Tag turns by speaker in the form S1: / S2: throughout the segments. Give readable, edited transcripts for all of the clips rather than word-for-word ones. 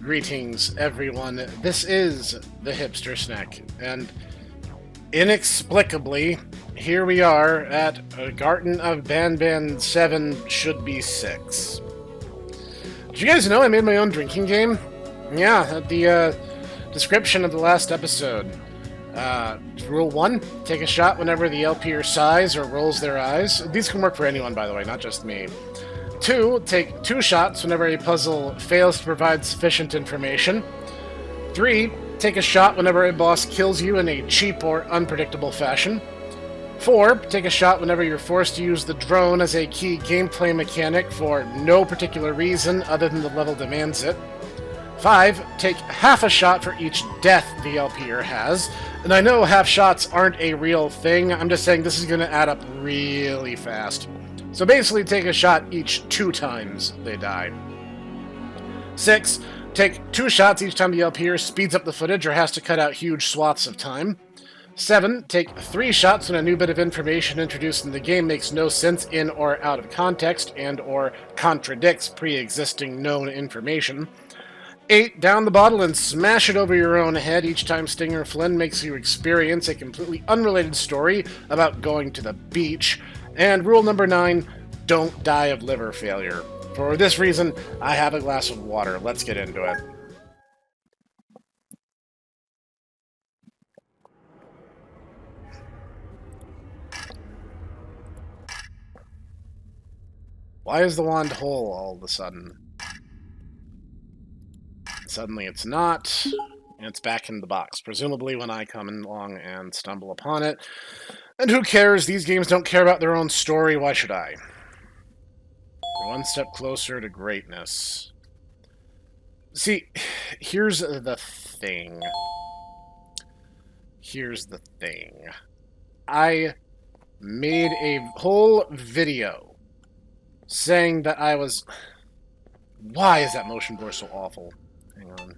S1: Greetings, everyone. This is the Hipster Snek, and inexplicably, here we are at a Garten of Banban 7 should be 6. Did you guys know I made my own drinking game? Yeah, the description of the last episode. Rule 1, take a shot whenever the LP sighs or rolls their eyes. These can work for anyone, by the way, not just me. 2, take 2 shots whenever a puzzle fails to provide sufficient information. 3, take a shot whenever a boss kills you in a cheap or unpredictable fashion. 4, take a shot whenever you're forced to use the drone as a key gameplay mechanic for no particular reason other than the level demands it. 5, take half a shot for each death the LPer has. And I know half shots aren't a real thing, I'm just saying this is going to add up really fast. So basically take a shot each 2 times they die. 6, take 2 shots each time the LPer speeds up the footage or has to cut out huge swaths of time. 7, take 3 shots when a new bit of information introduced in the game makes no sense in or out of context and or contradicts pre-existing known information. 8, down the bottle and smash it over your own head each time Stinger Flynn makes you experience a completely unrelated story about going to the beach. And rule number 9, don't die of liver failure. For this reason, I have a glass of water. Let's get into it. Why is the wand whole all of a sudden? Suddenly it's not, and it's back in the box. Presumably when I come along and stumble upon it. And who cares? These games don't care about their own story. Why should I? We're one step closer to greatness. See, here's the thing. I made a whole video saying that I was... Why is that motion blur so awful? Hang on.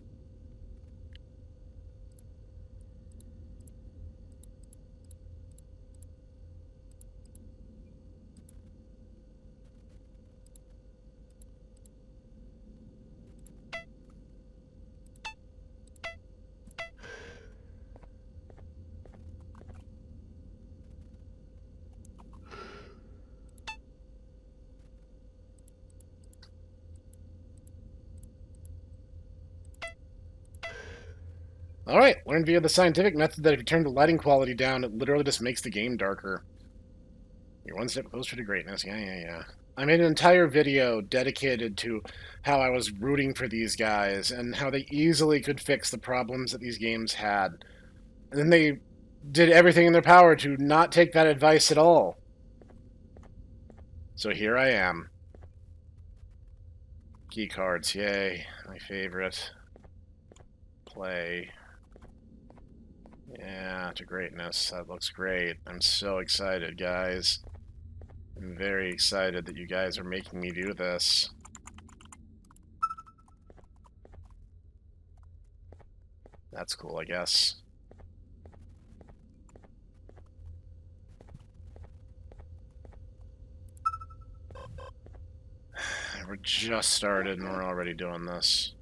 S1: Alright, learned via the scientific method that if you turn the lighting quality down, it literally just makes the game darker. You're one step closer to greatness. Yeah. I made an entire video dedicated to how I was rooting for these guys and how they easily could fix the problems that these games had. And then they did everything in their power to not take that advice at all. So here I am. Key cards, yay. My favorite. Play. Yeah, to greatness. That looks great. I'm so excited, guys. I'm very excited that you guys are making me do this. That's cool, I guess. We're just started and we're already doing this.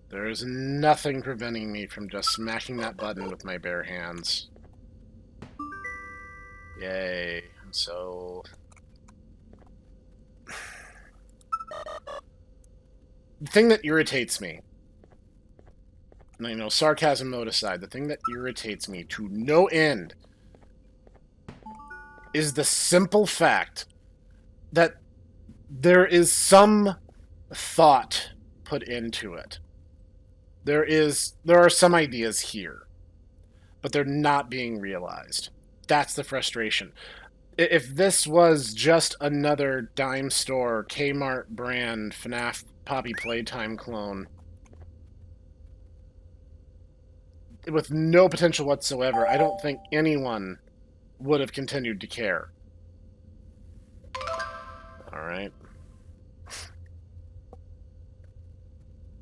S1: There is nothing preventing me from just smacking that button with my bare hands. Yay. So... The thing that irritates me, and you know, sarcasm mode aside, the thing that irritates me to no end is the simple fact that there is some thought put into it. There are some ideas here, but they're not being realized. That's the frustration. If this was just another dime store, Kmart brand, FNAF Poppy Playtime clone, with no potential whatsoever, I don't think anyone would have continued to care. Alright.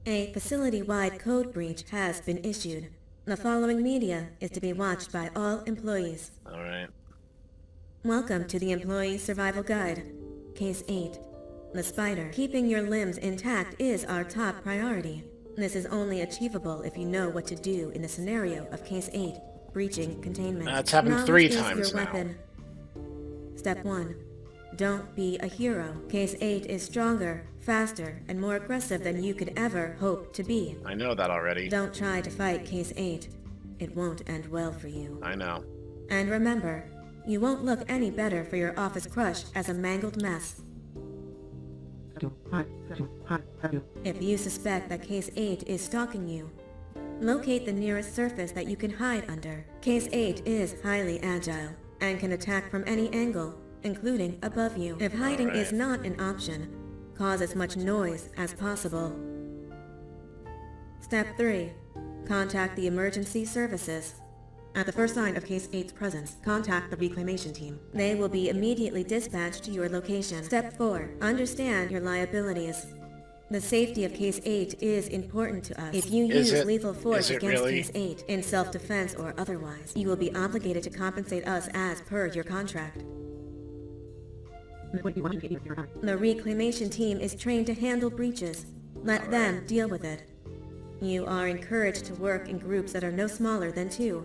S2: A facility-wide code breach has been issued. The following media is to be watched by all employees.
S1: Alright.
S2: Welcome to the Employee Survival Guide. Case 8. The spider. Keeping your limbs intact is our top priority. This is only achievable if you know what to do in the scenario of Case 8, breaching containment.
S1: That's happened
S2: Knowledge
S1: 3
S2: is
S1: times
S2: your
S1: now.
S2: weapon. Step 1. Don't be a hero. Case 8 is stronger, faster, and more aggressive than you could ever hope to be.
S1: I know that already.
S2: Don't try to fight Case 8. It won't end well for you.
S1: I know.
S2: And remember, you won't look any better for your office crush as a mangled mess. If you suspect that Case 8 is stalking you, locate the nearest surface that you can hide under. Case 8 is highly agile and can attack from any angle, including above you. If hiding is not an option, cause as much noise as possible. Step 3. Contact the emergency services. At the first sign of Case 8's presence, contact the reclamation team. They will be immediately dispatched to your location. Step 4. Understand your liabilities. The safety of Case 8 is important to us. If you use lethal force against Case 8, in self-defense or otherwise, you will be obligated to compensate us as per your contract. The reclamation team is trained to handle breaches. Let them deal with it. You are encouraged to work in groups that are no smaller than 2.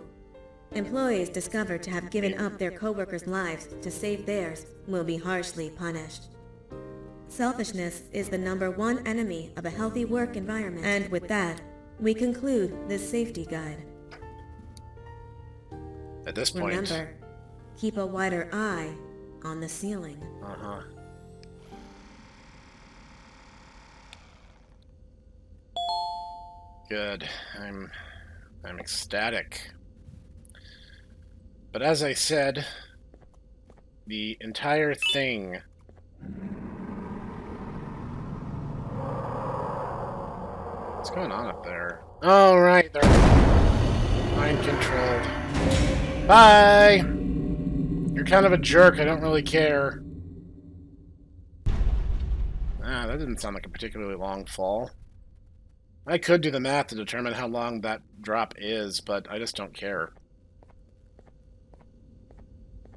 S2: Employees discovered to have given up their co-workers' lives to save theirs will be harshly punished. Selfishness is the #1 enemy of a healthy work environment. And with that, we conclude this safety guide.
S1: At this point...
S2: Remember, keep a wider eye on the ceiling.
S1: Uh-huh. Good. I'm ecstatic. But as I said, the entire thing... What's going on up there? Oh, right, they're mind controlled. Bye! You're kind of a jerk, I don't really care. Ah, that didn't sound like a particularly long fall. I could do the math to determine how long that drop is, but I just don't care.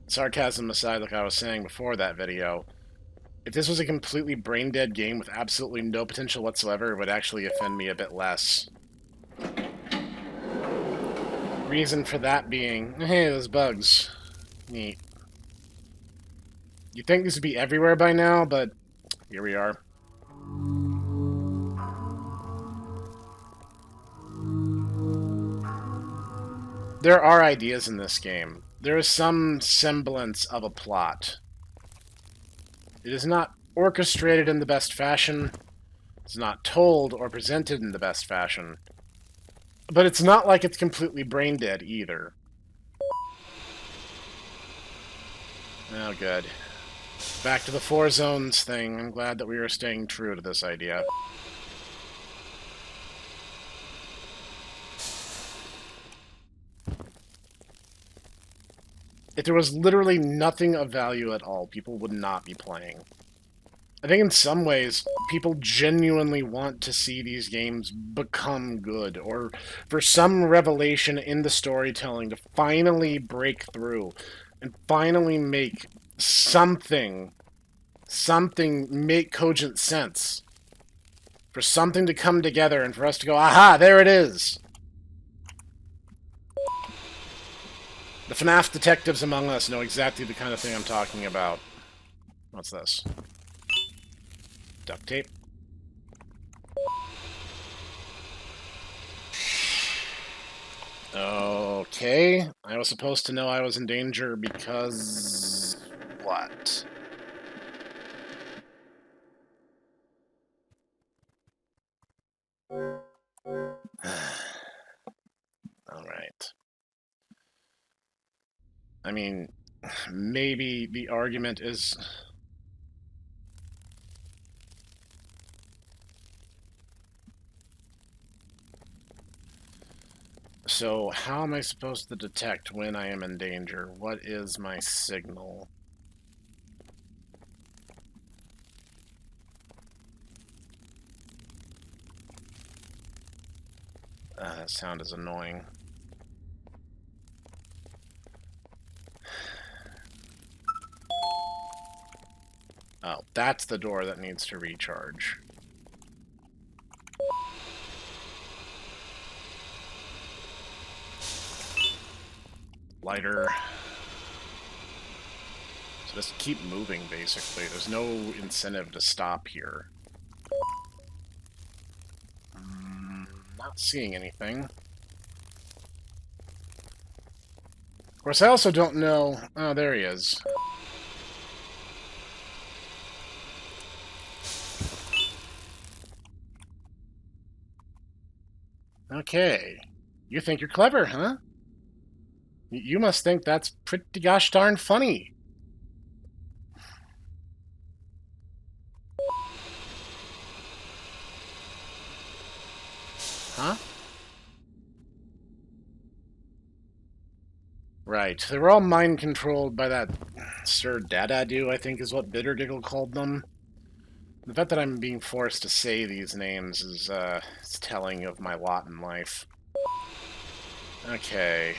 S1: Sarcasm aside, like I was saying before that video, if this was a completely brain-dead game with absolutely no potential whatsoever, it would actually offend me a bit less. Reason for that being, hey, those bugs. Neat. You'd think this would be everywhere by now, but here we are. There are ideas in this game. There is some semblance of a plot. It is not orchestrated in the best fashion. It's not told or presented in the best fashion. But it's not like it's completely brain dead either. Oh, good. Back to the 4 zones thing. I'm glad that we are staying true to this idea. If there was literally nothing of value at all, people would not be playing. I think in some ways, people genuinely want to see these games become good, or for some revelation in the storytelling to finally break through, and finally make something make cogent sense. For something to come together and for us to go, aha, there it is! The FNAF detectives among us know exactly the kind of thing I'm talking about. What's this? Duct tape. Okay. I was supposed to know I was in danger because... what? Alright. I mean, maybe the argument is... So, how am I supposed to detect when I am in danger? What is my signal? That sound is annoying. Oh. That's the door that needs to recharge. Lighter. So just keep moving, basically. There's no incentive to stop here. Not seeing anything. Of course, I also don't know... Oh, there he is. Okay. You think you're clever, huh? You must think that's pretty gosh darn funny. Huh? Right. They were all mind-controlled by that Sir Dadadoo, I think is what Bittergiggle called them. The fact that I'm being forced to say these names is telling of my lot in life. Okay.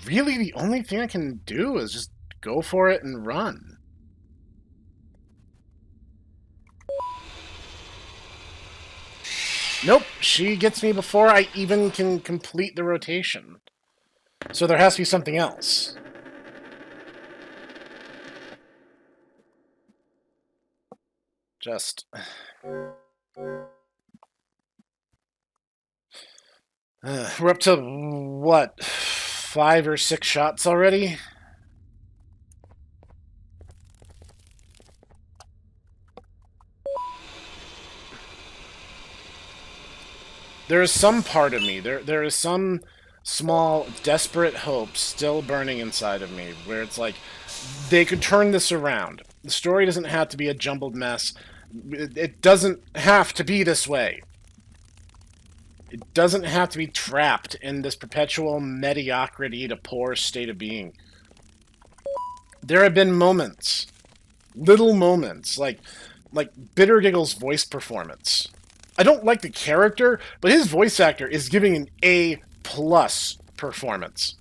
S1: Really, the only thing I can do is just go for it and run. Nope, she gets me before I even can complete the rotation. So there has to be something else. Just... we're up to, what, 5 or 6 shots already? There is some part of me, there is some small, desperate hope still burning inside of me, where it's like, they could turn this around. The story doesn't have to be a jumbled mess. It doesn't have to be this way. It doesn't have to be trapped in this perpetual mediocrity to poor state of being. There have been moments, little moments, like Bittergiggle's voice performance. I don't like the character, but his voice actor is giving an A+ performance.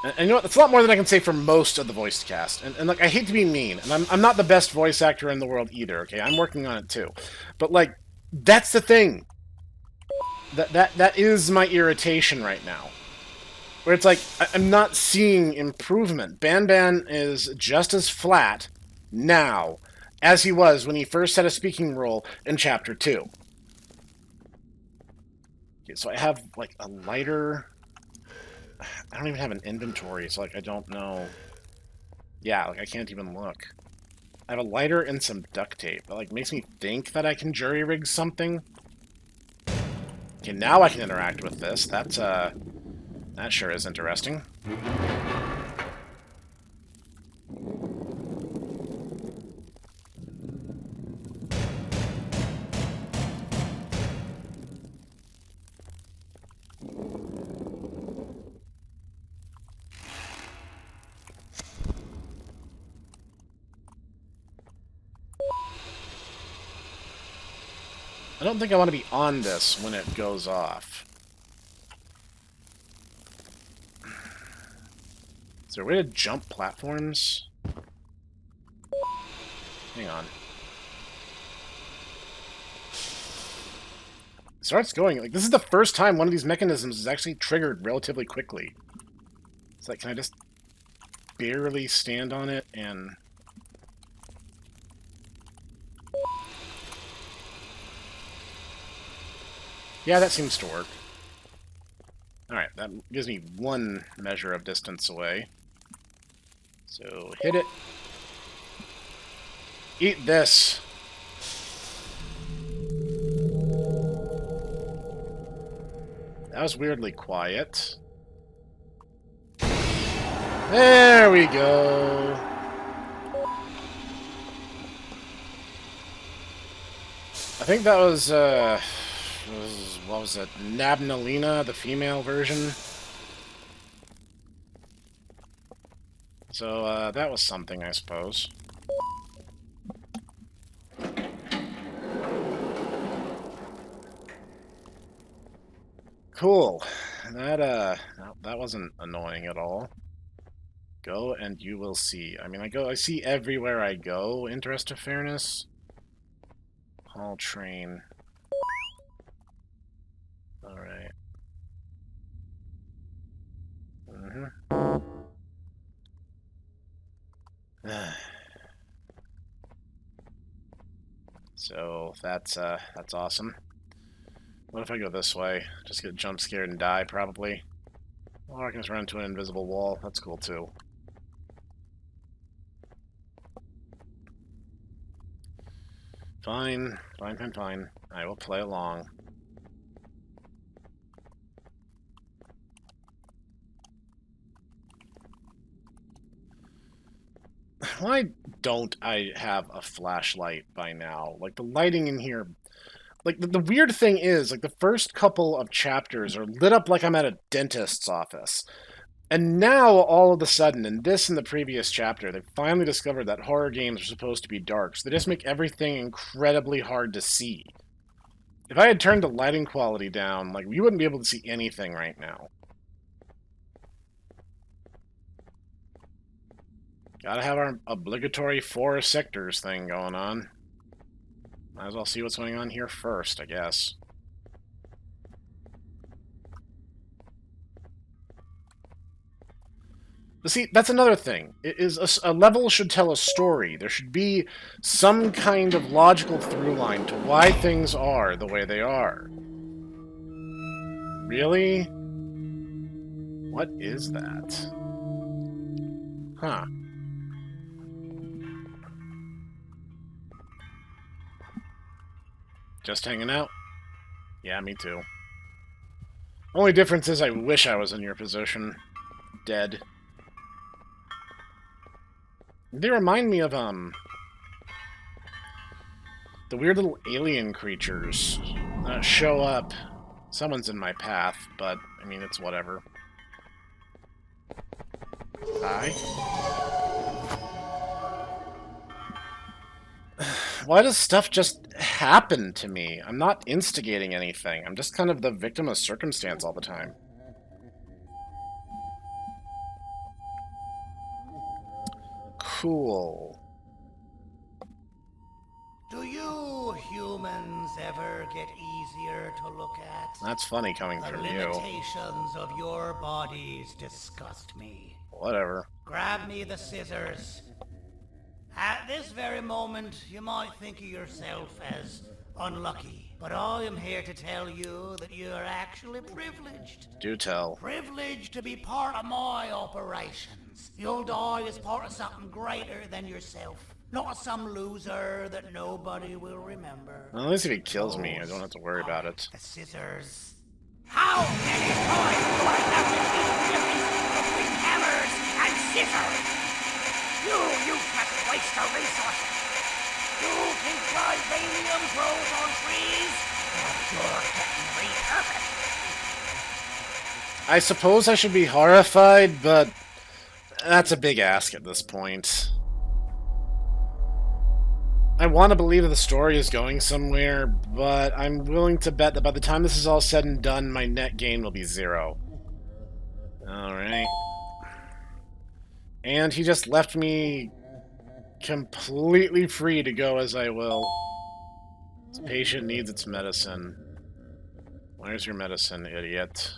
S1: And you know what? That's a lot more than I can say for most of the voice cast. And like, I hate to be mean, and I'm not the best voice actor in the world either, okay? I'm working on it too. But like, that's the thing. That is my irritation right now. Where it's like, I'm not seeing improvement. Banban is just as flat now as he was when he first had a speaking role in Chapter 2. Okay, so I have, like, a lighter... I don't even have an inventory, so, like, I don't know... Yeah, like, I can't even look. I have a lighter and some duct tape. That, like, makes me think that I can jury-rig something. Okay, now I can interact with this. That's, that sure is interesting. I don't think I want to be on this when it goes off. Is there a way to jump platforms? Hang on. It starts going. Like, this is the first time one of these mechanisms is actually triggered relatively quickly. It's like, can I just barely stand on it and... Yeah, that seems to work. Alright, that gives me one measure of distance away. So, hit it. Eat this. That was weirdly quiet. There we go. I think that was, what was it? Nabnalina, the female version. So, that was something, I suppose. Cool. That wasn't annoying at all. Go and you will see. I mean, I see everywhere I go, interest of fairness. Hall train. Alright. So, that's awesome. What if I go this way? Just get jump scared and die, probably. Or I can just run into an invisible wall. That's cool, too. Fine. Fine, fine, fine. I will play along. Why don't I have a flashlight by now? Like, the lighting in here... Like, the weird thing is, like, the first couple of chapters are lit up like I'm at a dentist's office. And now, all of a sudden, in this and the previous chapter, they finally discovered that horror games are supposed to be dark, so they just make everything incredibly hard to see. If I had turned the lighting quality down, like, we wouldn't be able to see anything right now. Gotta have our obligatory 4 sectors thing going on. Might as well see what's going on here first, I guess. But see, that's another thing. A level should tell a story. There should be some kind of logical through line to why things are the way they are. Really? What is that? Huh. Just hanging out? Yeah, me too. Only difference is I wish I was in your position. Dead. They remind me of, the weird little alien creatures that show up. Someone's in my path, but, I mean, it's whatever. Hi. Why does stuff just happen to me? I'm not instigating anything. I'm just kind of the victim of circumstance all the time. Cool.
S3: Do you humans ever get easier to look at?
S1: That's funny coming from you.
S3: The limitations of your bodies disgust me.
S1: Whatever.
S3: Grab me the scissors. At this very moment, you might think of yourself as unlucky. But I am here to tell you that you are actually privileged.
S1: Do tell.
S3: Privileged to be part of my operations. You'll die as part of something greater than yourself. Not some loser that nobody will remember.
S1: Well, at least if he kills me, I don't have to worry about it.
S3: The scissors. How many times do I have to keep the difference between hammers and scissors? You useless waste of resources. You think vibranium grows on trees? You're getting repurposed.
S1: I suppose I should be horrified, but that's a big ask at this point. I want to believe that the story is going somewhere, but I'm willing to bet that by the time this is all said and done, my net gain will be 0. Alright. And he just left me completely free to go as I will. This patient needs its medicine. Where's your medicine, idiot?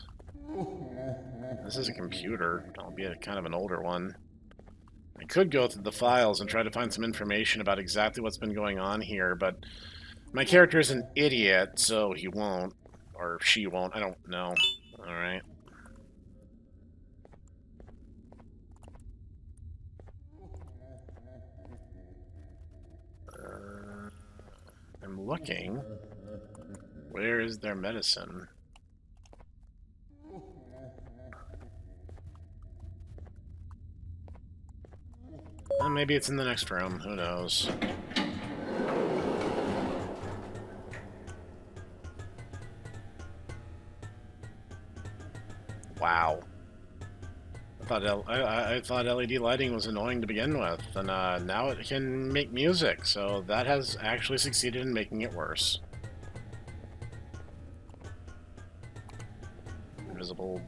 S1: This is a computer, albeit kind of an older one. I could go through the files and try to find some information about exactly what's been going on here, but my character is an idiot, so he won't. Or she won't, I don't know. Alright. I'm looking. Where is their medicine? Well, maybe it's in the next room. Who knows? Wow. I thought LED lighting was annoying to begin with, and now it can make music, so that has actually succeeded in making it worse. Invisible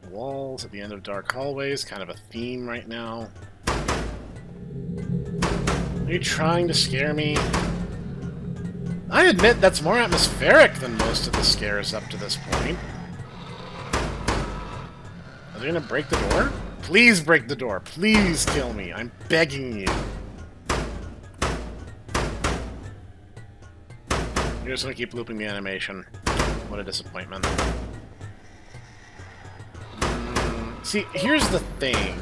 S1: walls at the end of dark hallways, kind of a theme right now. Are you trying to scare me? I admit that's more atmospheric than most of the scares up to this point. Are they gonna break the door? Please break the door. Please kill me. I'm begging you. You're just gonna keep looping the animation. What a disappointment. See, here's the thing.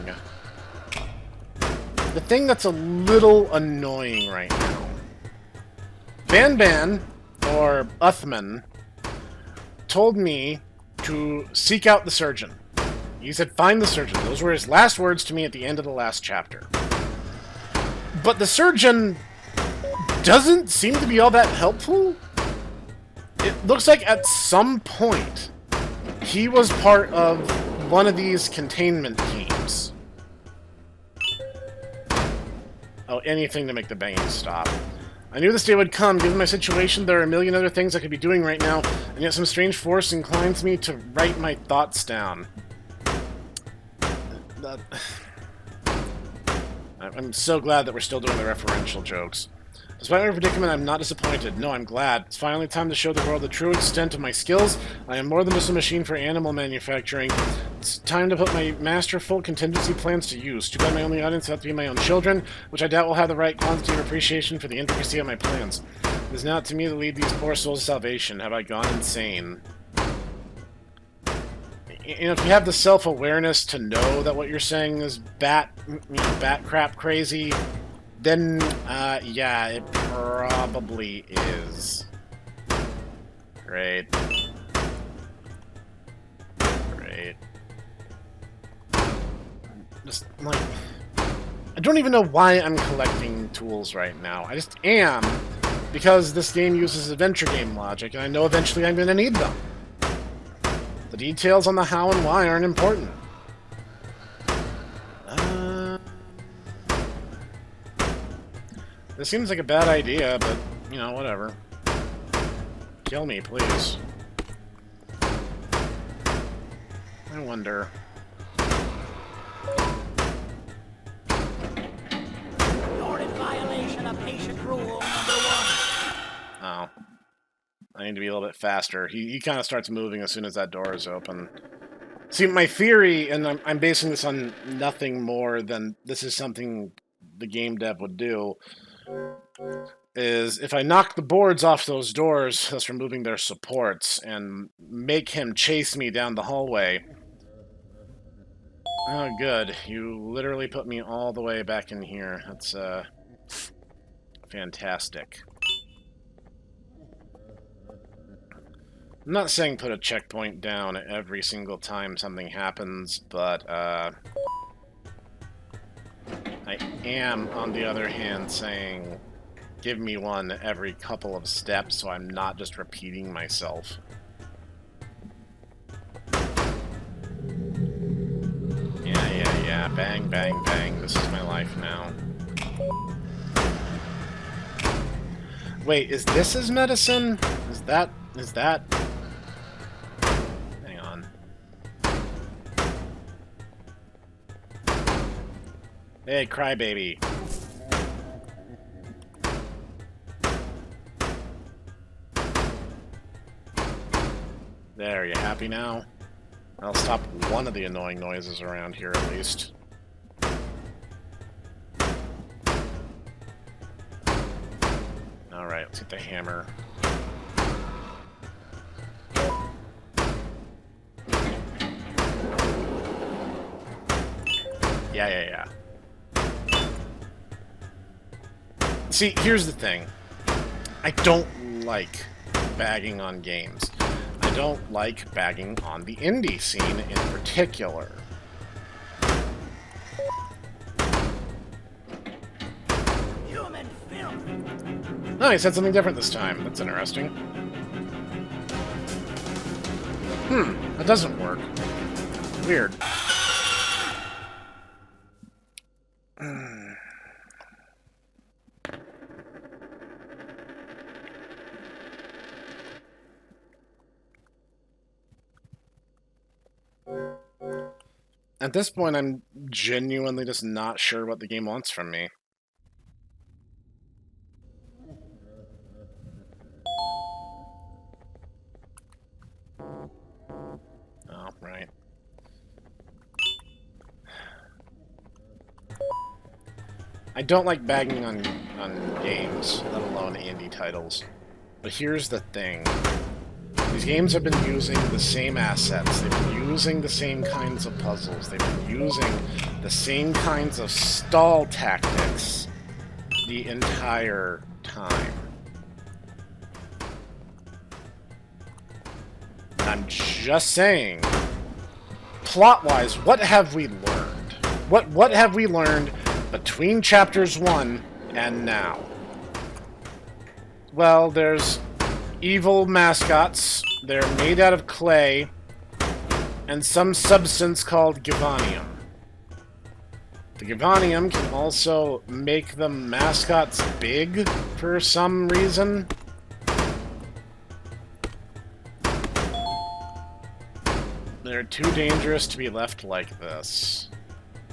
S1: The thing that's a little annoying right now. Banban, or Uthman, told me to seek out the surgeon. He said, find the surgeon. Those were his last words to me at the end of the last chapter. But the surgeon doesn't seem to be all that helpful. It looks like at some point he was part of one of these containment teams. Oh, anything to make the banging stop. I knew this day would come. Given my situation, there are a million other things I could be doing right now, and yet some strange force inclines me to write my thoughts down. I'm so glad that we're still doing the referential jokes. Despite my predicament, I'm not disappointed. No, I'm glad. It's finally time to show the world the true extent of my skills. I am more than just a machine for animal manufacturing. It's time to put my masterful contingency plans to use. Too bad my only audience have to be my own children, which I doubt will have the right quantity of appreciation for the intricacy of my plans. It is now up to me to lead these poor souls to salvation. Have I gone insane? You know, if you have the self-awareness to know that what you're saying is bat crap crazy, then, yeah, it probably is. Great. Great. Just, like, I don't even know why I'm collecting tools right now. I just am, because this game uses adventure game logic, and I know eventually I'm going to need them. The details on the how and why aren't important. This seems like a bad idea, but, you know, whatever. Kill me, please. I wonder.
S3: You're in violation of patient rule number 1.
S1: Oh. I need to be a little bit faster. He kind of starts moving as soon as that door is open. See, my theory, and I'm basing this on nothing more than this is something the game dev would do, is if I knock the boards off those doors, thus removing their supports, and make him chase me down the hallway. Oh, good. You literally put me all the way back in here. That's, fantastic. I'm not saying put a checkpoint down every single time something happens, but, I am, on the other hand, saying give me one every couple of steps so I'm not just repeating myself. Yeah. Bang, bang, bang. This is my life now. Wait, is this his medicine? Is that... Hang on. Hey, crybaby. There, you happy now? I'll stop one of the annoying noises around here at least. Alright, let's get the hammer. Yeah. See, here's the thing. I don't like bagging on games. I don't like bagging on the indie scene in particular.
S3: Human filth.
S1: Oh, he said something different this time. That's interesting. That doesn't work. Weird. At this point, I'm genuinely just not sure what the game wants from me. Oh, right. I don't like bagging on games, let alone indie titles. But here's the thing. These games have been using the same assets, they've been using the same kinds of puzzles, they've been using the same kinds of stall tactics the entire time. I'm just saying, plot-wise, what have we learned? What have we learned between chapters 1 and now? Well, there's evil mascots, they're made out of clay, and some substance called Givanium. The Givanium can also make the mascots big for some reason. They're too dangerous to be left like this.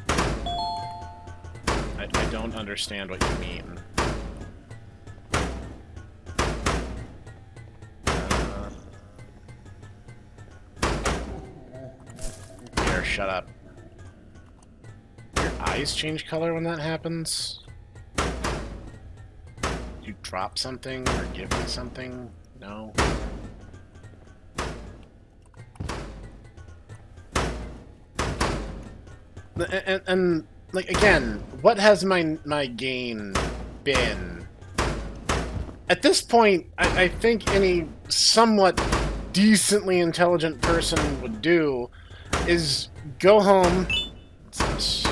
S1: I don't understand what you mean. Here, shut up. Your eyes change color when that happens? You drop something or give me something? No? And like, again, what has my gain been? At this point, I think any somewhat decently intelligent person would do is go home. What's this?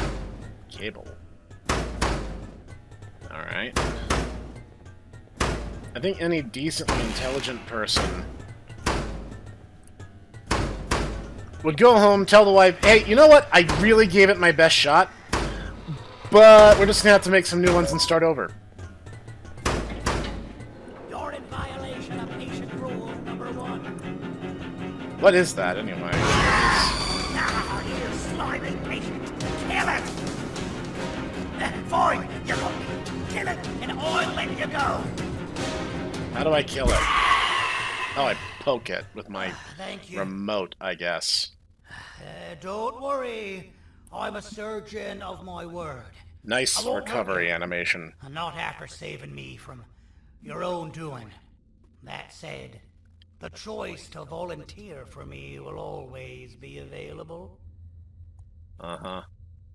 S1: Cable. Alright. I think any decently intelligent person would go home, tell the wife, hey, you know what? I really gave it my best shot, but we're just gonna have to make some new ones and start over.
S3: You're in violation of patient rule number 1.
S1: What is that, anyway?
S3: Now, you slimy patient, kill it! Fine, you're going to kill it, and I'll let you go.
S1: How do I kill it? Oh, I poke it with my
S3: Thank you.
S1: remote, I guess.
S3: Don't worry. I'm a surgeon of my word.
S1: Nice
S3: I won't
S1: recovery
S3: hurt you.
S1: animation.
S3: Not after saving me from your own doing. That said, the choice to volunteer for me will always be available.
S1: Uh-huh.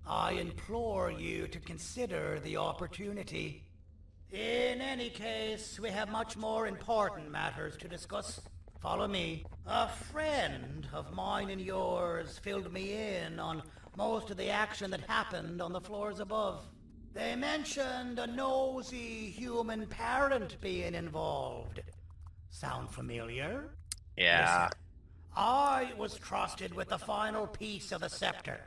S3: I implore you to consider the opportunity. In any case, we have much more important matters to discuss. Follow me. A friend of mine and yours filled me in on most of the action that happened on the floors above. They mentioned a nosy human parent being involved. Sound familiar?
S1: Yeah.
S3: Listen, I was trusted with the final piece of the scepter,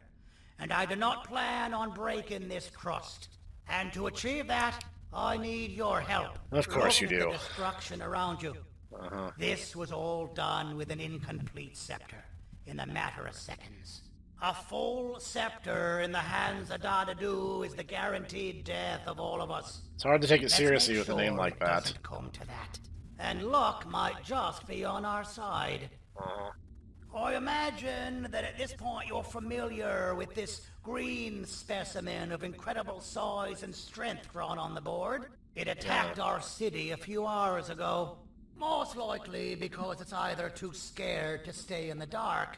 S3: and I do not plan on breaking this trust. And to achieve that, I need your help.
S1: Of course you
S3: Look at
S1: do.
S3: the destruction around you.
S1: Uh-huh.
S3: This was all done with an incomplete scepter, in a matter of seconds. A full scepter in the hands of Dadadu is the guaranteed death of all of us.
S1: It's hard to take it
S3: Let's
S1: seriously
S3: make
S1: with a name
S3: sure
S1: like
S3: it
S1: that.
S3: doesn't come to that. And luck might just be on our side.
S1: Uh-huh.
S3: I imagine that at this point you're familiar with this green specimen of incredible size and strength drawn on the board. It attacked our city a few hours ago. Most likely because it's either too scared to stay in the dark,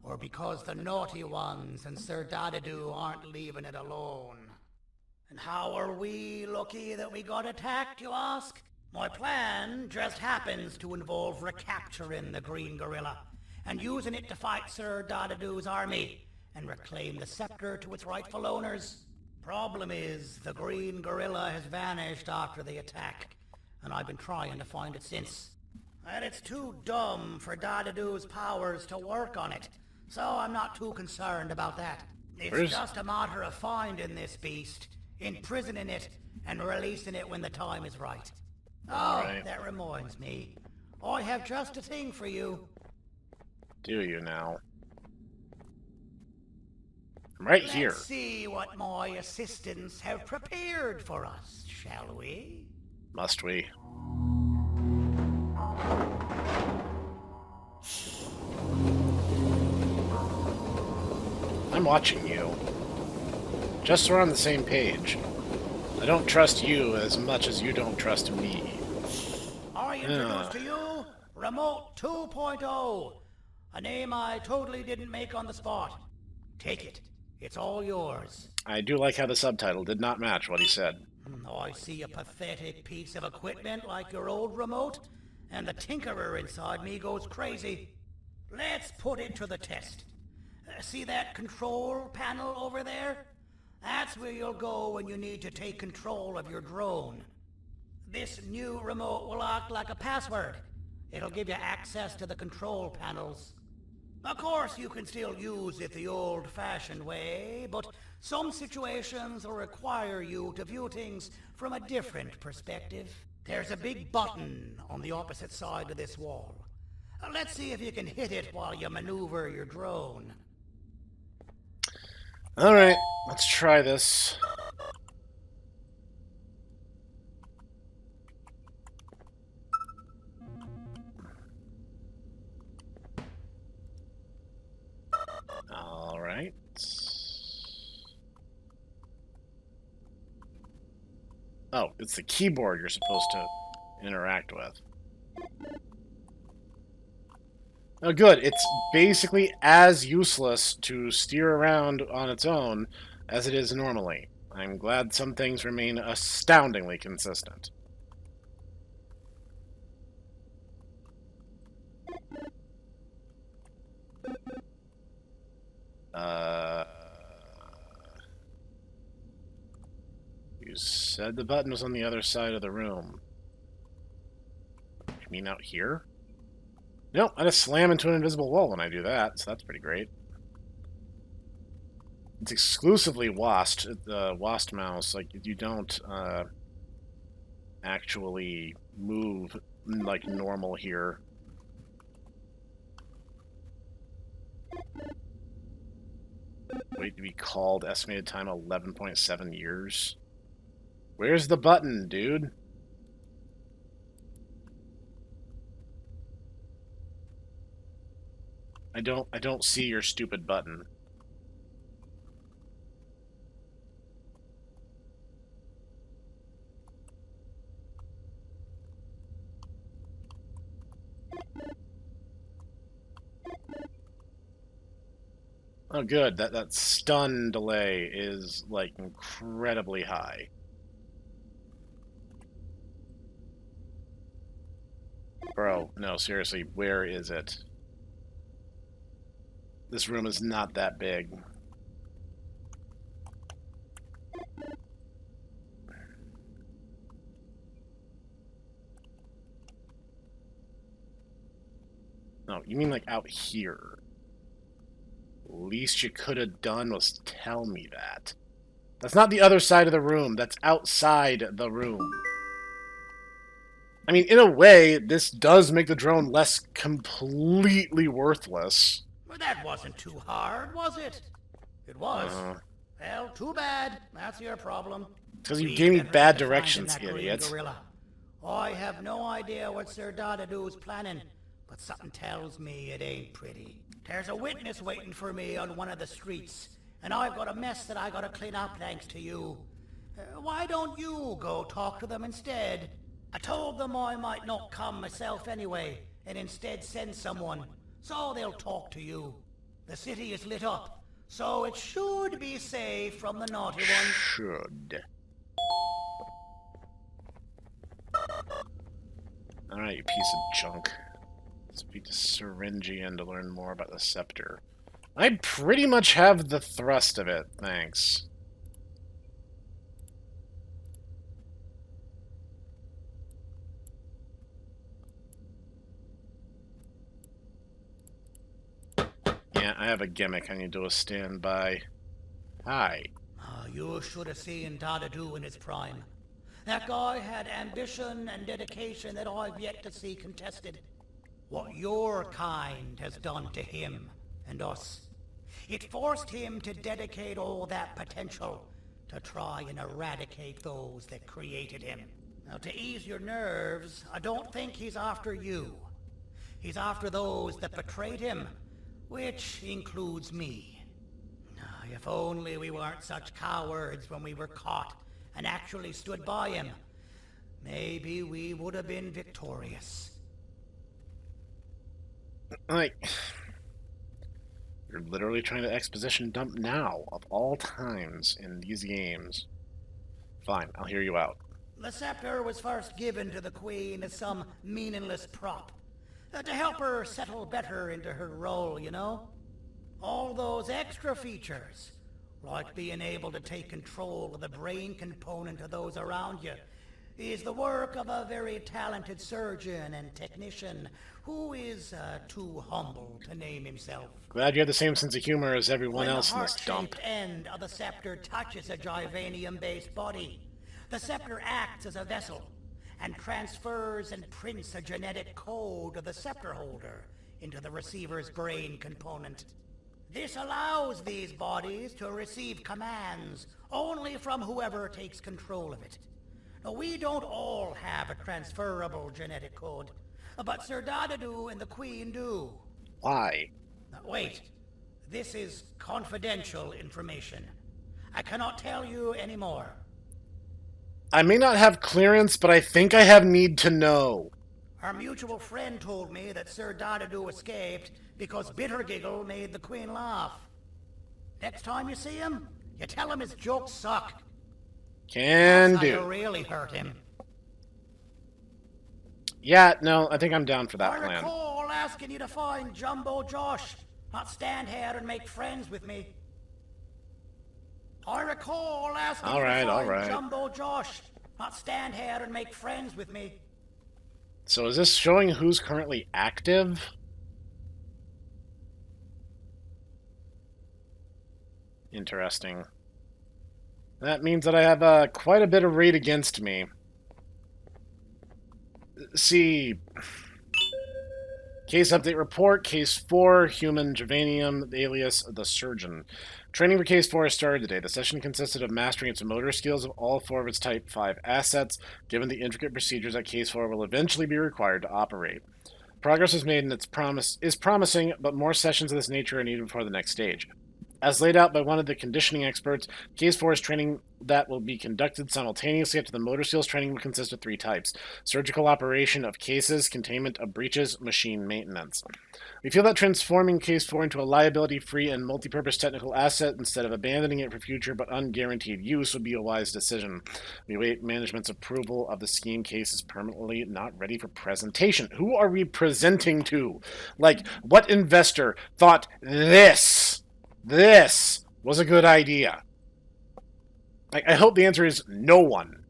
S3: or because the naughty ones and Sir Dadadu aren't leaving it alone. And how are we lucky that we got attacked, you ask? My plan just happens to involve recapturing the green gorilla and using it to fight Sir Dadadu's army and reclaim the scepter to its rightful owners. Problem is, the green gorilla has vanished after the attack, and I've been trying to find it since. And it's too dumb for Dadadu's powers to work on it, so I'm not too concerned about that. It's just a matter of finding this beast, imprisoning it, and releasing it when the time is right. Oh,
S1: Right.
S3: that reminds me. I have just a thing for you.
S1: Do you now? I'm right here.
S3: Let's see what my assistants have prepared for us, shall we?
S1: Must we? I'm watching you. Just so we're on the same page. I don't trust you as much as you don't trust me.
S3: I introduce to you Remote 2.0, a name I totally didn't make on the spot. Take it. It's all yours.
S1: I do like how the subtitle did not match what he said.
S3: I see a pathetic piece of equipment like your old remote, and the tinkerer inside me goes crazy. Let's put it to the test. See that control panel over there? That's where you'll go when you need to take control of your drone. This new remote will act like a password. It'll give you access to the control panels. Of course, you can still use it the old-fashioned way, but some situations will require you to view things from a different perspective. There's a big button on the opposite side of this wall. Let's see if you can hit it while you maneuver your drone.
S1: Alright, let's try this. Alright. Oh, it's the keyboard you're supposed to interact with. Oh, good. It's basically as useless to steer around on its own as it is normally. I'm glad some things remain astoundingly consistent. You said the button was on the other side of the room. You mean out here? Nope, I just slam into an invisible wall when I do that, so that's pretty great. It's exclusively WASD mouse. Like, you don't actually move like normal here. Wait to be called. Estimated time 11.7 years. Where's the button, dude? I don't see your stupid button. Oh, good. That stun delay is, like, incredibly high. Bro, no, seriously, where is it? This room is not that big. No, you mean like out here. Least you could have done was tell me that. That's not the other side of the room. That's outside the room. I mean, in a way, this does make the drone less completely worthless.
S3: Well, that wasn't too hard, was it? It was. Well, too bad. That's your problem.
S1: Because you gave me bad directions, idiot.
S3: I have no idea what Sir Dadadu's planning, but something tells me it ain't pretty. There's a witness waiting for me on one of the streets, and I've got a mess that I gotta clean up thanks to you. Why don't you go talk to them instead? I told them I might not come myself anyway, and instead send someone, so they'll talk to you. The city is lit up, so it should be safe from the naughty ones.
S1: Should. Alright, you piece of junk. Speak to Syringian to learn more about the scepter. I pretty much have the thrust of it, thanks. Yeah, I have a gimmick. I need to do a standby. Hi.
S3: You should have seen Dadadu in his prime. That guy had ambition and dedication that I've yet to see contested. What your kind has done to him and us. It forced him to dedicate all that potential to try and eradicate those that created him. Now, to ease your nerves, I don't think he's after you. He's after those that betrayed him, which includes me. If only we weren't such cowards when we were caught and actually stood by him, maybe we would have been victorious.
S1: Like, you're literally trying to exposition dump now, of all times in these games. Fine, I'll hear you out.
S3: The scepter was first given to the Queen as some meaningless prop. To help her settle better into her role, you know? All those extra features, like being able to take control of the brain component of those around you, is the work of a very talented surgeon and technician who is too humble to name himself.
S1: Glad you have the same sense of humor as everyone
S3: When
S1: else in this
S3: the
S1: dump.
S3: heart-shaped end of the scepter touches a Givanium-based body, the scepter acts as a vessel and transfers and prints a genetic code of the scepter holder into the receiver's brain component. This allows these bodies to receive commands only from whoever takes control of it. Now, we don't all have a transferable genetic code, but Sir Dadadu and the Queen do.
S1: Why?
S3: Now, wait. This is confidential information. I cannot tell you any more.
S1: I may not have clearance, but I think I have need to know.
S3: Our mutual friend told me that Sir Dadadu escaped because Bittergiggle made the Queen laugh. Next time you see him, you tell him his jokes suck.
S1: Can
S3: That's how
S1: do.
S3: you really hurt him.
S1: Yeah, no, I think I'm down for that
S3: I
S1: plan.
S3: recall asking you to find Jumbo Josh, not stand here and make friends with me. I recall asking you to find Jumbo Josh, not stand here and make friends with me.
S1: So is this showing who's currently active? Interesting. That means that I have quite a bit of rate against me. See... Case update report, Case 4, Human Gervanium, alias the Surgeon. Training for Case 4 has started today. The session consisted of mastering its motor skills of all 4 of its Type 5 assets, given the intricate procedures that Case 4 will eventually be required to operate. Progress is made and is promising, but more sessions of this nature are needed before the next stage. As laid out by one of the conditioning experts, Case 4 is training that will be conducted simultaneously after the motor skills training will consist of 3 types: surgical operation of cases, containment of breaches, machine maintenance. We feel that transforming Case 4 into a liability-free and multi-purpose technical asset instead of abandoning it for future but unguaranteed use would be a wise decision. We await management's approval of the scheme. Case is permanently not ready for presentation. Who are we presenting to? Like, what investor thought this was a good idea? I hope the answer is no one.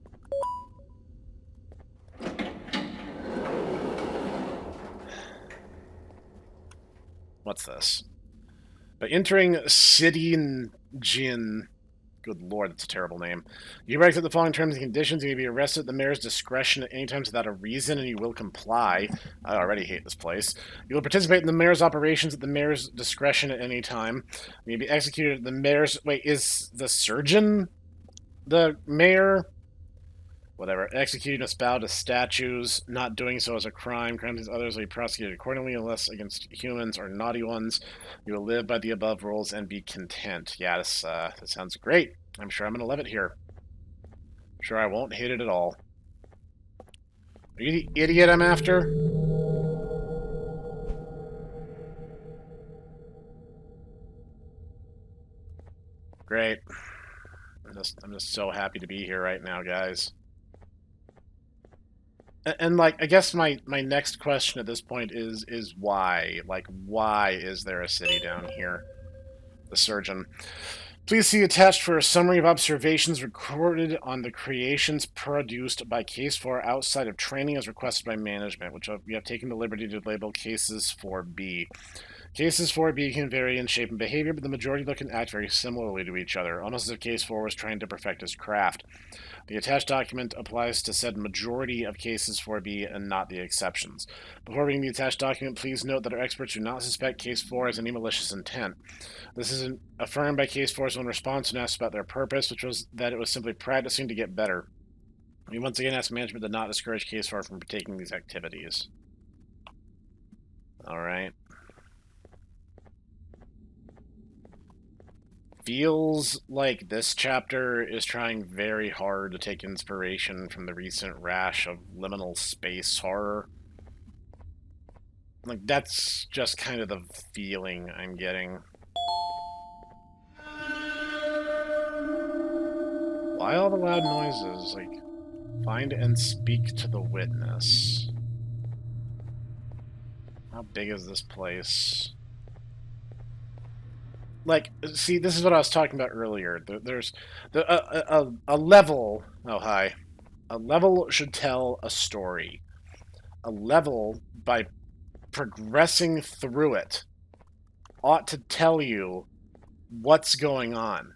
S1: What's this? By entering Sidin Jin, good lord, that's a terrible name. You accept the following terms and conditions. You may be arrested at the mayor's discretion at any time without a reason, and you will comply. I already hate this place. You will participate in the mayor's operations at the mayor's discretion at any time. You may be executed at the mayor's... Wait, is the surgeon the mayor? Whatever. Executing must bow to statues. Not doing so is a crime. Crimes against others will be prosecuted accordingly unless against humans or naughty ones. You will live by the above rules and be content. Yeah, this sounds great. I'm sure I'm going to love it here. I'm sure I won't hate it at all. Are you the idiot I'm after? Great. I'm just so happy to be here right now, guys. And like, I guess my next question at this point is why? Like, why is there a city down here? The surgeon. Please see attached for a summary of observations recorded on the creations produced by Case 4 outside of training as requested by management, which we have taken the liberty to label Cases 4B. Cases 4B can vary in shape and behavior, but the majority of them can act very similarly to each other, almost as if Case 4 was trying to perfect his craft. The attached document applies to said majority of cases 4B and not the exceptions. Before reading the attached document, please note that our experts do not suspect Case 4 has any malicious intent. This is affirmed by Case 4's own response when asked about their purpose, which was that it was simply practicing to get better. We once again asked management to not discourage Case 4 from partaking in these activities. Alright. Feels like this chapter is trying very hard to take inspiration from the recent rash of liminal space horror. Like, that's just kind of the feeling I'm getting. Why all the loud noises? Like, find and speak to the witness. How big is this place? Like, see, this is what I was talking about earlier. There's a level. Oh, hi. A level should tell a story. A level, by progressing through it, ought to tell you what's going on.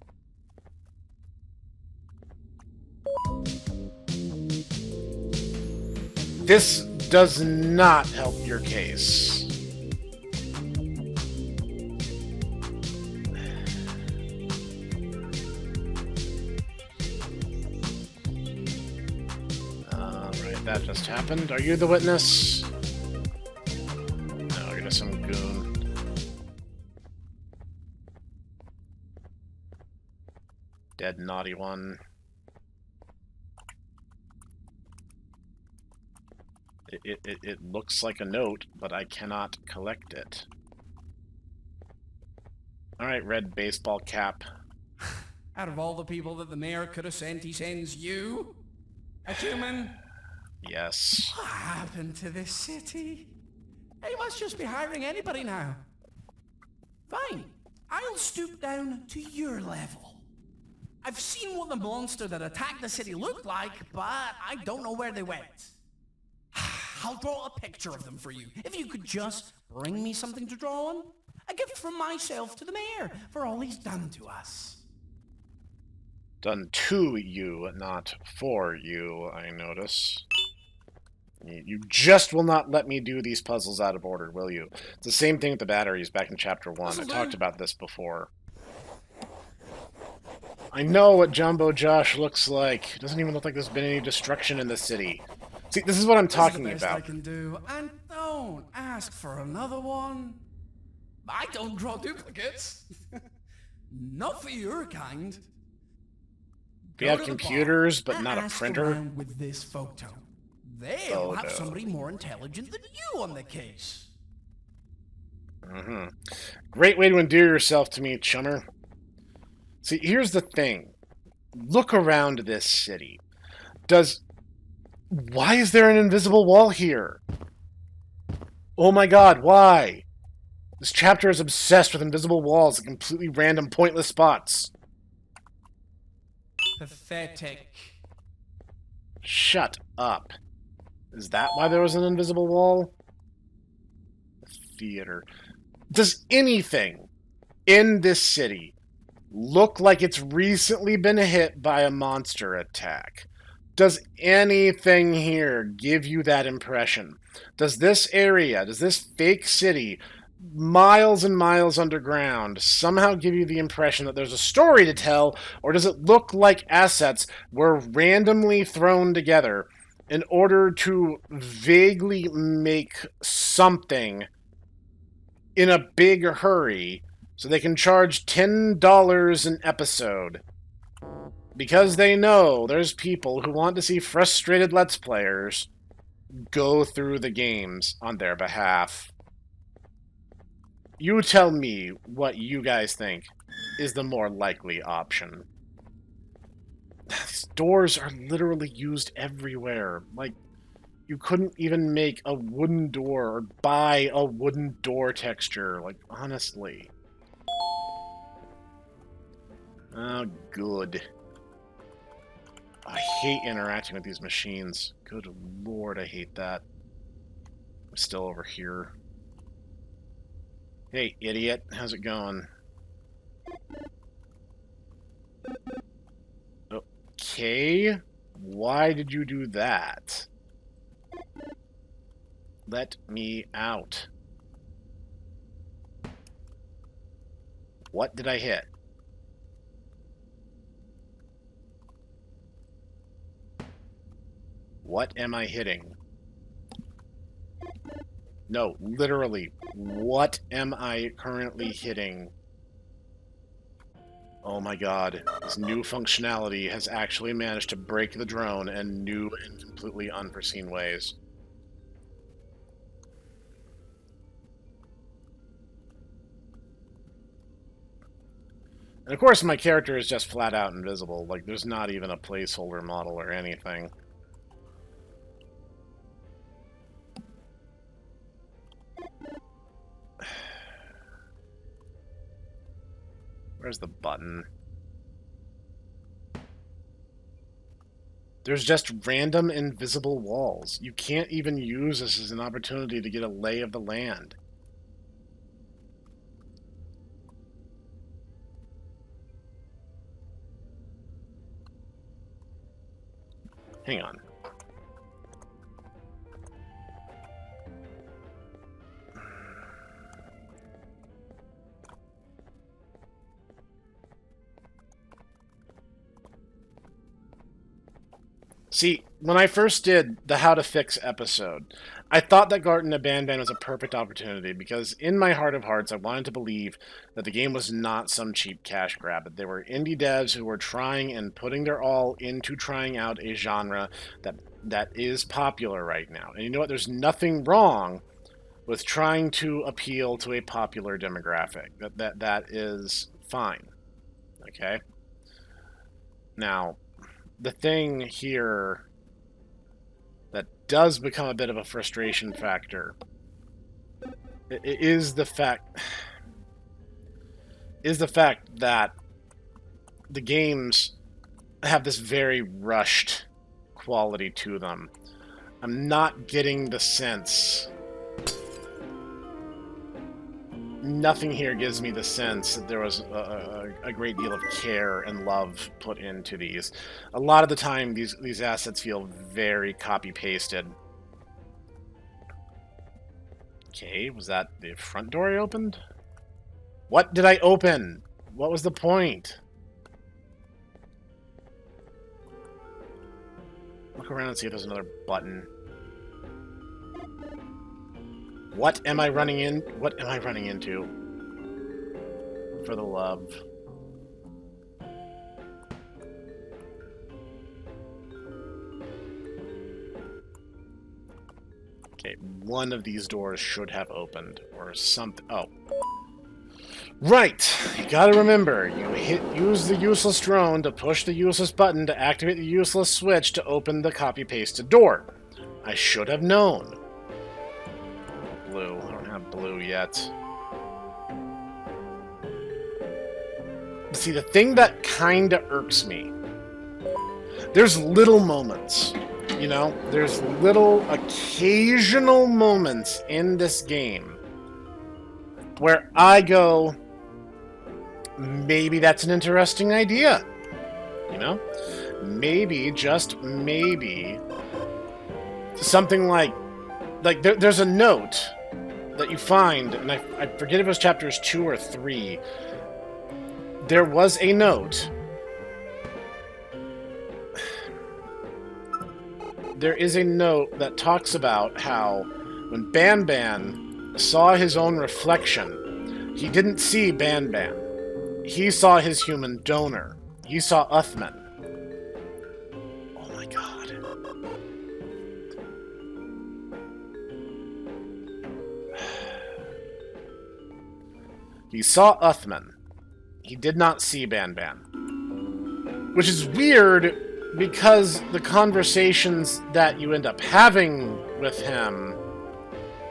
S1: This does not help your case. Alright, that just happened. Are you the witness? No, you're just some goon. Dead naughty one. It looks like a note, but I cannot collect it. Alright, red baseball cap.
S4: Out of all the people that the mayor could have sent, he sends you? A human?
S1: Yes.
S4: What happened to this city? He must just be hiring anybody now. Fine. I'll stoop down to your level. I've seen what the monster that attacked the city looked like, but I don't know where they went. I'll draw a picture of them for you. If you could just bring me something to draw on. A gift from myself to the mayor for all he's done to us.
S1: Done to you, not for you, I notice. You just will not let me do these puzzles out of order, will you? It's the same thing with the batteries back in Chapter 1. I talked about this before. I know what Jumbo Josh looks like. It doesn't even look like there's been any destruction in the city. See, this is what I'm talking
S4: This is the best
S1: about.
S4: I can do, and don't ask for another one. I don't draw duplicates. Not for your kind.
S1: We have computers, but not a
S4: ask
S1: printer.
S4: around with this photo. They'll have
S1: Photo.
S4: somebody more intelligent than you on the case.
S1: Great way to endear yourself to me, chummer. See, here's the thing. Look around this city. Why is there an invisible wall here? Oh my god, why? This chapter is obsessed with invisible walls at completely random, pointless spots.
S4: Pathetic.
S1: Shut up. Is that why there was an invisible wall? Theater. Does anything in this city look like it's recently been hit by a monster attack? Does anything here give you that impression? Does this area, does this fake city, miles and miles underground, somehow give you the impression that there's a story to tell, or does it look like assets were randomly thrown together in order to vaguely make something in a big hurry so they can charge $10 an episode? Because they know there's people who want to see frustrated Let's Players go through the games on their behalf. You tell me what you guys think is the more likely option. These doors are literally used everywhere. Like, you couldn't even make a wooden door or buy a wooden door texture. Like, honestly. Oh, good. I hate interacting with these machines. Good lord, I hate that. I'm still over here. Hey, idiot. How's it going? Okay. Why did you do that? Let me out. What did I hit? What am I hitting? No, literally, what am I currently hitting? Oh my god, this new functionality has actually managed to break the drone in new and completely unforeseen ways. And of course, my character is just flat out invisible. Like, there's not even a placeholder model or anything. Where's the button? There's just random invisible walls. You can't even use this as an opportunity to get a lay of the land. Hang on. See, when I first did the How to Fix episode, I thought that Garten of Banban was a perfect opportunity because in my heart of hearts, I wanted to believe that the game was not some cheap cash grab, that they were indie devs who were trying and putting their all into trying out a genre that is popular right now. And you know what? There's nothing wrong with trying to appeal to a popular demographic. That is fine. Okay? Now, the thing here that does become a bit of a frustration factor is the fact that the games have this very rushed quality to them. I'm not getting the sense. Nothing here gives me the sense that there was a great deal of care and love put into these. A lot of the time, these assets feel very copy-pasted. Okay, was that the front door I opened? What did I open? What was the point? Look around and see if there's another button. What am I running in? What am I running into? For the love. Okay, one of these doors should have opened, or something. Oh. Right! You gotta remember, use the useless drone to push the useless button to activate the useless switch to open the copy-pasted door. I should have known. Blue. I don't have blue yet. See, the thing that kinda irks me, there's little moments, you know? There's little occasional moments in this game where I go, maybe that's an interesting idea, you know? Maybe, just maybe, something like there's a note that you find, and I forget if it was chapters 2 or 3. There was a note. There is a note that talks about how when Banban saw his own reflection, he didn't see Banban. He saw his human donor. He saw Uthman. Oh my god. He saw Uthman. He did not see Banban. Which is weird because the conversations that you end up having with him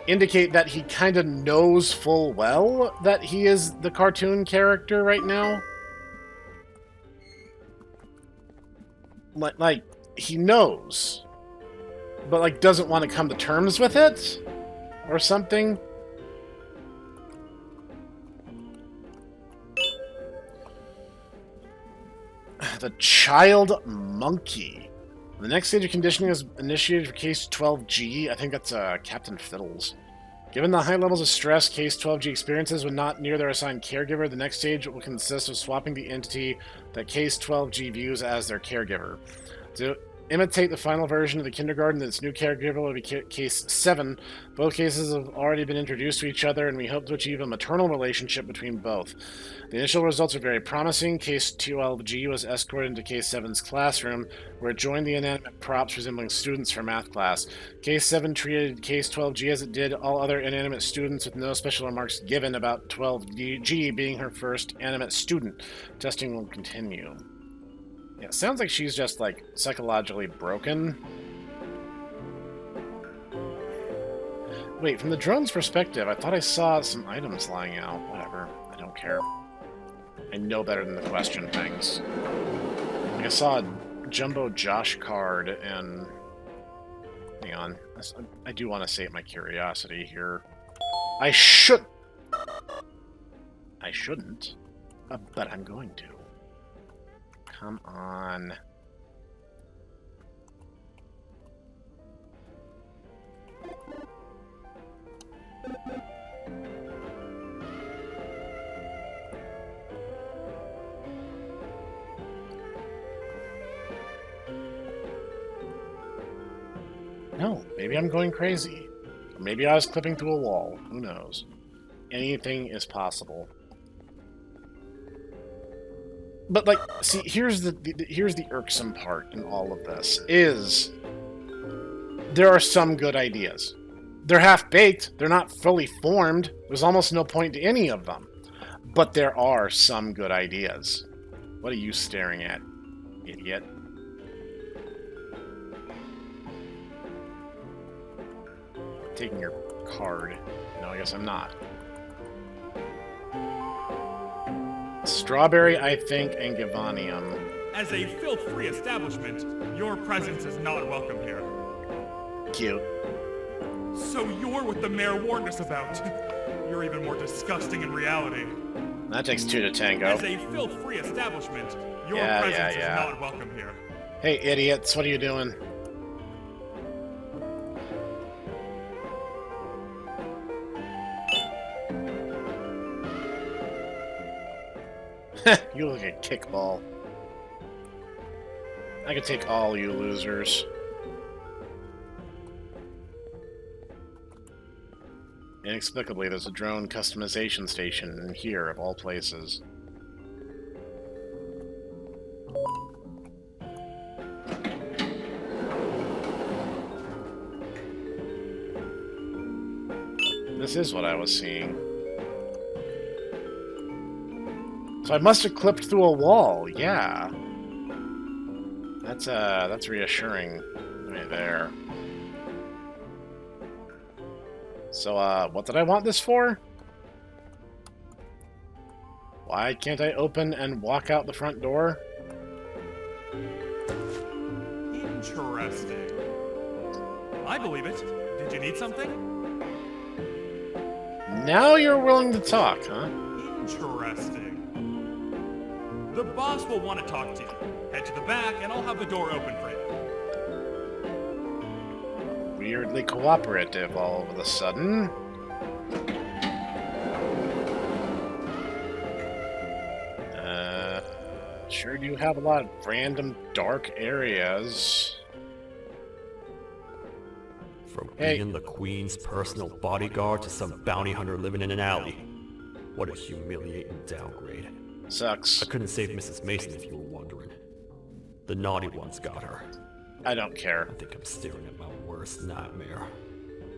S1: indicate that he kind of knows full well that he is the cartoon character right now. Like he knows, but like doesn't want to come to terms with it or something. The Child Monkey. The next stage of conditioning is initiated for Case 12G. I think that's Captain Fiddles. Given the high levels of stress Case 12G experiences when not near their assigned caregiver, the next stage will consist of swapping the entity that Case 12G views as their caregiver. To imitate the final version of the kindergarten, its new caregiver will be Case 7. Both cases have already been introduced to each other, and we hope to achieve a maternal relationship between both. The initial results are very promising. Case 12G was escorted into Case 7's classroom, where it joined the inanimate props resembling students for math class. Case 7 treated Case 12G as it did all other inanimate students, with no special remarks given about 12G being her first animate student. Testing will continue. Yeah, it sounds like she's just, like, psychologically broken. Wait, from the drone's perspective, I thought I saw some items lying out. Whatever. I don't care. I know better than the question things. Like I saw a Jumbo Josh card, and... Hang on. I do want to sate my curiosity here. I shouldn't, but I'm going to. Come on. No, maybe I'm going crazy. Or maybe I was clipping through a wall. Who knows? Anything is possible. But, like, see, here's the irksome part in all of this, is there are some good ideas. They're half-baked, they're not fully formed, there's almost no point to any of them. But there are some good ideas. What are you staring at, idiot? Taking your card. No, I guess I'm not. Strawberry, I think, and Gavanium.
S5: As a filth-free establishment, your presence is not welcome here.
S1: Cute.
S5: So you're what the mayor warned us about. You're even more disgusting in reality.
S1: That takes two to tango.
S5: As a filth-free establishment, your presence is not welcome here.
S1: Hey, idiots, what are you doing? You look like a kickball. I could take all you losers. Inexplicably, there's a drone customization station in here, of all places. This is what I was seeing. So I must have clipped through a wall, yeah. That's reassuring right there. So, what did I want this for? Why can't I open and walk out the front door?
S5: Interesting. I believe it. Did you need something?
S1: Now you're willing to talk, huh?
S5: Interesting. The boss will want to talk to you. Head to the back, and I'll have the door open for you.
S1: Weirdly cooperative all of a sudden. Sure do have a lot of random dark areas.
S6: From being the Queen's personal bodyguard to some bounty hunter living in an alley. What a humiliating downgrade.
S1: Sucks.
S6: I couldn't save Mrs. Mason if you were wondering. The naughty ones got her.
S1: I don't care.
S6: I think I'm staring at my worst nightmare.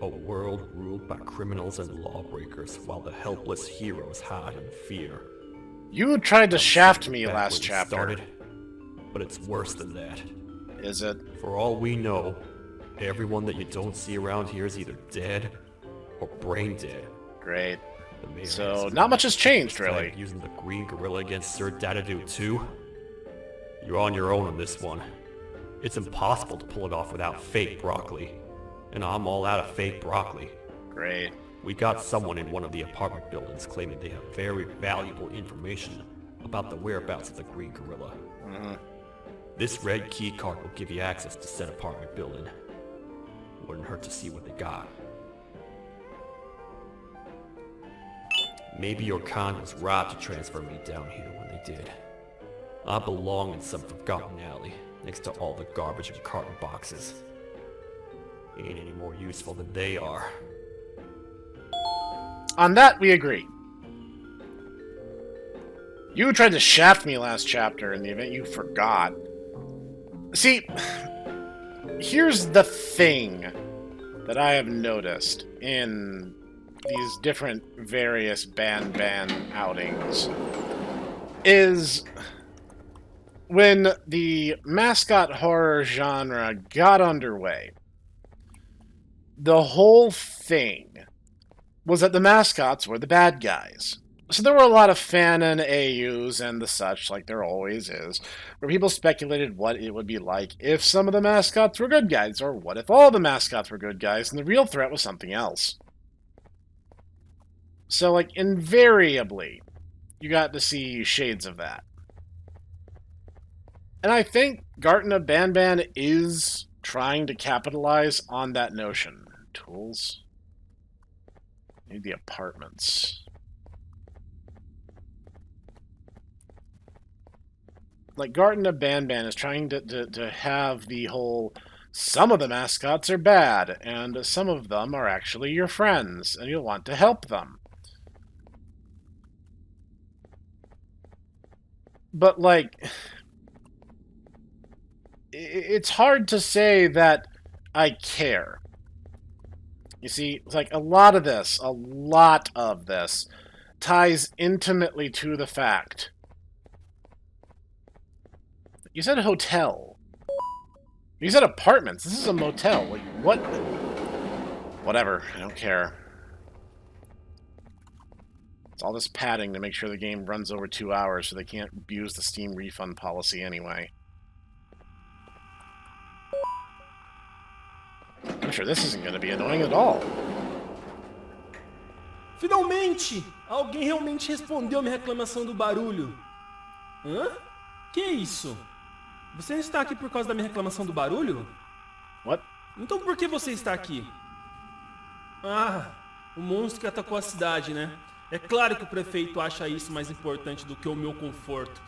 S6: A world ruled by criminals and lawbreakers while the helpless heroes hide in fear.
S1: You tried to shaft me
S6: Back
S1: last
S6: where we
S1: chapter.
S6: started, but it's worse than that.
S1: Is it?
S6: For all we know, everyone that you don't see around here is either dead or brain dead.
S1: Great.
S6: The mayor
S1: So,
S6: has
S1: not much has changed,
S6: tried
S1: really.
S6: using the green gorilla against Sir Dadadoo too. You're on your own on this one. It's impossible to pull it off without fake broccoli. And I'm all out of fake broccoli.
S1: Great.
S6: We got someone in one of the apartment buildings claiming they have very valuable information about the whereabouts of the green gorilla. This red key card will give you access to said apartment building. Wouldn't hurt to see what they got. Maybe your con was right to transfer me down here when they did. I belong in some forgotten alley, next to all the garbage and carton boxes. Ain't any more useful than they are.
S1: On that, we agree. You tried to shaft me last chapter in the event you forgot. See, here's the thing that I have noticed in these different various Banban outings is when the mascot horror genre got underway, the whole thing was that the mascots were the bad guys. So there were a lot of fanon AUs and the such, like there always is, where people speculated what it would be like if some of the mascots were good guys, or what if all the mascots were good guys, and the real threat was something else. So, like, invariably, you got to see shades of that. And I think Garten of Banban is trying to capitalize on that notion. Tools. Need the apartments. Like, Garten of Banban is trying to have the whole, some of the mascots are bad, and some of them are actually your friends, and you'll want to help them. But, like, it's hard to say that I care. You see, like, a lot of this ties intimately to the fact. You said hotel. You said apartments. This is a motel. Like, what? Whatever. I don't care. It's all this padding to make sure the game runs over 2 hours so they can't abuse the Steam refund policy anyway. I'm sure this isn't going to be annoying at all.
S7: Finalmente! Alguém realmente respondeu minha reclamação do barulho. Hã? Que isso? Você está aqui por causa da minha reclamação do barulho?
S1: What?
S7: Então por que você está aqui? Ah, o monstro que atacou a cidade, né? É claro que o prefeito acha isso mais importante do que o meu conforto.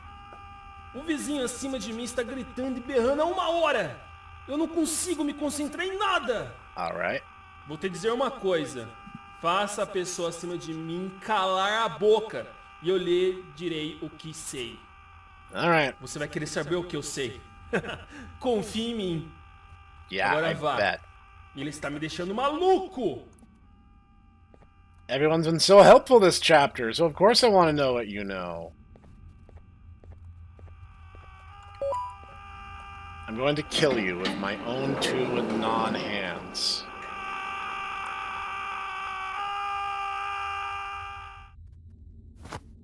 S7: O vizinho acima de mim está gritando e berrando há 1 hora! Eu não consigo me concentrar em nada!
S1: Alright.
S7: Vou te dizer uma coisa. Faça a pessoa acima de mim calar a boca e eu lhe direi o que sei.
S1: Alright.
S7: Você vai querer saber o que eu sei. Confie em mim.
S1: Yeah,
S7: Agora
S1: I
S7: vá.
S1: bet.
S7: Ele está me deixando maluco!
S1: Everyone's been so helpful this chapter, so of course I want to know what you know. I'm going to kill you with my own 2 non-hands.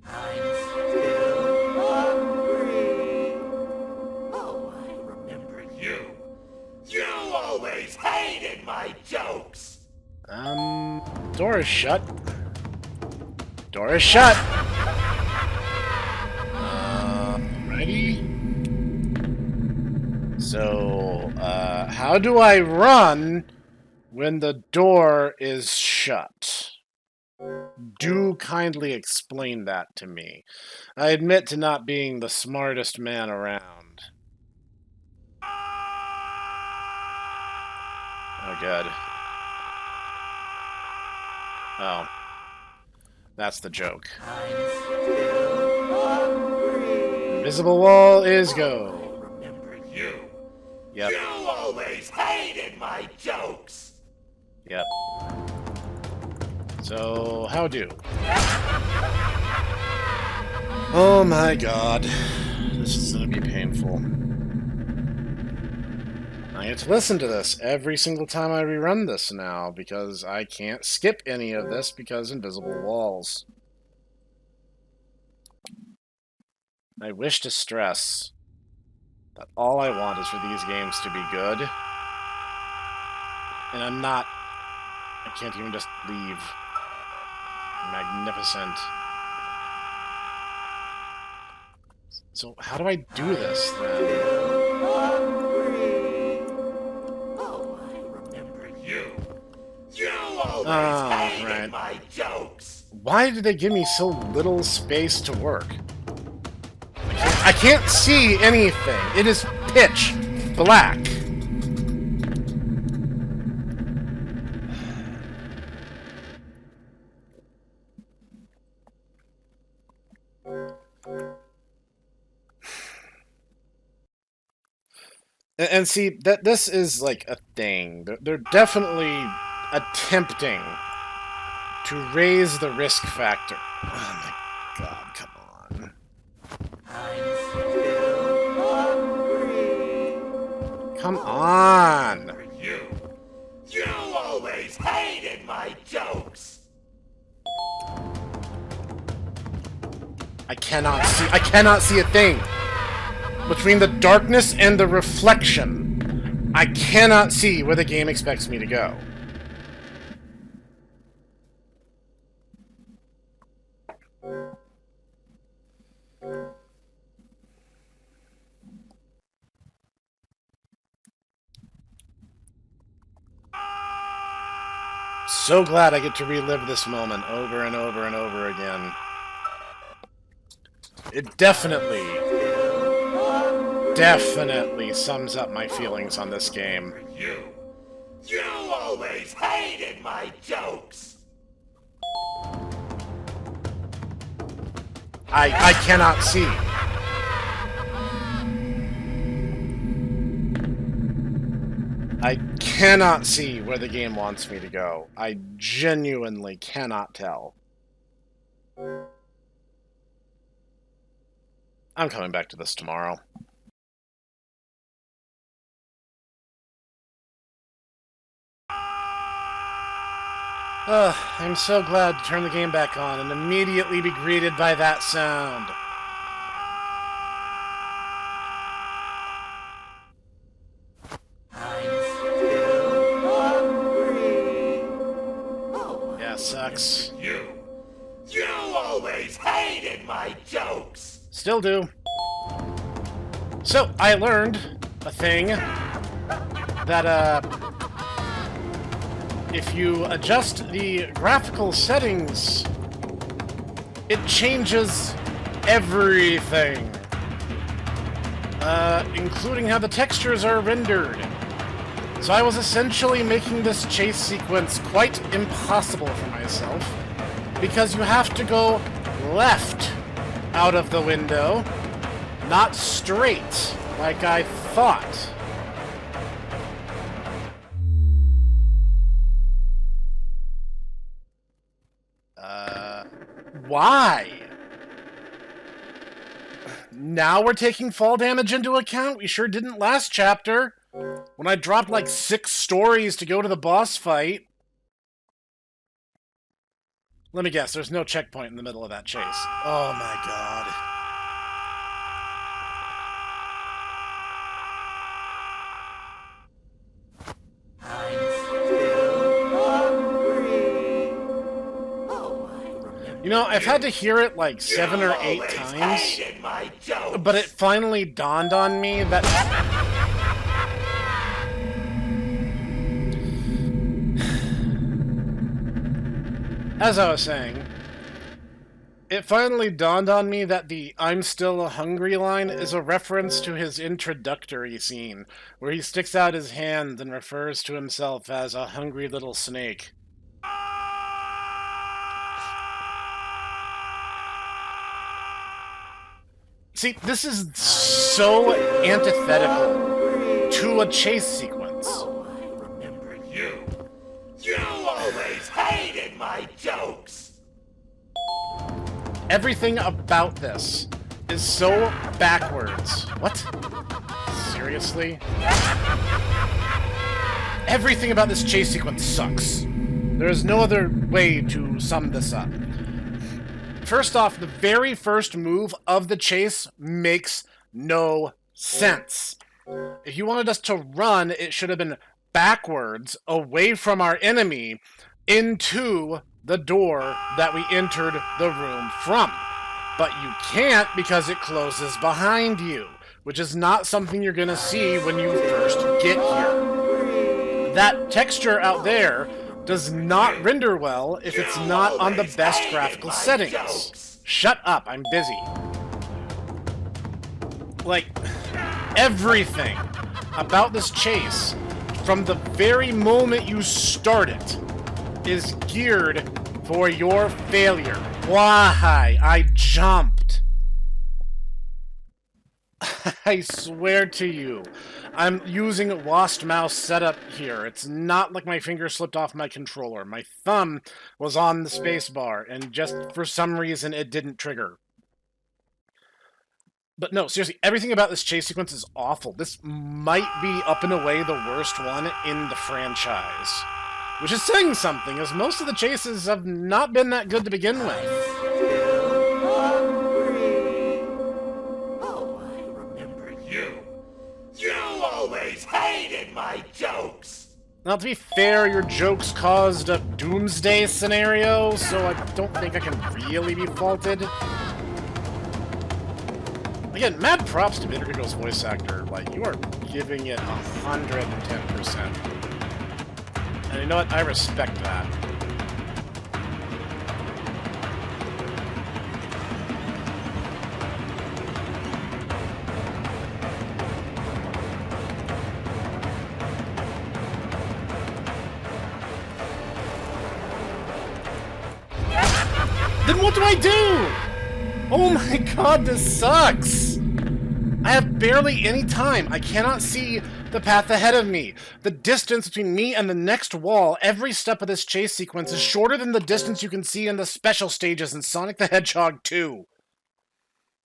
S3: I'm still hungry. Oh, I remember you. You always hated my jokes.
S1: Door is shut. Door is shut. Ready? So, how do I run when the door is shut? Do kindly explain that to me. I admit to not being the smartest man around. Oh, God. Oh. That's the joke. Invisible wall is go.
S3: I remember you.
S1: Yep.
S3: You always hated my jokes.
S1: Yep. So, how do? Oh my god. This is gonna be painful. I get to listen to this every single time I rerun this now, because I can't skip any of this because invisible walls. I wish to stress that all I want is for these games to be good. And I can't even just leave. Magnificent. So how do I do this then?
S3: Oh, I remember you. You always hated my jokes.
S1: Why did they give me so little space to work? I can't see anything. It is pitch black. And see, that this is like a thing. They're definitely attempting to raise the risk factor. Oh my god, come on.
S3: I'm still hungry.
S1: Come on!
S3: You always hated my jokes.
S1: I cannot see a thing. Between the darkness and the reflection, I cannot see where the game expects me to go. So glad I get to relive this moment over and over and over again. It definitely sums up my feelings on this game.
S3: You always hated my jokes.
S1: I cannot see. I cannot see where the game wants me to go. I genuinely cannot tell. I'm coming back to this tomorrow. I'm so glad to turn the game back on and immediately be greeted by that sound. Yeah, sucks.
S3: You always hated my jokes.
S1: Still do. So, I learned a thing that, if you adjust the graphical settings, it changes everything. Including how the textures are rendered. So I was essentially making this chase sequence quite impossible for myself, because you have to go left out of the window, not straight, like I thought. Why? Now we're taking fall damage into account? We sure didn't last chapter, when I dropped like 6 stories to go to the boss fight. Let me guess, there's no checkpoint in the middle of that chase. Oh my god. You know, I've had to hear it like 7 or 8 times, but it finally dawned on me that... As I was saying, it finally dawned on me that the "I'm still hungry" line is a reference to his introductory scene, where he sticks out his hand and refers to himself as a hungry little snake. See, this is so antithetical to a chase sequence.
S3: Oh, I remember you. You always hated my jokes.
S1: Everything about this is so backwards. What? Seriously? Everything about this chase sequence sucks. There is no other way to sum this up. First off, the very first move of the chase makes no sense. If you wanted us to run, it should have been backwards, away from our enemy, into the door that we entered the room from. But you can't because it closes behind you. which is not something you're going to see when you first get here. That texture out there does not render well if it's not on the best graphical settings. Shut up, I'm busy. Like, everything about this chase, from the very moment you start it, is geared for your failure. Why? I jumped. I swear to you, I'm using Lost Mouse setup here. It's not like my finger slipped off my controller. My thumb was on the spacebar, and just for some reason it didn't trigger. But no, seriously, everything about this chase sequence is awful. This might be up and away the worst one in the franchise. Which is saying something, as most of the chases have not been that good to begin with.
S3: Oh, I remember you. You always hated my jokes.
S1: Now, to be fair, your jokes caused a doomsday scenario, so I don't think I can really be faulted. Again, mad props to Bitter Giggle's voice actor. Like, you are giving it 110%. And you know what? I respect that. Then what do I do? Oh my god, this sucks! I have barely any time. I cannot see the path ahead of me. The distance between me and the next wall, every step of this chase sequence, is shorter than the distance you can see in the special stages in Sonic the Hedgehog 2.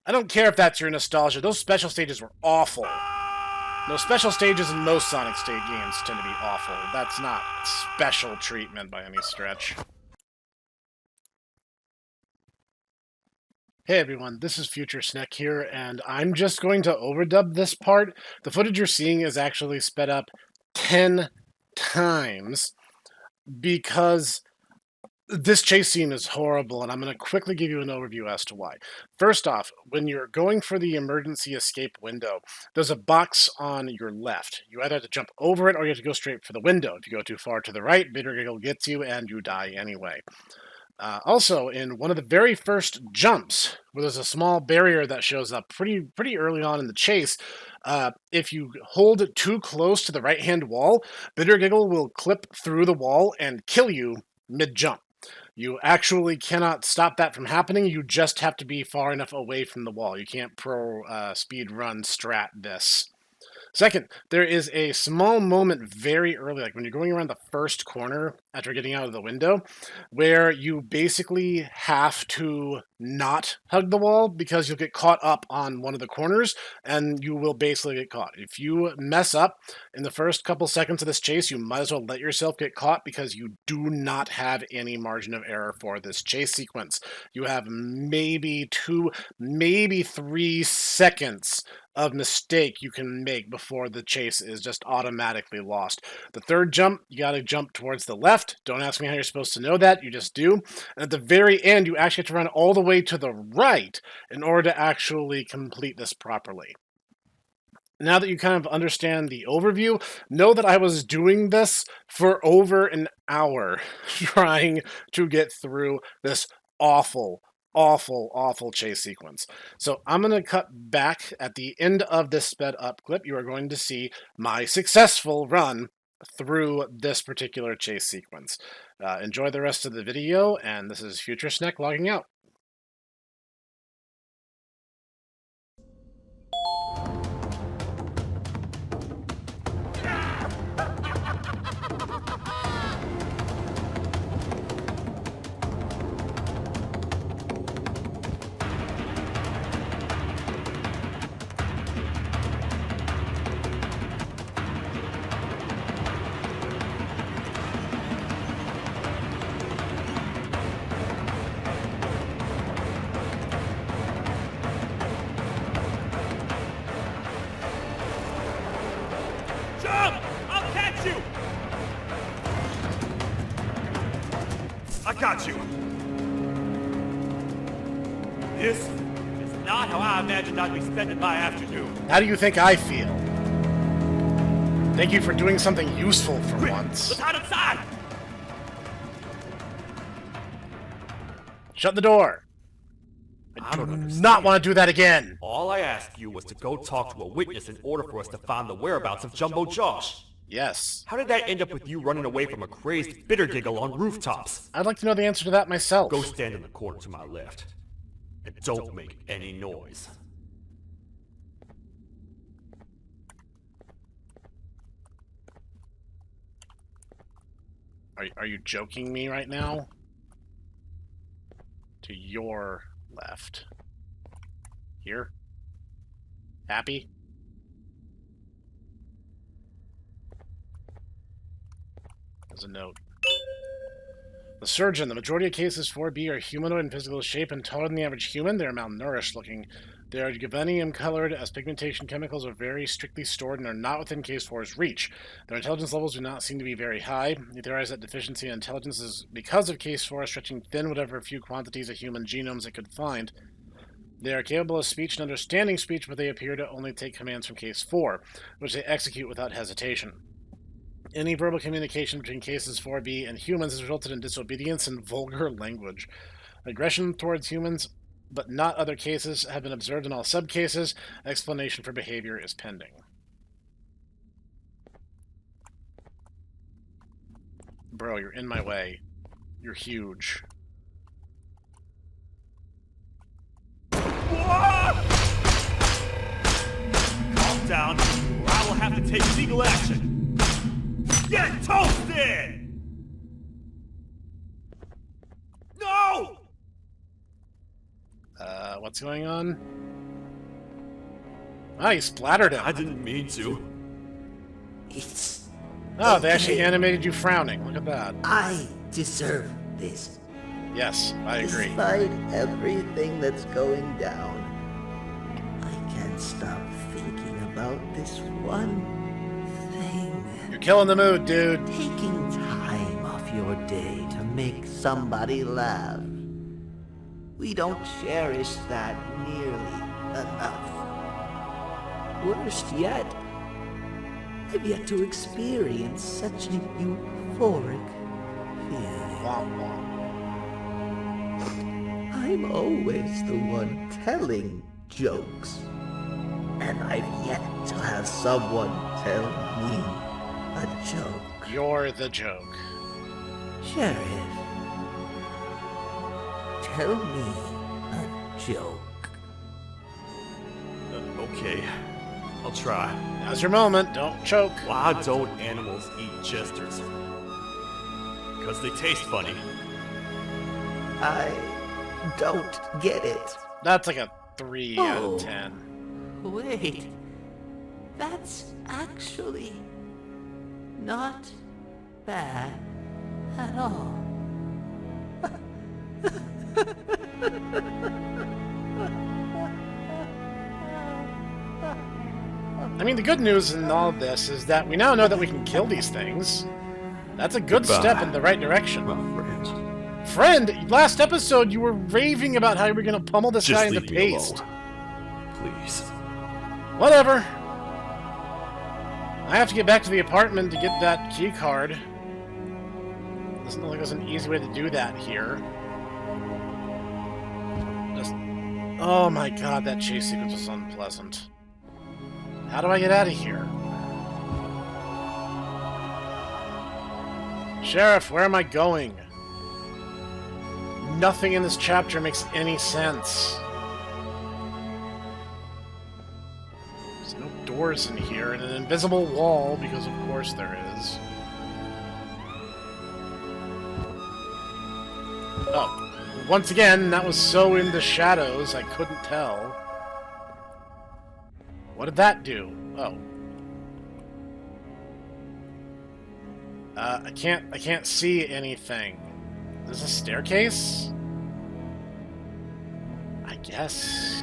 S1: I don't care if that's your nostalgia. Those special stages were awful. Those special stages in most Sonic State games tend to be awful. That's not special treatment by any stretch. Hey everyone, this is Future Snek here, and I'm just going to overdub this part. The footage you're seeing is actually sped up 10 times because this chase scene is horrible, and I'm going to quickly give you an overview as to why. First off, when you're going for the emergency escape window, there's a box on your left. You either have to jump over it or you have to go straight for the window. If you go too far to the right, Bitter Giggle gets you and you die anyway. Also, in one of the very first jumps, where there's a small barrier that shows up pretty early on in the chase, if you hold it too close to the right-hand wall, Bitter Giggle will clip through the wall and kill you mid-jump. You actually cannot stop that from happening, you just have to be far enough away from the wall. You can't speed run strat this. Second, there is a small moment very early, like when you're going around the first corner after getting out of the window, where you basically have to not hug the wall because you'll get caught up on one of the corners and you will basically get caught. If you mess up in the first couple seconds of this chase, you might as well let yourself get caught because you do not have any margin of error for this chase sequence. You have maybe 2, maybe 3 seconds of mistake you can make before the chase is just automatically lost. The third jump, you gotta jump towards the left. Don't ask me how you're supposed to know that, you just do. And at the very end, you actually have to run all the way to the right in order to actually complete this properly. Now that you kind of understand the overview, know that I was doing this for over an hour trying to get through this awful chase sequence. So I'm going to cut back at the end of this sped up clip. You are going to see my successful run through this particular chase sequence. Enjoy the rest of the video, and this is Future Snek logging out.
S5: Jump! I'll catch you! I got you. This is not how I imagined I'd be spending my afternoon.
S1: How do you think I feel? Thank you for doing something useful for once.
S5: Let's hide inside!
S1: Shut the door. I do not want to do that again.
S6: All I asked you was to go talk to a witness in order for us to find the whereabouts of Jumbo Josh.
S1: Yes.
S6: How did that end up with you running away from a crazed bitter giggle on rooftops?
S1: I'd like to know the answer to that myself.
S6: Go stand in the corner to my left. And don't make any noise.
S1: Are you joking me right now? To your left. Here? Happy? There's a note. The surgeon. The majority of cases 4B are humanoid in physical shape and taller than the average human. They are malnourished looking. They are gadolinium colored as pigmentation chemicals are very strictly stored and are not within case 4's reach. Their intelligence levels do not seem to be very high. They theorize that deficiency in intelligence is because of case 4 stretching thin whatever few quantities of human genomes it could find. They are capable of speech and understanding speech, but they appear to only take commands from case 4, which they execute without hesitation. Any verbal communication between cases 4B and humans has resulted in disobedience and vulgar language. Aggression towards humans, but not other cases, have been observed in all subcases. Explanation for behavior is pending. Bro, you're in my way. You're huge.
S5: Calm down, or I will have to take legal action. Get toasted! No!
S1: What's going on? Ah, you splattered him.
S6: I didn't mean to.
S8: It's
S1: Oh, they actually animated you frowning. Look at that.
S8: I deserve this.
S1: Yes, I agree.
S8: Despite everything that's going down, I can't stop thinking about this one thing.
S1: You're killing the mood, dude.
S8: Taking time off your day to make somebody laugh. We don't cherish that nearly enough. Worst yet, I've yet to experience such an euphoric feeling.
S1: Womp womp.
S8: I'm always the one telling jokes, and I've yet to have someone tell me a joke.
S1: You're the joke.
S8: Sheriff, tell me a joke.
S6: Okay, I'll try.
S1: Now's your moment. Don't choke.
S6: Why don't animals eat jesters? Because they taste funny.
S8: I don't get it.
S1: That's like a 3 out
S8: Oh.
S1: of 10.
S8: Wait, that's actually not bad at all.
S1: I mean, the good news in all of this is that we now know that we can kill these things. That's a good step in the right direction. Friend, last episode you were raving about how you were going to pummel this guy in the
S6: leave me
S1: paste.
S6: alone. Please.
S1: Whatever. I have to get back to the apartment to get that key card. Doesn't look like there's an easy way to do that here. Just... Oh my god, that chase sequence was unpleasant. How do I get out of here? Sheriff, where am I going? Nothing in this chapter makes any sense. There's no doors in here, and an invisible wall, because of course there is. Oh, once again, that was so in the shadows, I couldn't tell. What did that do? Oh. I can't see anything. Is this a staircase? I guess.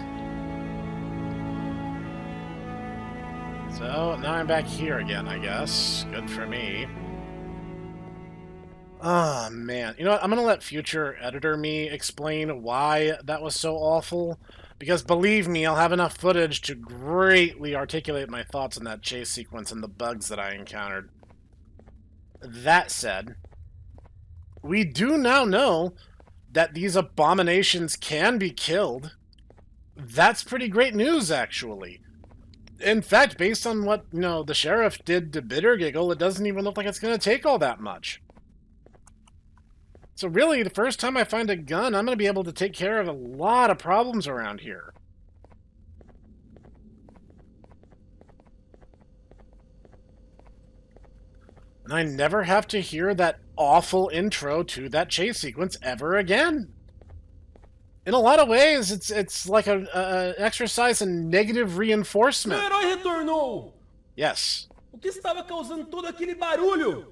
S1: So, now I'm back here again, I guess. Good for me. Oh, man. You know what? I'm gonna let future editor me explain why that was so awful. Because believe me, I'll have enough footage to greatly articulate my thoughts on that chase sequence and the bugs that I encountered. That said, we do now know that these abominations can be killed. That's pretty great news, actually. In fact, based on what, the sheriff did to Bittergiggle, it doesn't even look like it's going to take all that much. So really, the first time I find a gun, I'm going to be able to take care of a lot of problems around here. And I never have to hear that awful intro to that chase sequence ever again. In a lot of ways, it's like an exercise in negative reinforcement.
S7: Meu herói retornou!
S1: Yes.
S7: O que estava causando todo aquele barulho?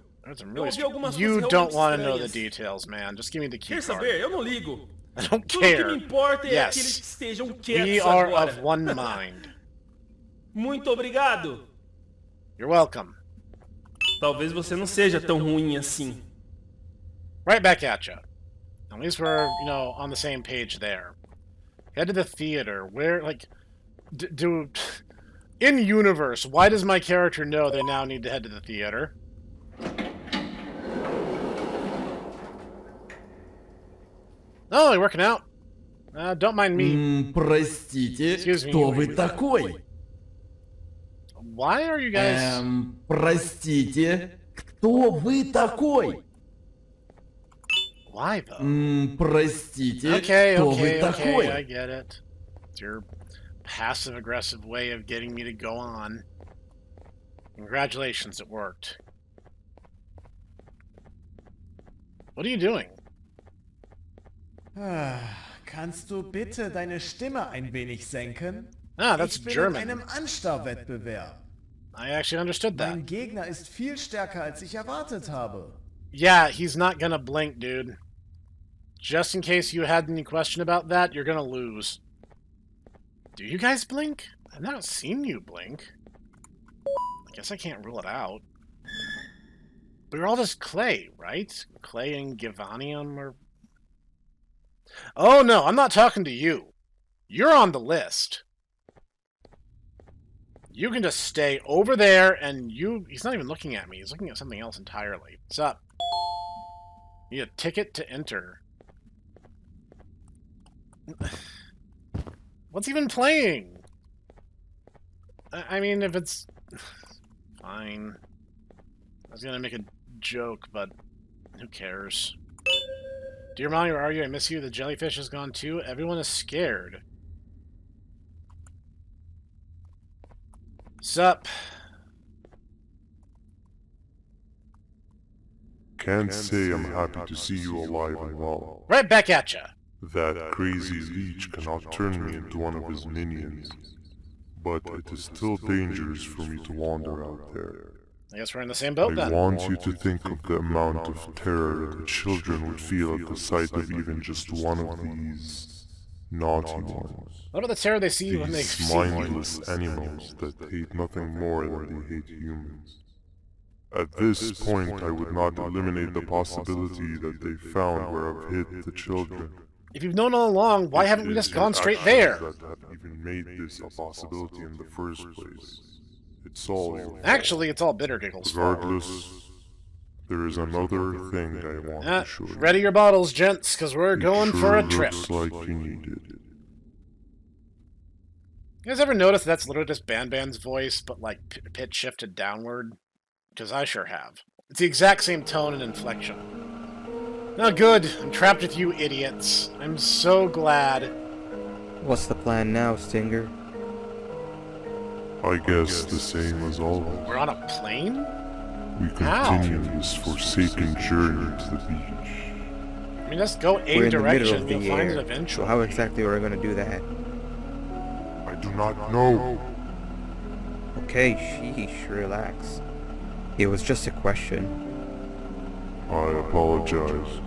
S1: You don't want to know the details, man. Just give me the key
S7: Quer
S1: card.
S7: saber? Eu não ligo.
S1: I don't
S7: Tudo
S1: care.
S7: que me importa é
S1: Yes.
S7: que eles estejam
S1: We
S7: quietos
S1: are
S7: agora.
S1: of one mind.
S7: Muito obrigado.
S1: You're welcome.
S7: Talvez você não seja tão ruim assim.
S1: Right back at you. At least we're, on the same page there. Head to the theater. Where, in universe, why does my character know they now need to head to the theater? Oh, you're working out. Don't mind me.
S9: Простите,
S1: Excuse me,
S9: кто
S1: wait,
S9: вы
S1: wait.
S9: такой?
S1: Why are you guys...
S9: Простите, кто вы такой?
S1: Why, though?
S9: Простите,
S1: Okay,
S9: кто вы
S1: I
S9: такой?
S1: get it. It's your passive-aggressive way of getting me to go on. Congratulations, it worked. What are you doing?
S10: Kannst du bitte deine Stimme ein wenig senken?
S1: Ah, that's
S10: Ich bin
S1: German.
S10: in einem Anstarrwettbewerb.
S1: I actually understood that.
S10: Mein Gegner ist viel stärker, als ich erwartet habe.
S1: Yeah, he's not gonna blink, dude. Just in case you had any question about that, you're gonna lose. Do you guys blink? I've not seen you blink. I guess I can't rule it out. But you're all just clay, right? Clay and Givanium or... Oh no, I'm not talking to you. You're on the list. You can just stay over there and he's not even looking at me. He's looking at something else entirely. What's up? You need a ticket to enter. What's even playing? I mean, if it's... Fine. I was gonna make a joke, but who cares? Dear Mommy, where are you? I miss you. The jellyfish is gone too. Everyone is scared. Sup?
S11: Can't say I'm happy to see you alive and well.
S1: Right back at ya.
S11: That crazy leech cannot turn me into one of his minions. But it is still dangerous for me to wander out there.
S1: I guess we're in the same boat
S11: I
S1: then.
S11: want you to think of the amount of terror that the children would feel at the sight of even just one of these naughty ones.
S1: What about the terror they see when they
S11: These
S1: see one?
S11: mindless animals that hate nothing more than they hate humans. At this point, I would not eliminate the possibility that they found where I've hid the children.
S1: If you've known all along, why haven't we just gone straight
S11: Actions
S1: there?
S11: that have even made this a possibility in the first place. It's all your fault.
S1: Actually, it's all Bittergiggle's fault.
S11: Regardless, there is another thing I want to show you.
S1: Ready your bottles, gents, because we're going
S11: It
S1: for a
S11: sure
S1: trip.
S11: looks like you need it.
S1: You guys ever notice that's literally just Banban's voice, but like pitch shifted downward? Because I sure have. It's the exact same tone and inflection. Now good, I'm trapped with you idiots. I'm so glad.
S12: What's the plan now, Stinger?
S11: I guess the same as always.
S1: We're on a plane?
S11: We continue this forsaken journey to the beach.
S1: I mean, let's go
S12: We're
S1: a
S12: in the middle
S1: direction,
S12: of the
S1: you'll find it
S12: air,
S1: eventually.
S12: so how exactly are we going to do that?
S11: I do not know.
S12: Okay, sheesh, relax. It was just a question.
S11: I apologize.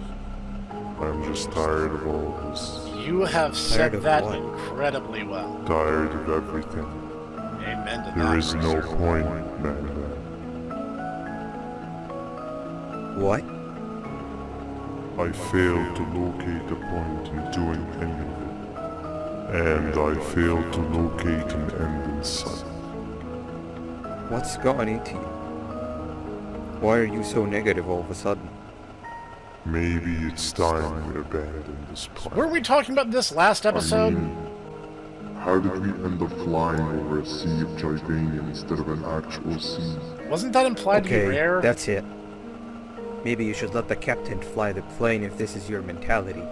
S11: I'm just tired of all this.
S1: You have said
S12: of
S1: that
S12: what?
S1: incredibly well.
S11: Tired of everything.
S1: Amen to
S11: There
S1: that,
S11: is no
S1: Rooster.
S11: point, Banban.
S12: What?
S11: I failed to locate a point in doing any of it. and I failed to locate an end in sight.
S12: What's gotten into you? Why are you so negative all of a sudden?
S11: Maybe it's time we abandon this plan.
S1: Weren't we talking about this last episode?
S11: How did we end up flying over a sea of Givania instead of an actual sea?
S1: Wasn't that implied to be rare?
S12: That's it. Maybe you should let the captain fly the plane if this is your mentality.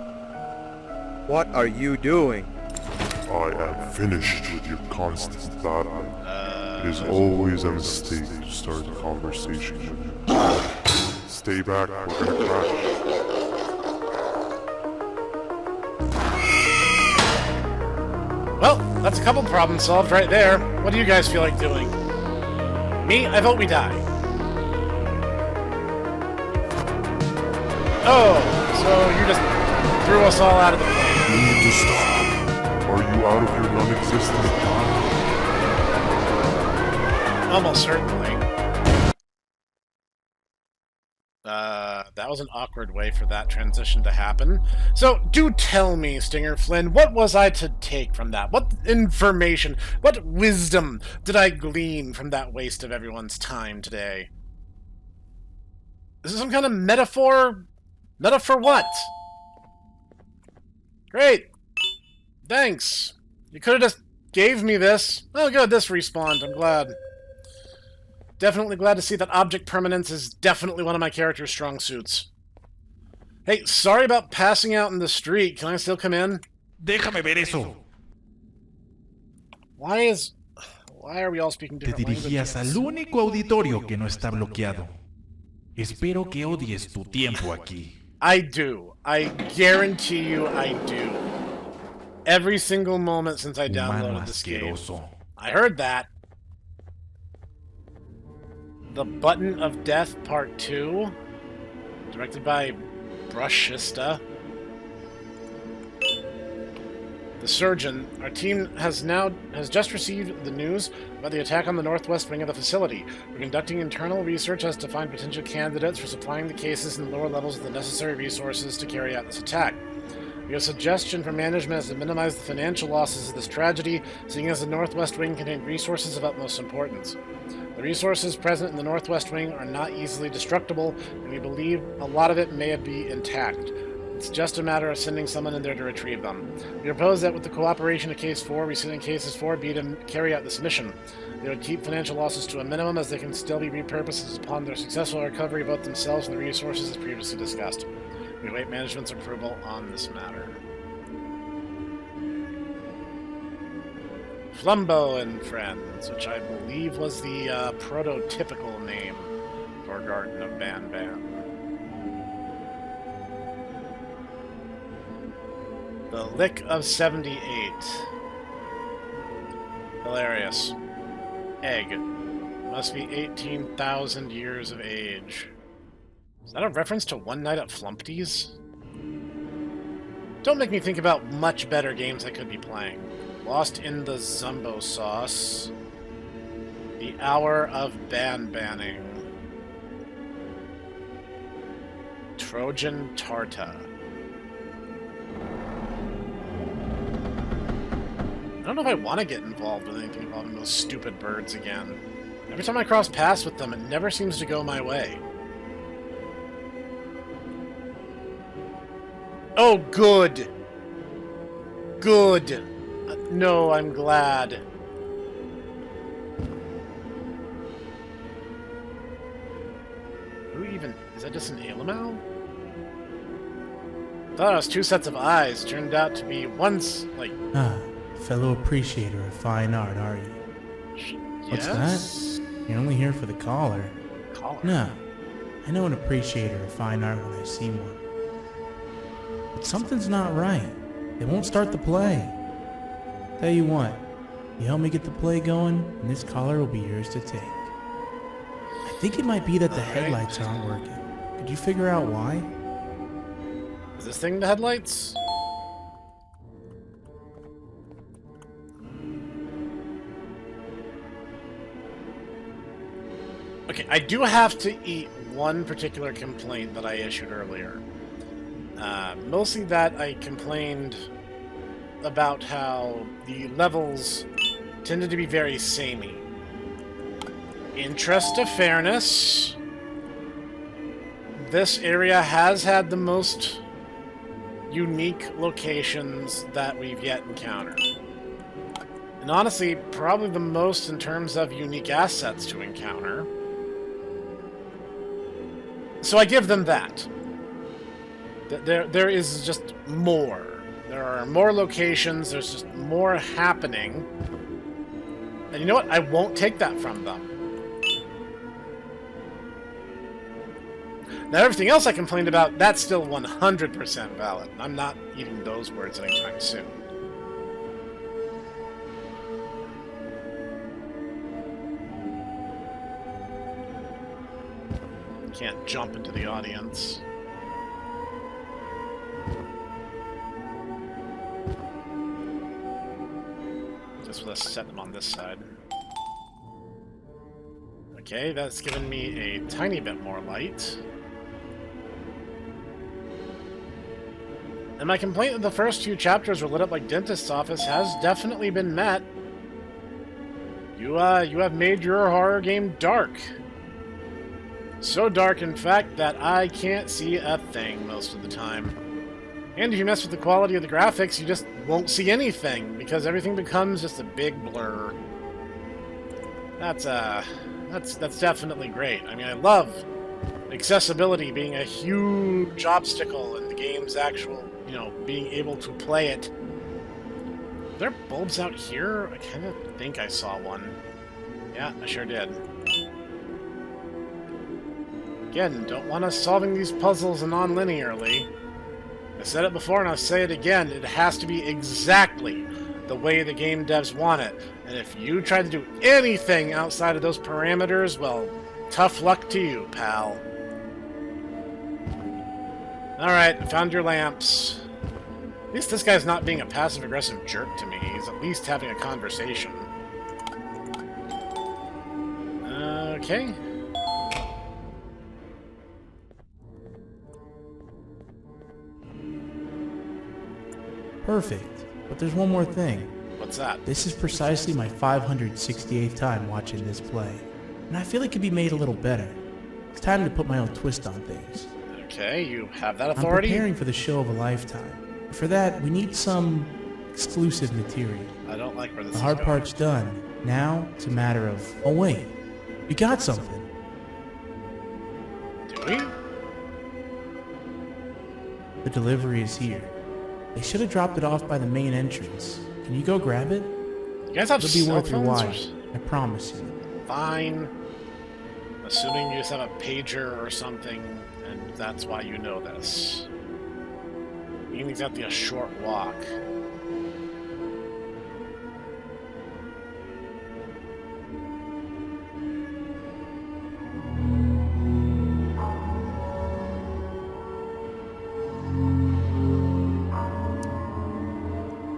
S12: What are you doing?
S11: I am finished with your constant battling. It is always a mistake to start a conversation with you. Stay back, we're gonna crash.
S1: Well, that's a couple problems solved right there. What do you guys feel like doing? Me? I vote we die. Oh, so you just threw us all out of the plane.
S11: You need to stop. Are you out of your non-existent mind?
S1: Almost certainly. That was an awkward way for that transition to happen. So, do tell me, Stinger Flynn, what was I to take from that? What information, what wisdom did I glean from that waste of everyone's time today? Is this some kind of metaphor? Meta for what? Great. Thanks. You could have just gave me this. Oh good, this respawned. I'm glad. Definitely glad to see that object permanence is definitely one of my character's strong suits. Hey, sorry about passing out in the street. Can I still come in?
S4: Déjame ver eso.
S1: Why are we all speaking
S10: Te
S1: different
S10: dirigías
S1: languages?
S10: al único auditorio que no está bloqueado. Espero que odies tu tiempo aquí.
S1: I do. I guarantee you I do. Every single moment since I
S10: Humano
S1: downloaded this game.
S10: asqueroso.
S1: I heard that. The Button of Death Part 2, directed by Brushista. The Surgeon. Our team has just received the news about the attack on the northwest wing of the facility. We're conducting internal research as to find potential candidates for supplying the cases in the lower levels with the necessary resources to carry out this attack. We have a suggestion from management as to minimize the financial losses of this tragedy, seeing as the Northwest Wing contained resources of utmost importance. The resources present in the Northwest Wing are not easily destructible, and we believe a lot of it may be intact. It's just a matter of sending someone in there to retrieve them. We propose that with the cooperation of Case 4, we send Cases 4B to carry out this mission. They would keep financial losses to a minimum, as they can still be repurposed upon their successful recovery of both themselves and the resources as previously discussed. We await management's approval on this matter. Flumbo and Friends, which I believe was the prototypical name for Garten of Banban. The Lick of 78. Hilarious. Egg. Must be 18,000 years of age. Is that a reference to One Night at Flumpty's? Don't make me think about much better games I could be playing. Lost in the Zumbo Sauce. The Hour of Banbanning. Trojan Tarta. I don't know if I want to get involved with anything involving those stupid birds again. Every time I cross paths with them, it never seems to go my way. Oh, good. Good. No, I'm glad. Who even... Is that just an Alamau? Thought it was two sets of eyes. Turned out to be once, like...
S10: Ah, fellow appreciator of fine art, are you? What's
S1: Yes?
S10: that? You're only here for the collar.
S1: Collar?
S10: No. I know an appreciator of fine art when I see one. But something's not right. They won't start the play. Tell you what, you help me get the play going, and this collar will be yours to take. I think it might be that the headlights aren't working. Could you figure out why?
S1: Is this thing the headlights? Okay, I do have to eat one particular complaint that I issued earlier. Mostly that I complained about how the levels tended to be very samey. Interest of fairness, this area has had the most unique locations that we've yet encountered. And honestly, probably the most in terms of unique assets to encounter. So I give them that. There is just more. There are more locations, there's just more happening. And you know what? I won't take that from them. Now, everything else I complained about, that's still 100% valid. I'm not eating those words anytime soon. Can't jump into the audience. Just let's set them on this side. Okay, that's given me a tiny bit more light. And my complaint that the first few chapters were lit up like dentist's office has definitely been met. You have made your horror game dark. So dark, in fact, that I can't see a thing most of the time. And if you mess with the quality of the graphics, you just won't see anything, because everything becomes just a big blur. That's definitely great. I mean, I love accessibility being a huge obstacle in the game's actual, being able to play it. Are there bulbs out here? I kind of think I saw one. Yeah, I sure did. Again, don't want us solving these puzzles non-linearly. I said it before and I'll say it again, it has to be exactly the way the game devs want it. And if you try to do anything outside of those parameters, well, tough luck to you, pal. Alright, I found your lamps. At least this guy's not being a passive-aggressive jerk to me. He's at least having a conversation. Okay.
S10: Perfect. But there's one more thing.
S1: What's that?
S10: This is precisely my 568th time watching this play, and I feel it could be made a little better. It's time to put my own twist on things.
S1: Okay, you have that authority?
S10: I'm preparing for the show of a lifetime. For that, we need some exclusive material.
S1: I don't like where this
S10: The
S1: is
S10: hard
S1: going.
S10: part's done. Now, it's a matter of... Oh wait, we got something.
S1: Do we?
S10: The delivery is here. They should have dropped it off by the main entrance. Can you go grab it?
S1: You guys have
S10: It'll be
S1: cell
S10: worth your while.
S1: phones?
S10: I promise you.
S1: Fine. Assuming you just have a pager or something, and that's why you know this. Meaning exactly a short walk.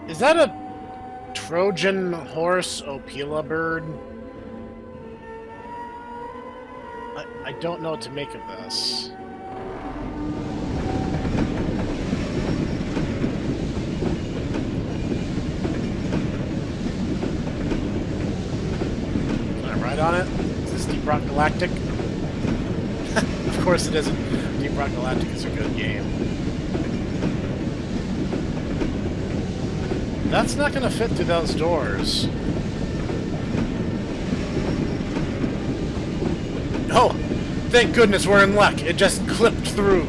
S1: Is that a Trojan horse Opila bird? I don't know what to make of this. Can I ride on it? Is this Deep Rock Galactic? Of course it isn't. Deep Rock Galactic is a good game. That's not going to fit through those doors. Oh, thank goodness we're in luck. It just clipped through.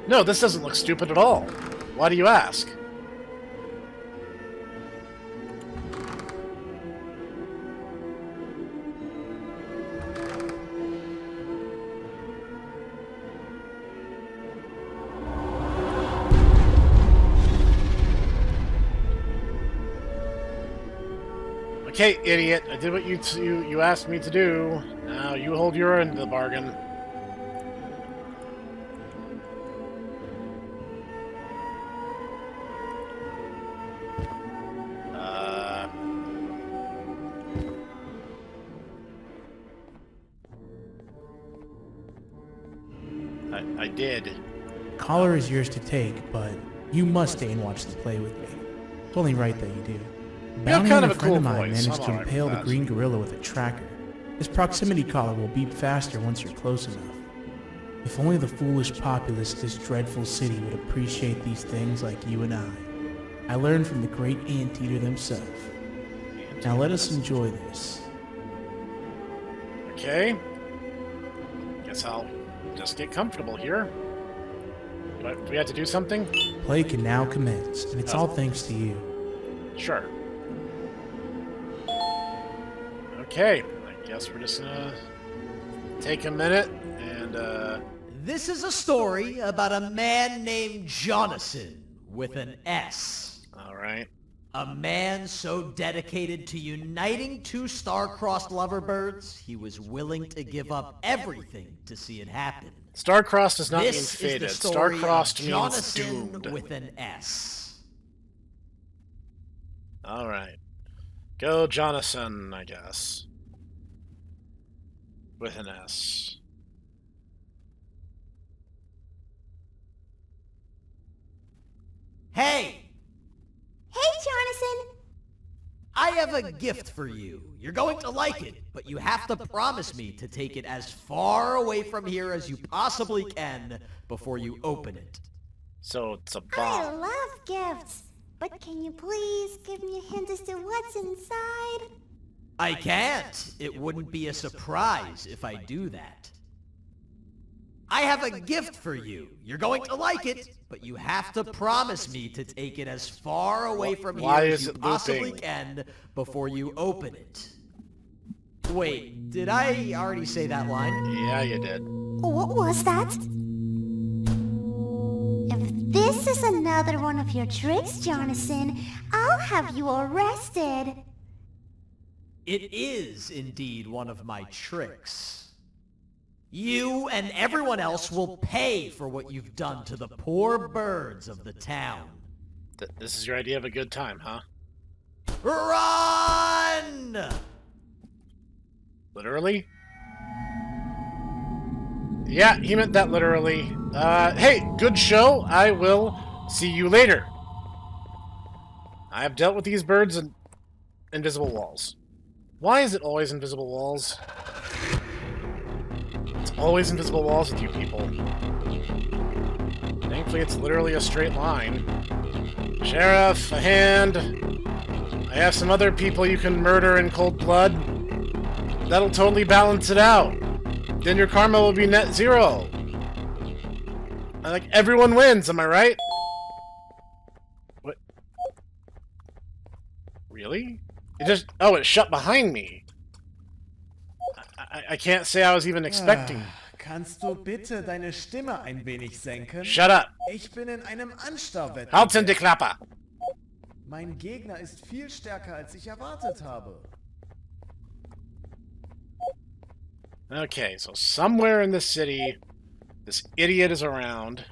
S1: No, this doesn't look stupid at all. Why do you ask? Okay, idiot. I did what you asked me to do. Now you hold your end of the bargain. I did.
S10: Collar is yours to take, but you must stay and watch the play with me. It's only right that you do. Bounty
S1: kind
S10: and
S1: of
S10: a
S1: a
S10: friend
S1: cool
S10: of mine
S1: voice.
S10: managed
S1: I'm
S10: to
S1: alright
S10: impale
S1: with
S10: the
S1: that.
S10: green gorilla with a tracker. This proximity collar will beep faster once you're close enough. If only the foolish populace of this dreadful city would appreciate these things like you and I. I learned from the great anteater themselves. Now let us enjoy this.
S1: Okay. Guess I'll just get comfortable here. Do we have to do something?
S10: Play can now commence, and it's all thanks to you.
S1: Sure. Okay, I guess we're just gonna take a minute and,
S13: This is a story about a man named Jonathan with an S.
S1: Alright.
S13: A man so dedicated to uniting two star-crossed loverbirds, he was willing to give up everything to see it happen.
S1: Star-crossed does not mean
S13: This is
S1: fated.
S13: the story
S1: Star-crossed
S13: of
S1: means
S13: Jonathan
S1: doomed.
S13: with an S.
S1: Alright. Go Jonathan, I guess. With an S.
S13: Hey!
S14: Hey, Jonathan!
S13: I have a gift for you. You're going to like it, but you have to promise me to take it as far away from here as you possibly can before you open it.
S1: So it's a
S14: I
S1: bomb.
S14: love gifts, but can you please give me a hint as to what's inside?
S13: I can't. It wouldn't be a surprise if I do that. I have a gift for you. You're going to like it, but you have to promise me to take it as far away from here
S1: Why
S13: as
S1: is
S13: you
S1: it
S13: possibly
S1: looping?
S13: can before you open it. Wait, did I already say that line?
S1: Yeah, you did.
S14: What was that? If this is another one of your tricks, Jonathan, I'll have you arrested.
S13: It is indeed one of my tricks. You and everyone else will pay for what you've done to the poor birds of the town.
S1: This is your idea of a good time, huh?
S13: Run!
S1: Literally? Yeah, he meant that literally. Hey, good show. I will see you later. I have dealt with these birds and invisible walls. Why is it always invisible walls? It's always invisible walls with you people. Thankfully, it's literally a straight line. Sheriff, a hand. I have some other people you can murder in cold blood. That'll totally balance it out. Then your karma will be net zero. Like, everyone wins, am I right? What? Really? It just... Oh, it shut behind me. I can't say I was even expecting...
S9: Kannst du bitte deine Stimme ein wenig senken?
S1: Shut up.
S9: Ich bin in einem Anstarrwettbewerb.
S1: Halten die Klappe.
S9: Mein Gegner ist viel stärker, als ich erwartet habe.
S1: Okay, so somewhere in the city, this idiot is around.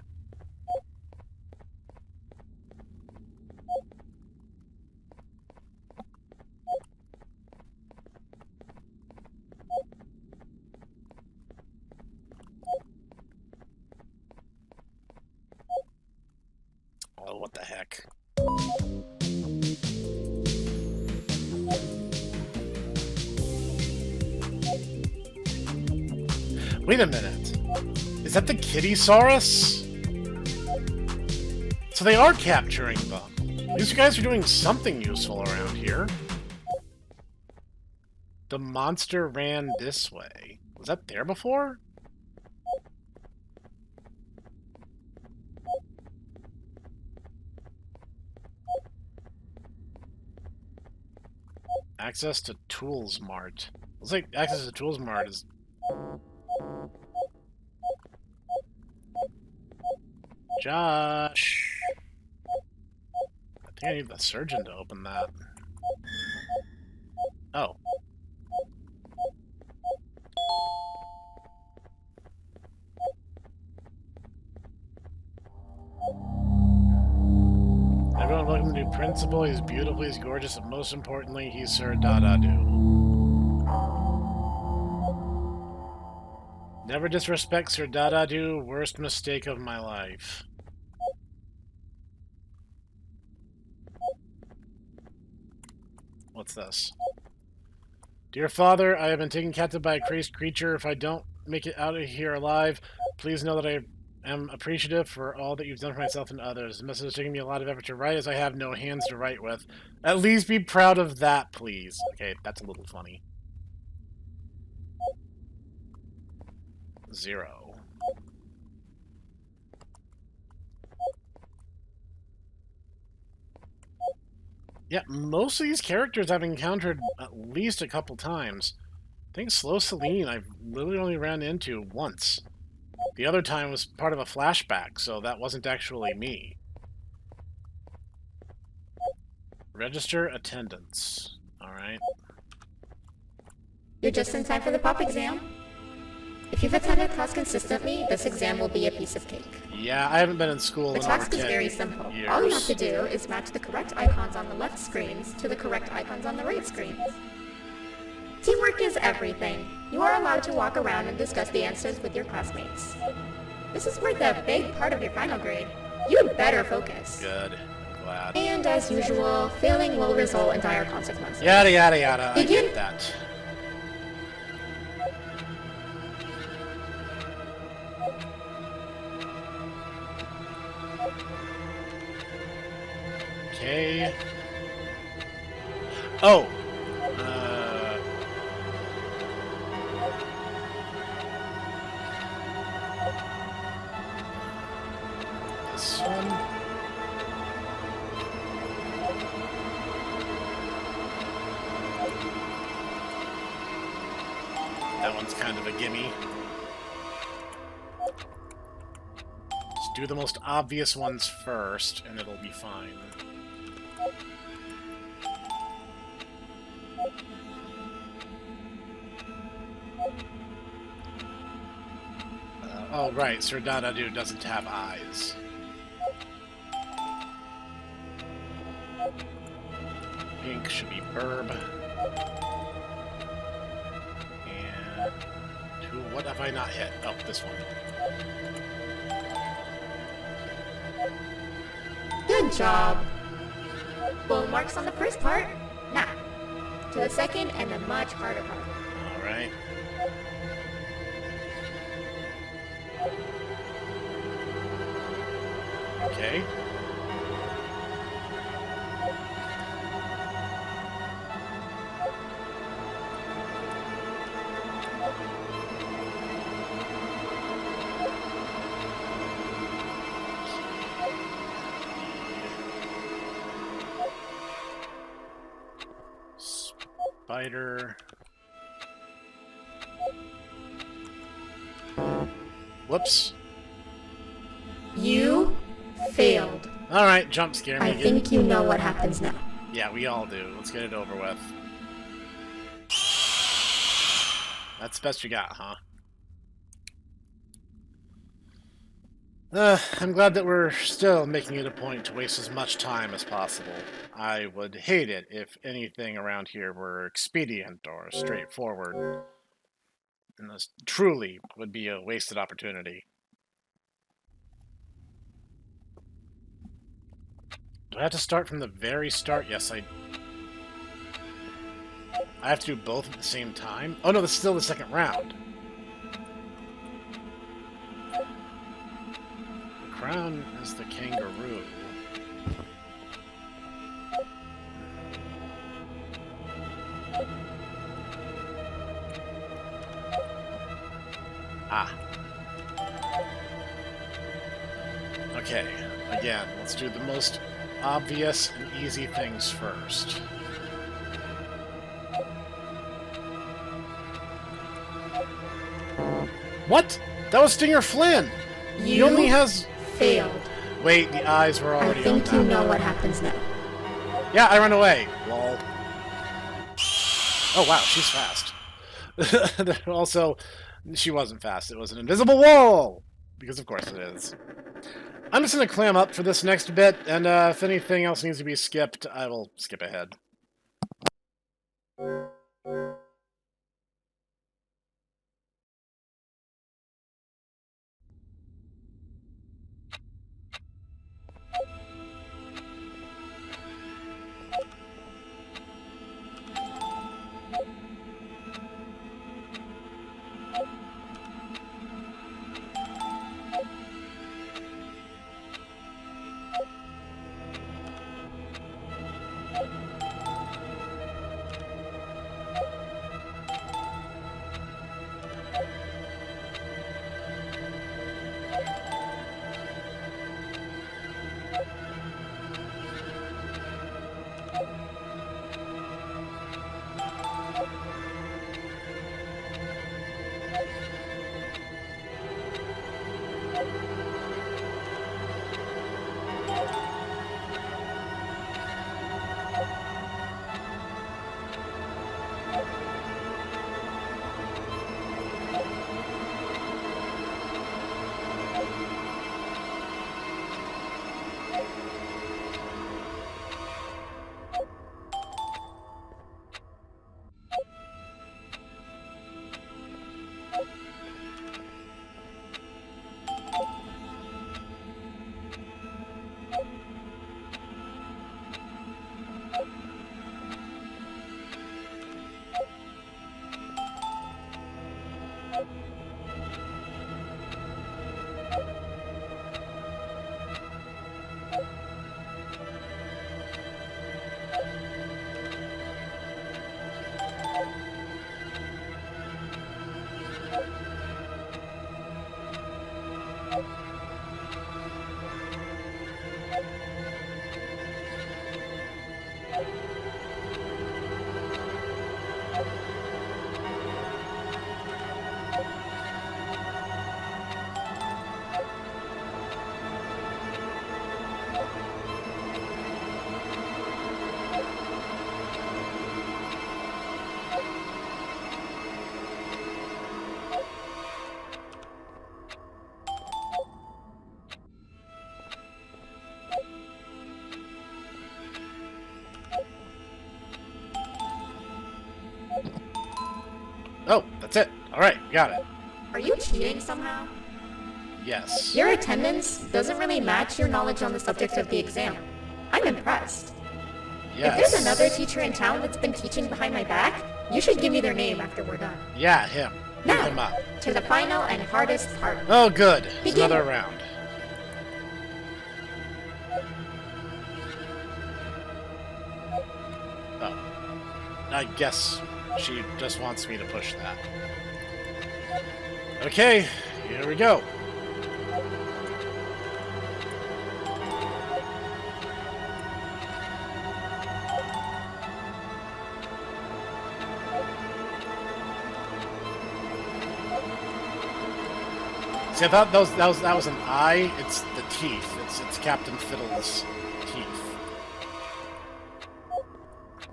S1: Oh, what the heck. Wait a minute. Is that the Kittysaurus? So they are capturing them. These guys are doing something useful around here. The monster ran this way. Was that there before? Access to Tools Mart. Looks like access to Tools Mart is... Josh! I think I need the surgeon to open that. Oh. Everyone welcome the new principal. He's beautiful, he's gorgeous, and most importantly, he's Sir Dada-Doo. Never disrespect Sir Dadadu, worst mistake of my life. What's this? Dear Father, I have been taken captive by a crazed creature. If I don't make it out of here alive, please know that I am appreciative for all that you've done for myself and others. The message is taking me a lot of effort to write as I have no hands to write with. At least be proud of that, please. Okay, that's a little funny. 0. Yeah, most of these characters I've encountered at least a couple times. I think Slow Celine I've literally only ran into once. The other time was part of a flashback, so that wasn't actually me. Register attendance. Alright.
S15: You're just in time for the pop exam. If you've attended class consistently, this exam will be a piece of cake.
S1: Yeah, I haven't been in school
S15: The
S1: in over
S15: task is
S1: 10
S15: very simple.
S1: years.
S15: All you have to do is match the correct icons on the left screens to the correct icons on the right screens. Teamwork is everything. You are allowed to walk around and discuss the answers with your classmates. This is worth a big part of your final grade. You had better focus.
S1: Good. Glad.
S15: And as usual, failing will result in dire consequences.
S1: Yada yada yada. I
S15: Begin.
S1: get that. Okay. Oh. This one. That one's kind of a gimme. Just do the most obvious ones first, and it'll be fine. Oh, right, Sir Dadadu doesn't have eyes. Pink should be Burb. And what have I not hit? Oh, this one.
S15: Good job. Full marks on the first part. Now, to the second and the much harder part.
S1: Alright. Okay. Spider. Whoops.
S15: You failed.
S1: Alright, jump scare me
S15: I
S1: again.
S15: think you know what happens now.
S1: Yeah, we all do. Let's get it over with. That's the best you got, huh? I'm glad that we're still making it a point to waste as much time as possible. I would hate it if anything around here were expedient or straightforward. And this truly would be a wasted opportunity. Do I have to start from the very start? Yes, I have to do both at the same time? Oh no, this is still the second round. The crown is the kangaroo. Ah. Okay, again, let's do the most obvious and easy things first. What? That was Stinger Flynn! He only has...
S15: failed.
S1: Wait, the eyes were already
S15: I think
S1: on
S15: you
S1: that
S15: know
S1: one.
S15: what happens now.
S1: Yeah, I run away. Lol. Oh wow, she's fast. Also, she wasn't fast. It was an invisible wall! Because of course it is. I'm just going to clam up for this next bit, and if anything else needs to be skipped, I will skip ahead. That's it. Alright, got it.
S15: Are you cheating somehow?
S1: Yes.
S15: Your attendance doesn't really match your knowledge on the subject of the exam. I'm impressed.
S1: Yes.
S15: If there's another teacher in town that's been teaching behind my back, you should give me their name after we're done.
S1: Yeah, him. Beat
S15: Now,
S1: him up.
S15: to the final and hardest part.
S1: Oh, good. It's
S15: Begin.
S1: another round. Oh. I guess she just wants me to push that. Okay, here we go. See, I thought that was an eye. It's the teeth. It's Captain Fiddle's teeth.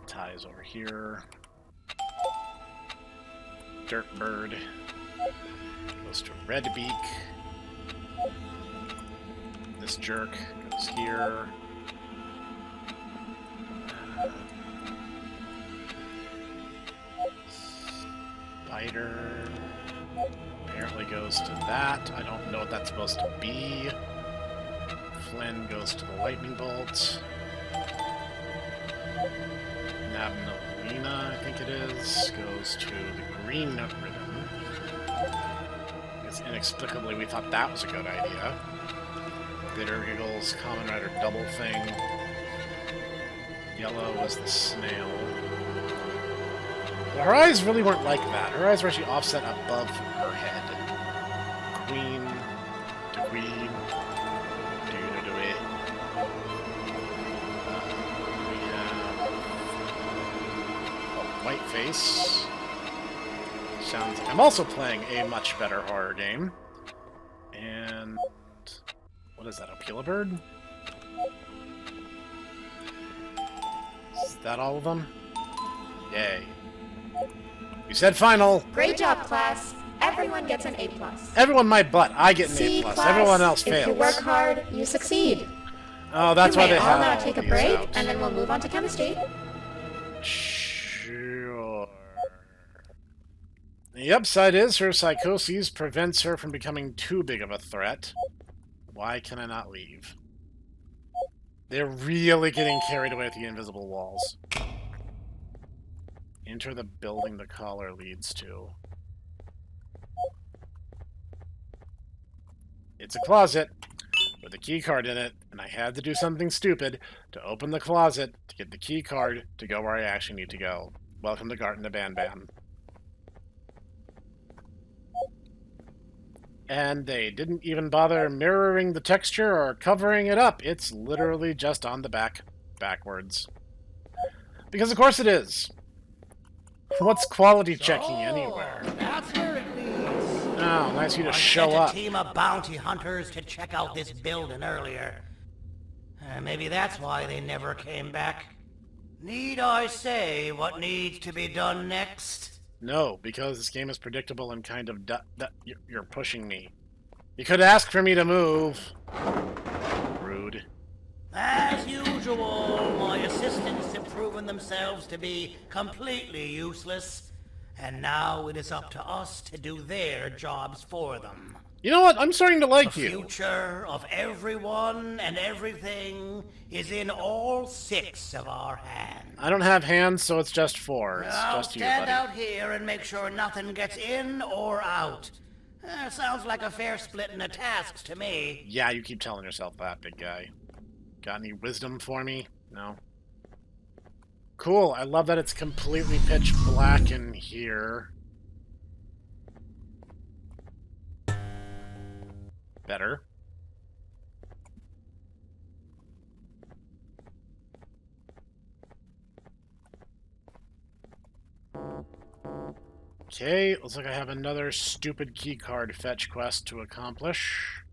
S1: Ties over here. Dirtbird goes to Redbeak. This jerk goes here. Spider apparently goes to that. I don't know what that's supposed to be. Flynn goes to the lightning bolt. Nabnalina, I think it is, goes to the green ribbon. Because inexplicably we thought that was a good idea. Bitter Giggles, Common Rider double thing. Yellow was the snail. But her eyes really weren't like that. Her eyes were actually offset above her head. Queen to queen. We have a white face. Sounds like I'm also playing a much better horror game. And what is that? A Pila bird? Is that all of them? Yay. You said final.
S15: Great job, class. Everyone gets an A+.
S1: Everyone my butt. I get an
S15: See,
S1: A+.
S15: class,
S1: Everyone else
S15: if
S1: fails.
S15: you work hard, you succeed.
S1: Oh, that's why they
S15: all
S1: have
S15: now
S1: all
S15: take a
S1: these
S15: break,
S1: out.
S15: and then we'll move on to chemistry.
S1: Sure. The upside is her psychosis prevents her from becoming too big of a threat. Why can I not leave? They're really getting carried away with the invisible walls. Enter the building the collar leads to. It's a closet with a key card in it, and I had to do something stupid to open the closet to get the key card to go where I actually need to go. Welcome to Garten of Banban. And they didn't even bother mirroring the texture or covering it up. It's literally just on the back, backwards. Because of course it is. What's quality checking anywhere?
S3: That's where it leads.
S1: Oh, nice of you to
S3: I
S1: show
S3: sent
S1: up.
S3: a team of bounty hunters to check out this building earlier. Maybe that's why they never came back. Need I say what needs to be done next?
S1: No, because this game is predictable and kind of... You're pushing me. You could ask for me to move. Rude.
S3: As usual, my assistants have proven themselves to be completely useless, and now it is up to us to do their jobs for them.
S1: You know what? I'm starting to like
S3: The
S1: you.
S3: future of everyone and everything is in all 6 of our hands.
S1: I don't have hands, so it's just 4. It's
S3: I'll
S1: just you,
S3: stand
S1: buddy.
S3: out here and make sure nothing gets in or out. Sounds like a fair splitting of tasks to me.
S1: Yeah, you keep telling yourself that, big guy. Got any wisdom for me? No? Cool, I love that it's completely pitch black in here. Better. Okay, looks like I have another stupid keycard fetch quest to accomplish.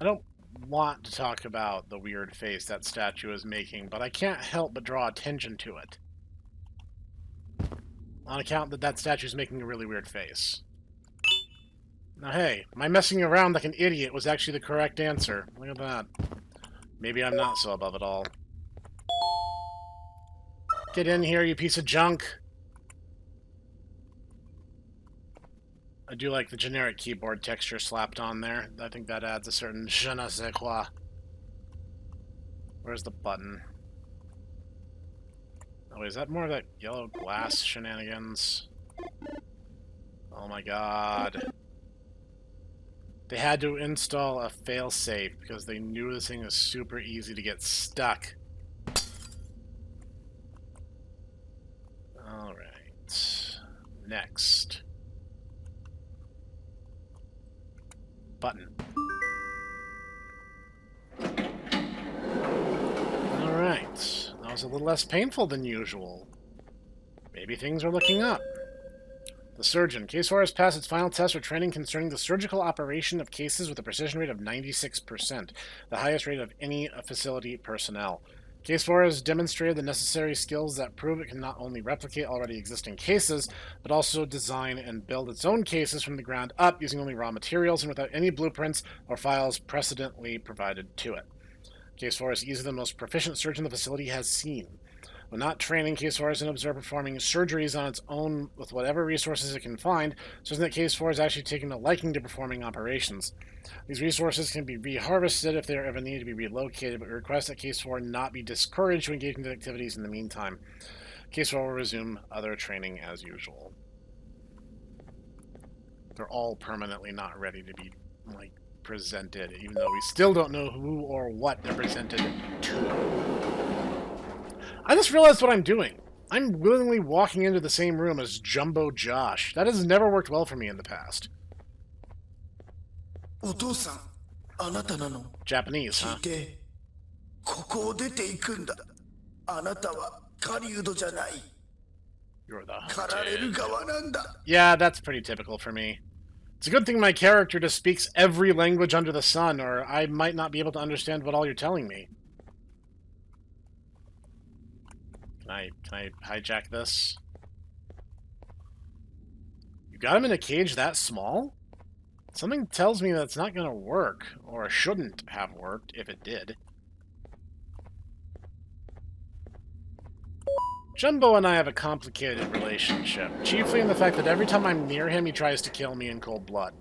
S1: I don't want to talk about the weird face that statue is making, but I can't help but draw attention to it. On account that that statue is making a really weird face. Now hey, my messing around like an idiot was actually the correct answer. Look at that. Maybe I'm not so above it all. Get in here, you piece of junk! I do like the generic keyboard texture slapped on there. I think that adds a certain je ne sais quoi. Where's the button? Oh, wait, is that more of that yellow glass shenanigans? Oh my god. They had to install a failsafe because they knew this thing was super easy to get stuck. Alright. Next. Button. Alright. That was a little less painful than usual. Maybe things are looking up. The surgeon. Case 4 has passed its final test for training concerning the surgical operation of cases with a precision rate of 96%, the highest rate of any facility personnel. Case 4 has demonstrated the necessary skills that prove it can not only replicate already existing cases, but also design and build its own cases from the ground up using only raw materials and without any blueprints or files precedently provided to it. Case 4 is easily the most proficient surgeon the facility has seen. When not training, Case 4 is an observer performing surgeries on its own with whatever resources it can find, so that Case 4 is actually taking a liking to performing operations. These resources can be reharvested if they ever need to be relocated, but we request that Case 4 not be discouraged to engage in the activities in the meantime. Case 4 will resume other training as usual. They're all permanently not ready to be, like, presented, even though we still don't know who or what they're presented to. I just realized what I'm doing. I'm willingly walking into the same room as Jumbo Josh. That has never worked well for me in the past. Japanese, huh? You're the hunted. Yeah, that's pretty typical for me. It's a good thing my character just speaks every language under the sun, or I might not be able to understand what all you're telling me. Can I hijack this? You got him in a cage that small? Something tells me that's not gonna work, or shouldn't have worked if it did. Jumbo and I have a complicated relationship, chiefly in the fact that every time I'm near him, he tries to kill me in cold blood.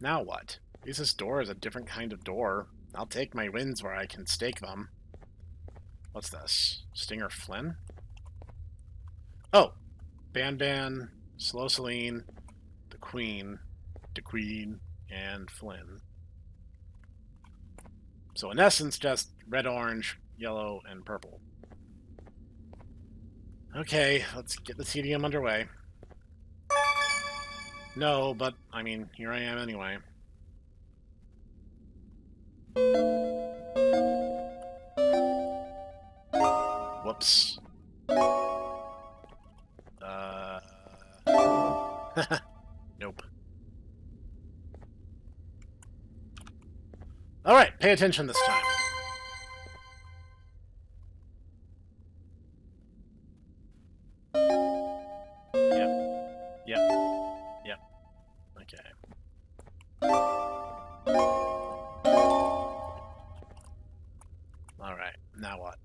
S1: Now what? At least this door is a different kind of door. I'll take my wins where I can stake them. What's this? Stinger Flynn? Oh! Banban, Slow Celine, the Queen, and Flynn. So in essence, just red, orange, yellow, and purple. Okay, let's get the TDM underway. No, but, I mean, here I am anyway. Whoops. Nope. Alright, pay attention this time. Yep. Okay. Alright, now what?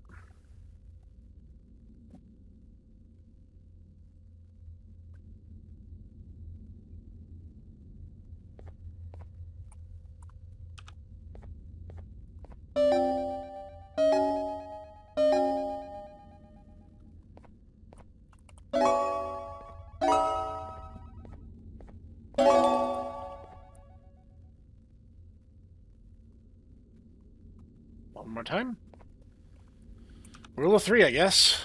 S1: One more time. Rule of 3, I guess.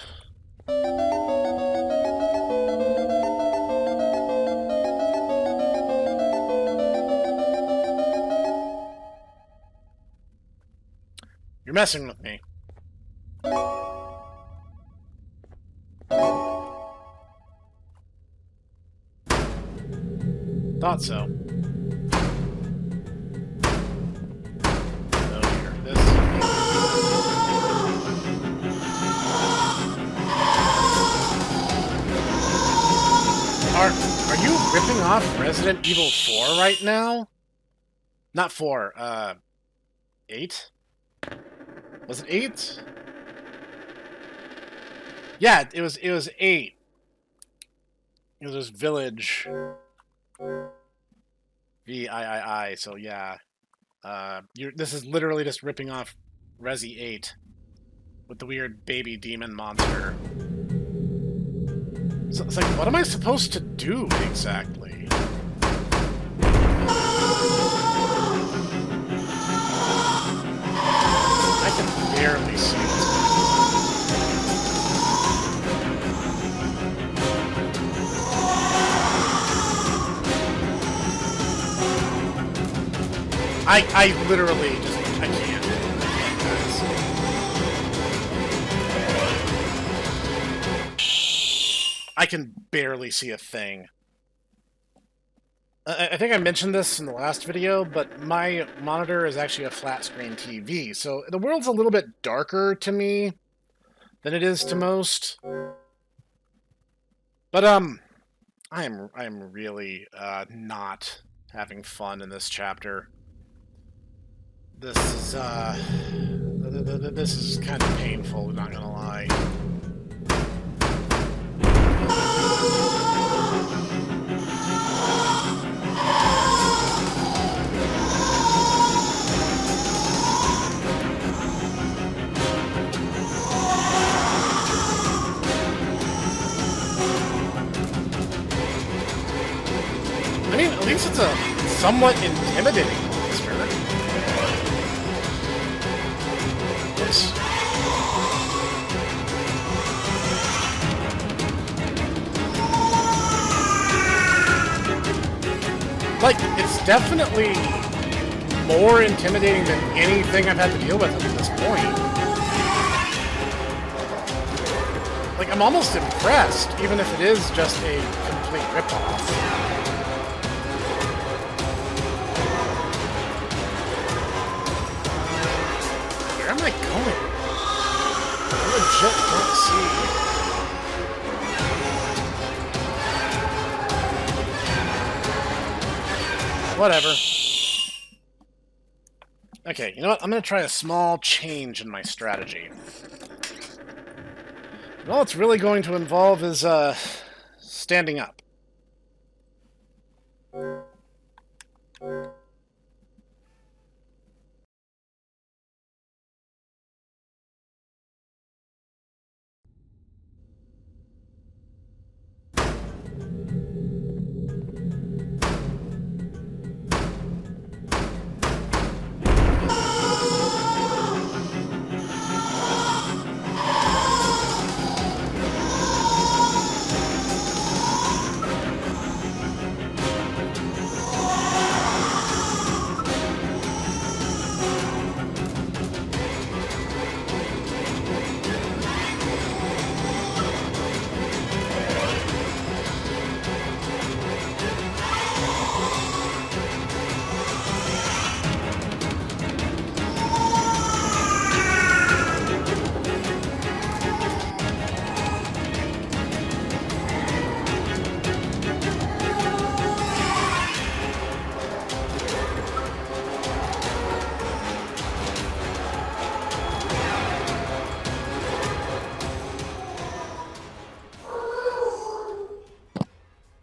S1: You're messing with me. Thought so. Are you ripping off Resident Evil 4 right now. Not 4, 8? Was it 8? Yeah, it was 8. It was Village. VII, so yeah. This is literally just ripping off Resi 8 with the weird baby demon monster. So it's like, what am I supposed to do exactly? I can barely see it. I literally just, I can't, guys. I can barely see a thing. I think I mentioned this in the last video, but my monitor is actually a flat screen TV, so the world's a little bit darker to me than it is to most. But I'm really not having fun in this chapter. This is kind of painful, not gonna lie. I mean, at least it's a somewhat intimidating monster. Oops. Like, it's definitely more intimidating than anything I've had to deal with up to this point. Like, I'm almost impressed, even if it is just a complete ripoff. Where am I going? I legit don't see. Whatever. Okay, you know what? I'm gonna try a small change in my strategy. And all it's really going to involve is, standing up.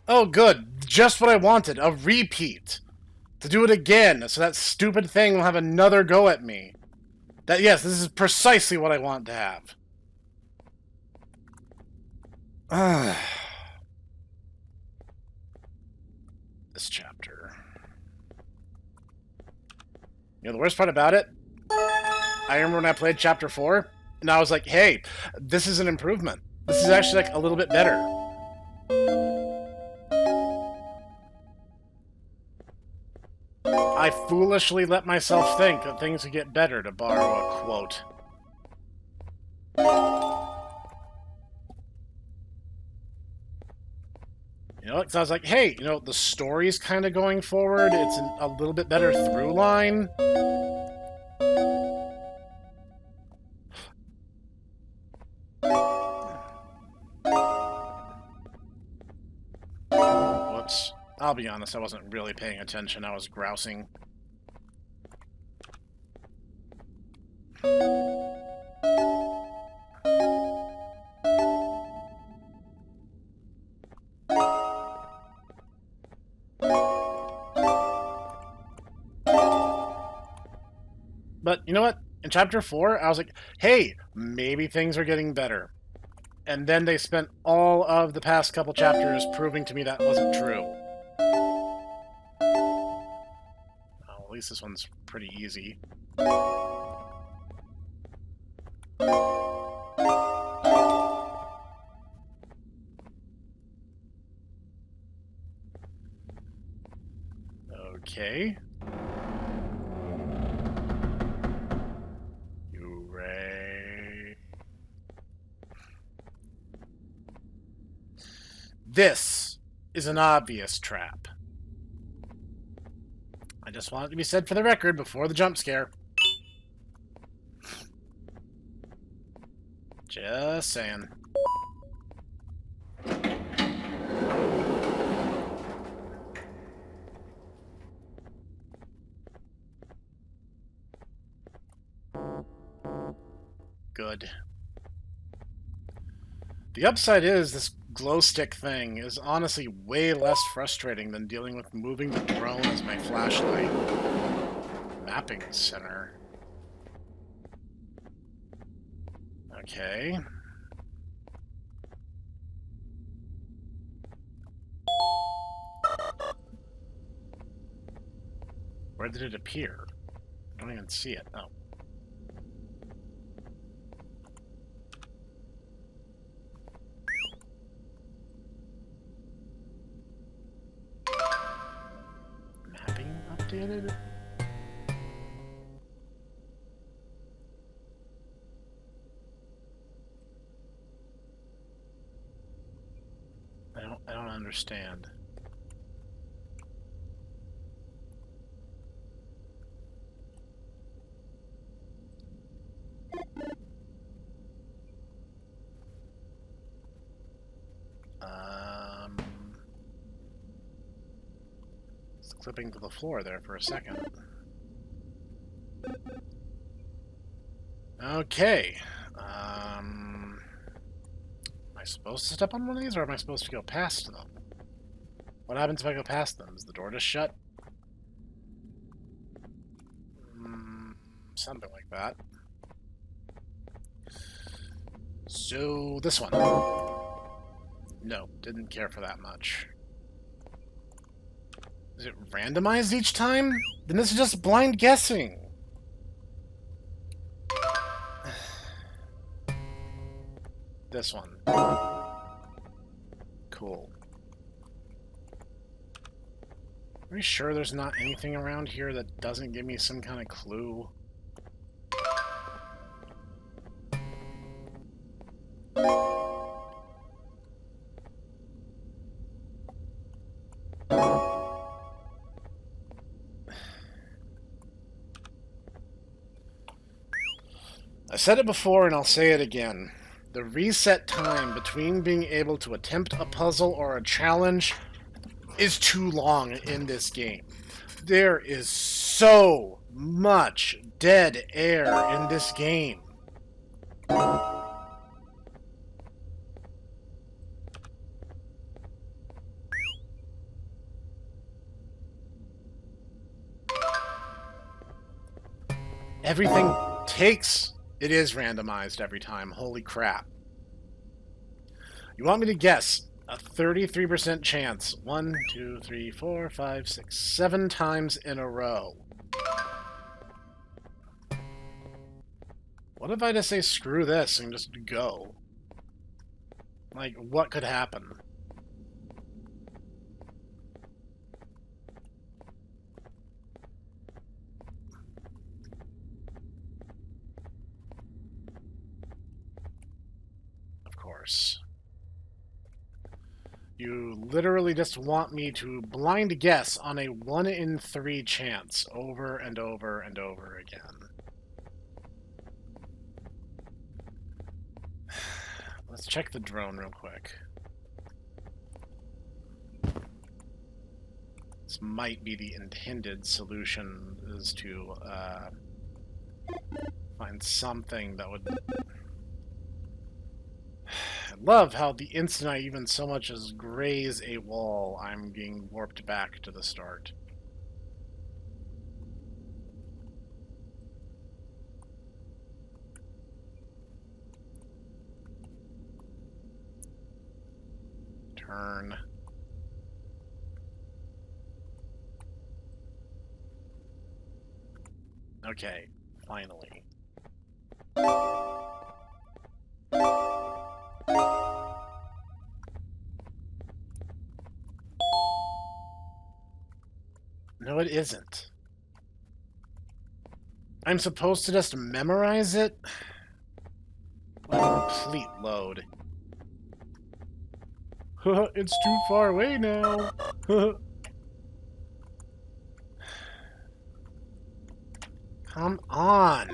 S1: Oh, good. Just what I wanted. A repeat. To do it again, so that stupid thing will have another go at me. Yes, this is precisely what I want to have. This chapter. You know the worst part about it? I remember when I played chapter 4, and I was like, hey, this is an improvement. This is actually like a little bit better. I foolishly let myself think that things would get better, to borrow a quote. You know, because I was like, hey, you know, the story's kind of going forward. It's a little bit better through line. Whoops. I'll be honest, I wasn't really paying attention. I was grousing. But you know what? In Chapter 4, I was like, hey, maybe things are getting better. And then they spent all of the past couple chapters proving to me that wasn't true. Oh, at least this one's pretty easy. Okay. This is an obvious trap. I just want it to be said for the record before the jump scare. Just saying. Good. The upside is this glow stick thing is honestly way less frustrating than dealing with moving the drone as my flashlight. Mapping center. Okay. Where did it appear? I don't even see it. Oh. Mapping updated? I don't understand. It's clipping to the floor there for a second. Okay. Am I supposed to step on one of these, or am I supposed to go past them? What happens if I go past them? Is the door just shut? Something like that. So, this one. No, didn't care for that much. Is it randomized each time? Then this is just blind guessing. This one. Cool. Are you sure there's not anything around here that doesn't give me some kind of clue? I said it before and I'll say it again. The reset time between being able to attempt a puzzle or a challenge is too long in this game. There is so much dead air in this game. Everything takes... It is randomized every time. Holy crap. You want me to guess a 33% chance 1, 2, 3, 4, 5, 6, 7 times in a row. What if I just say screw this and just go? Like, what could happen? You literally just want me to blind guess on a 1 in 3 chance over and over and over again. Let's check the drone real quick. this might be the intended solution, is to find something that would... I love how the instant I even so much as graze a wall, I'm being warped back to the start. Turn. Okay, finally. No, it isn't. I'm supposed to just memorize it? What a complete load. It's too far away now. Come on.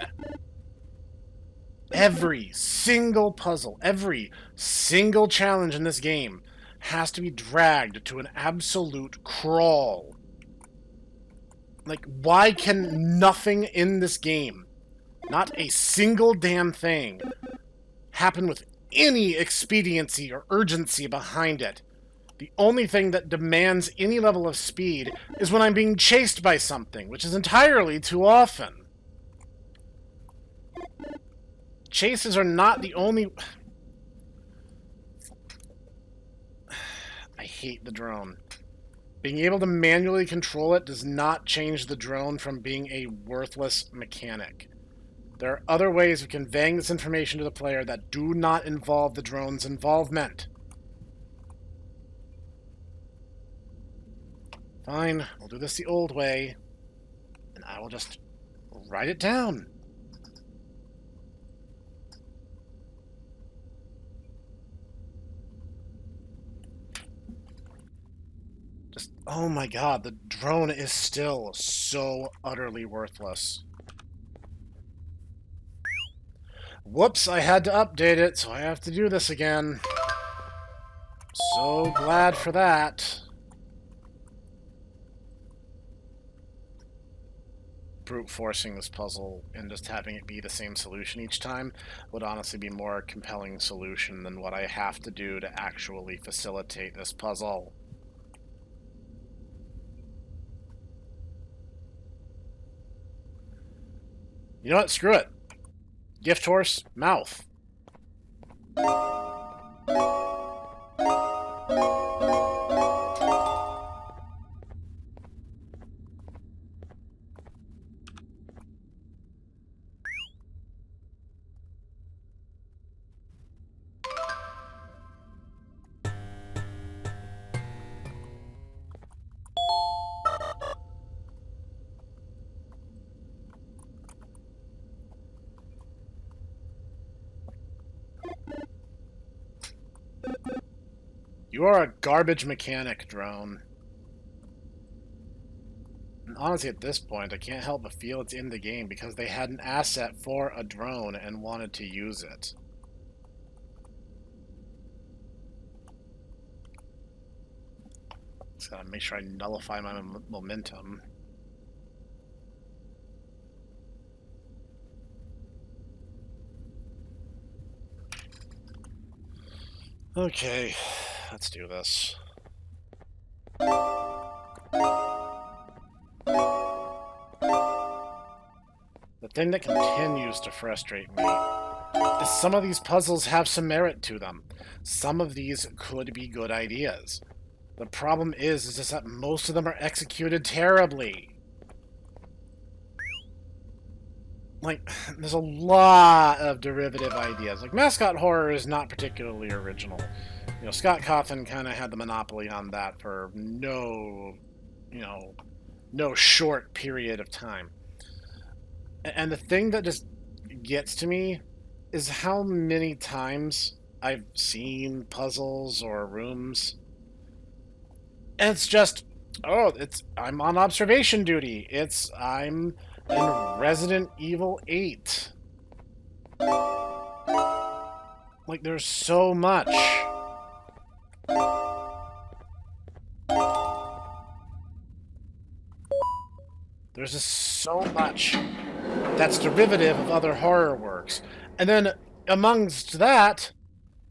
S1: Every single puzzle, every single challenge in this game has to be dragged to an absolute crawl. Like, why can nothing in this game, not a single damn thing, happen with any expediency or urgency behind it? The only thing that demands any level of speed is when I'm being chased by something, which is entirely too often. Chases are not the only... I hate the drone. Being able to manually control it does not change the drone from being a worthless mechanic. There are other ways of conveying this information to the player that do not involve the drone's involvement. Fine, we'll do this the old way, and I will just write it down. Just, oh my god, the drone is still so utterly worthless. Whoops, I had to update it, so I have to do this again. So glad for that. Brute forcing this puzzle and just having it be the same solution each time would honestly be more compelling solution than what I have to do to actually facilitate this puzzle. You know what? Screw it. Gift horse, mouth. You are a garbage mechanic, drone. And honestly, at this point, I can't help but feel it's in the game because they had an asset for a drone and wanted to use it. Just gotta make sure I nullify my momentum. Okay, let's do this. The thing that continues to frustrate me is some of these puzzles have some merit to them. Some of these could be good ideas. The problem is just that most of them are executed terribly. Like, there's a lot of derivative ideas. Like, mascot horror is not particularly original. You know, Scott Cawthon kind of had the monopoly on that for no short period of time. And the thing that just gets to me is how many times I've seen puzzles or rooms, and it's just, oh, I'm on observation duty. I'm in Resident Evil 8. Like, there's so much. There's just so much that's derivative of other horror works. And then, amongst that,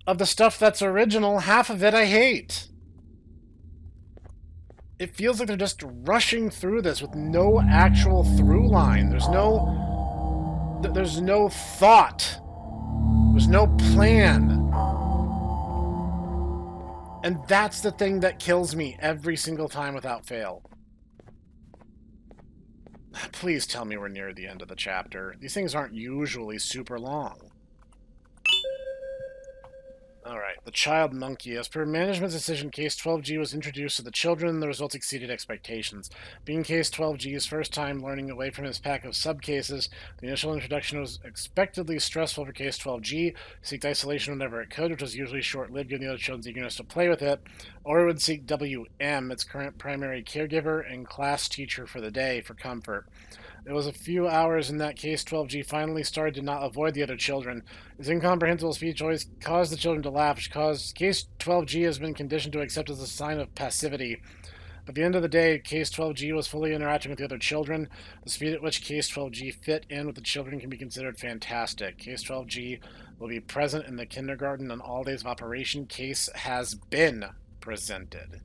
S1: of the stuff that's original, half of it I hate. It feels like they're just rushing through this with no actual through line. There's no thought. There's no plan. And that's the thing that kills me every single time without fail. Please tell me we're near the end of the chapter. These things aren't usually super long. Alright, the child monkey. As per management's decision, Case 12G was introduced to the children, and the results exceeded expectations. Being Case 12G's first time learning away from his pack of sub-cases, the initial introduction was expectedly stressful for Case 12G. It seeked isolation whenever it could, which was usually short-lived given the other children's eagerness to play with it, or it would seek WM, its current primary caregiver and class teacher for the day, for comfort. It was a few hours in that Case 12G finally started to not avoid the other children. His incomprehensible speech always caused the children to laugh, which caused Case 12G has been conditioned to accept as a sign of passivity. At the end of the day, Case 12G was fully interacting with the other children. The speed at which Case 12G fit in with the children can be considered fantastic. Case 12G will be present in the kindergarten on all days of operation. Case has been presented.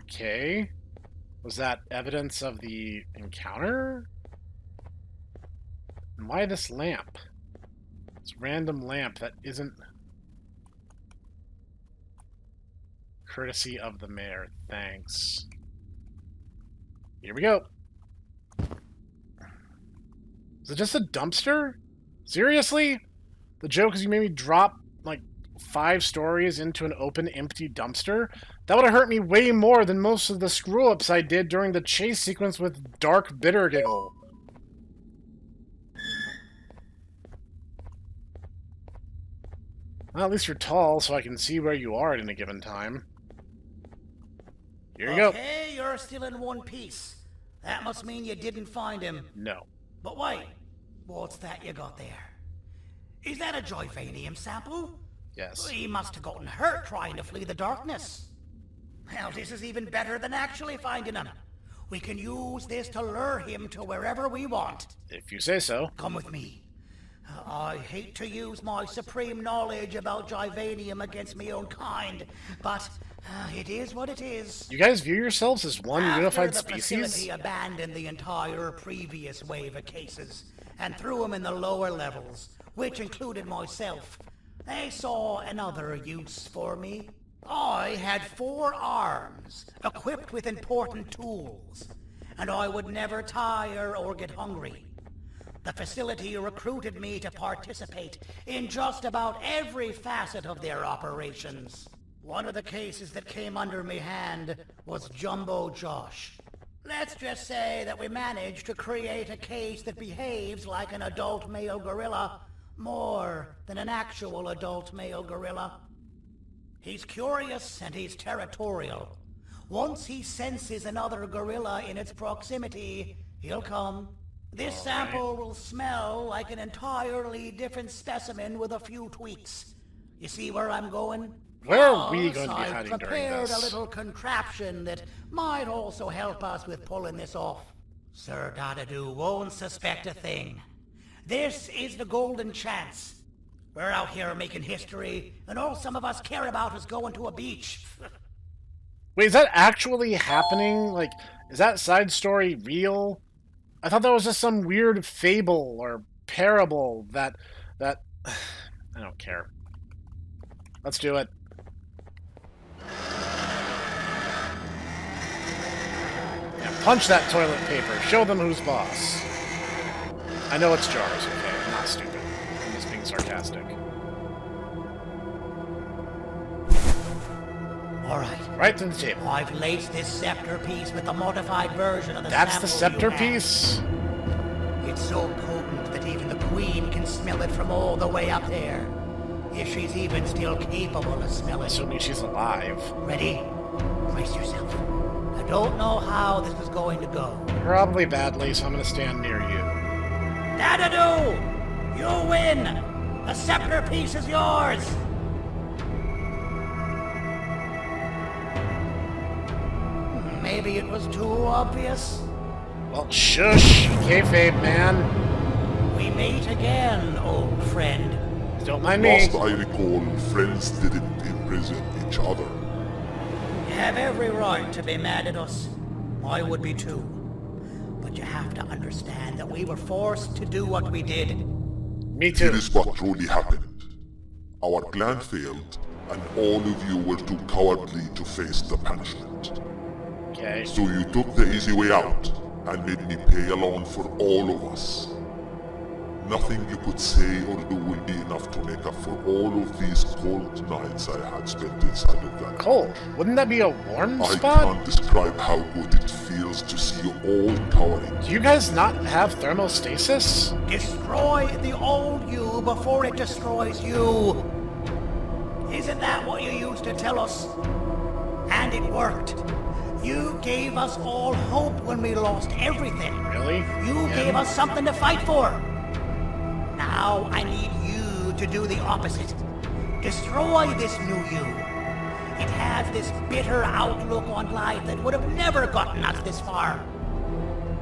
S1: Okay. Was that evidence of the encounter? And why this lamp? This random lamp that isn't courtesy of the mayor. Thanks. Here we go. Is it just a dumpster? Seriously? The joke is you made me drop, like, 5 stories into an open, empty dumpster? That would have hurt me way more than most of the screw-ups I did during the chase sequence with Dark Bitter Giggle. Well, at least you're tall, so I can see where you are at any given time. Here you go.
S3: Okay, you're still in one piece. That must mean you didn't find him.
S1: No.
S3: But wait, what's that you got there? Is that a Joyvanium sample?
S1: Yes.
S3: He must have gotten hurt trying to flee the darkness. Well, this is even better than actually finding him. We can use this to lure him to wherever we want.
S1: If you say so.
S3: Come with me. I hate to use my supreme knowledge about Joyvanium against my own kind, but it is what it is.
S1: You guys view yourselves as one unified
S3: After the
S1: species?
S3: facility abandoned the entire previous wave of cases and threw them in the lower levels, which included myself, they saw another use for me. I had 4 arms, equipped with important tools, and I would never tire or get hungry. The facility recruited me to participate in just about every facet of their operations. One of the cases that came under me hand was Jumbo Josh. Let's just say that we managed to create a case that behaves like an adult male gorilla, more than an actual adult male gorilla. He's curious and he's territorial. Once he senses another gorilla in its proximity, he'll come. This sample will smell like an entirely different specimen with a few tweaks. You see where I'm going?
S1: Where are we going to be
S3: I've
S1: hiding during
S3: prepared
S1: this?
S3: a little contraption that might also help us with pulling this off. Sir Dadadoo won't suspect a thing. This is the golden chance. We're out here making history, and all some of us care about is going to a beach.
S1: Wait, is that actually happening? Like, is that side story real? I thought that was just some weird fable or parable that... I don't care. Let's do it. Yeah, punch that toilet paper. Show them who's boss. I know it's jars, okay? I'm not stupid. I'm just being sarcastic.
S3: Alright.
S1: Right to the table.
S3: I've laced this scepter piece with the modified version of the
S1: That's the
S3: sample
S1: scepter
S3: you had.
S1: piece?
S3: It's so potent that even the Queen can smell it from all the way up there. If she's even still capable of smelling.
S1: Assuming she's alive.
S3: Ready? Brace yourself. I don't know how this is going to go.
S1: Probably badly, so I'm gonna stand near you.
S3: Dadadoo! You win! The scepter piece is yours! Maybe it was too obvious.
S1: Well, shush, kayfabe, man.
S3: We meet again, old friend.
S1: Don't mind me.
S11: Last I recall, friends didn't imprison each other.
S3: You have every right to be mad at us. I would be too. But you have to understand that we were forced to do what we did.
S1: Me too.
S11: Here is what truly happened. Our plan failed, and all of you were too cowardly to face the punishment.
S1: Okay.
S11: So you took the easy way out, and made me pay along for all of us. Nothing you could say or do will be enough to make up for all of these cold nights I had spent inside of that.
S1: Cold? Wouldn't that be a warm
S11: I
S1: spot?
S11: can't describe how good it feels to see you all cowering.
S1: Do you guys not have thermostasis?
S3: Destroy the old you before it destroys you. Isn't that what you used to tell us? And it worked. You gave us all hope when we lost everything.
S1: Really?
S3: You gave us something to fight for. Now I need you to do the opposite. Destroy this new you. It has this bitter outlook on life that would have never gotten us this far.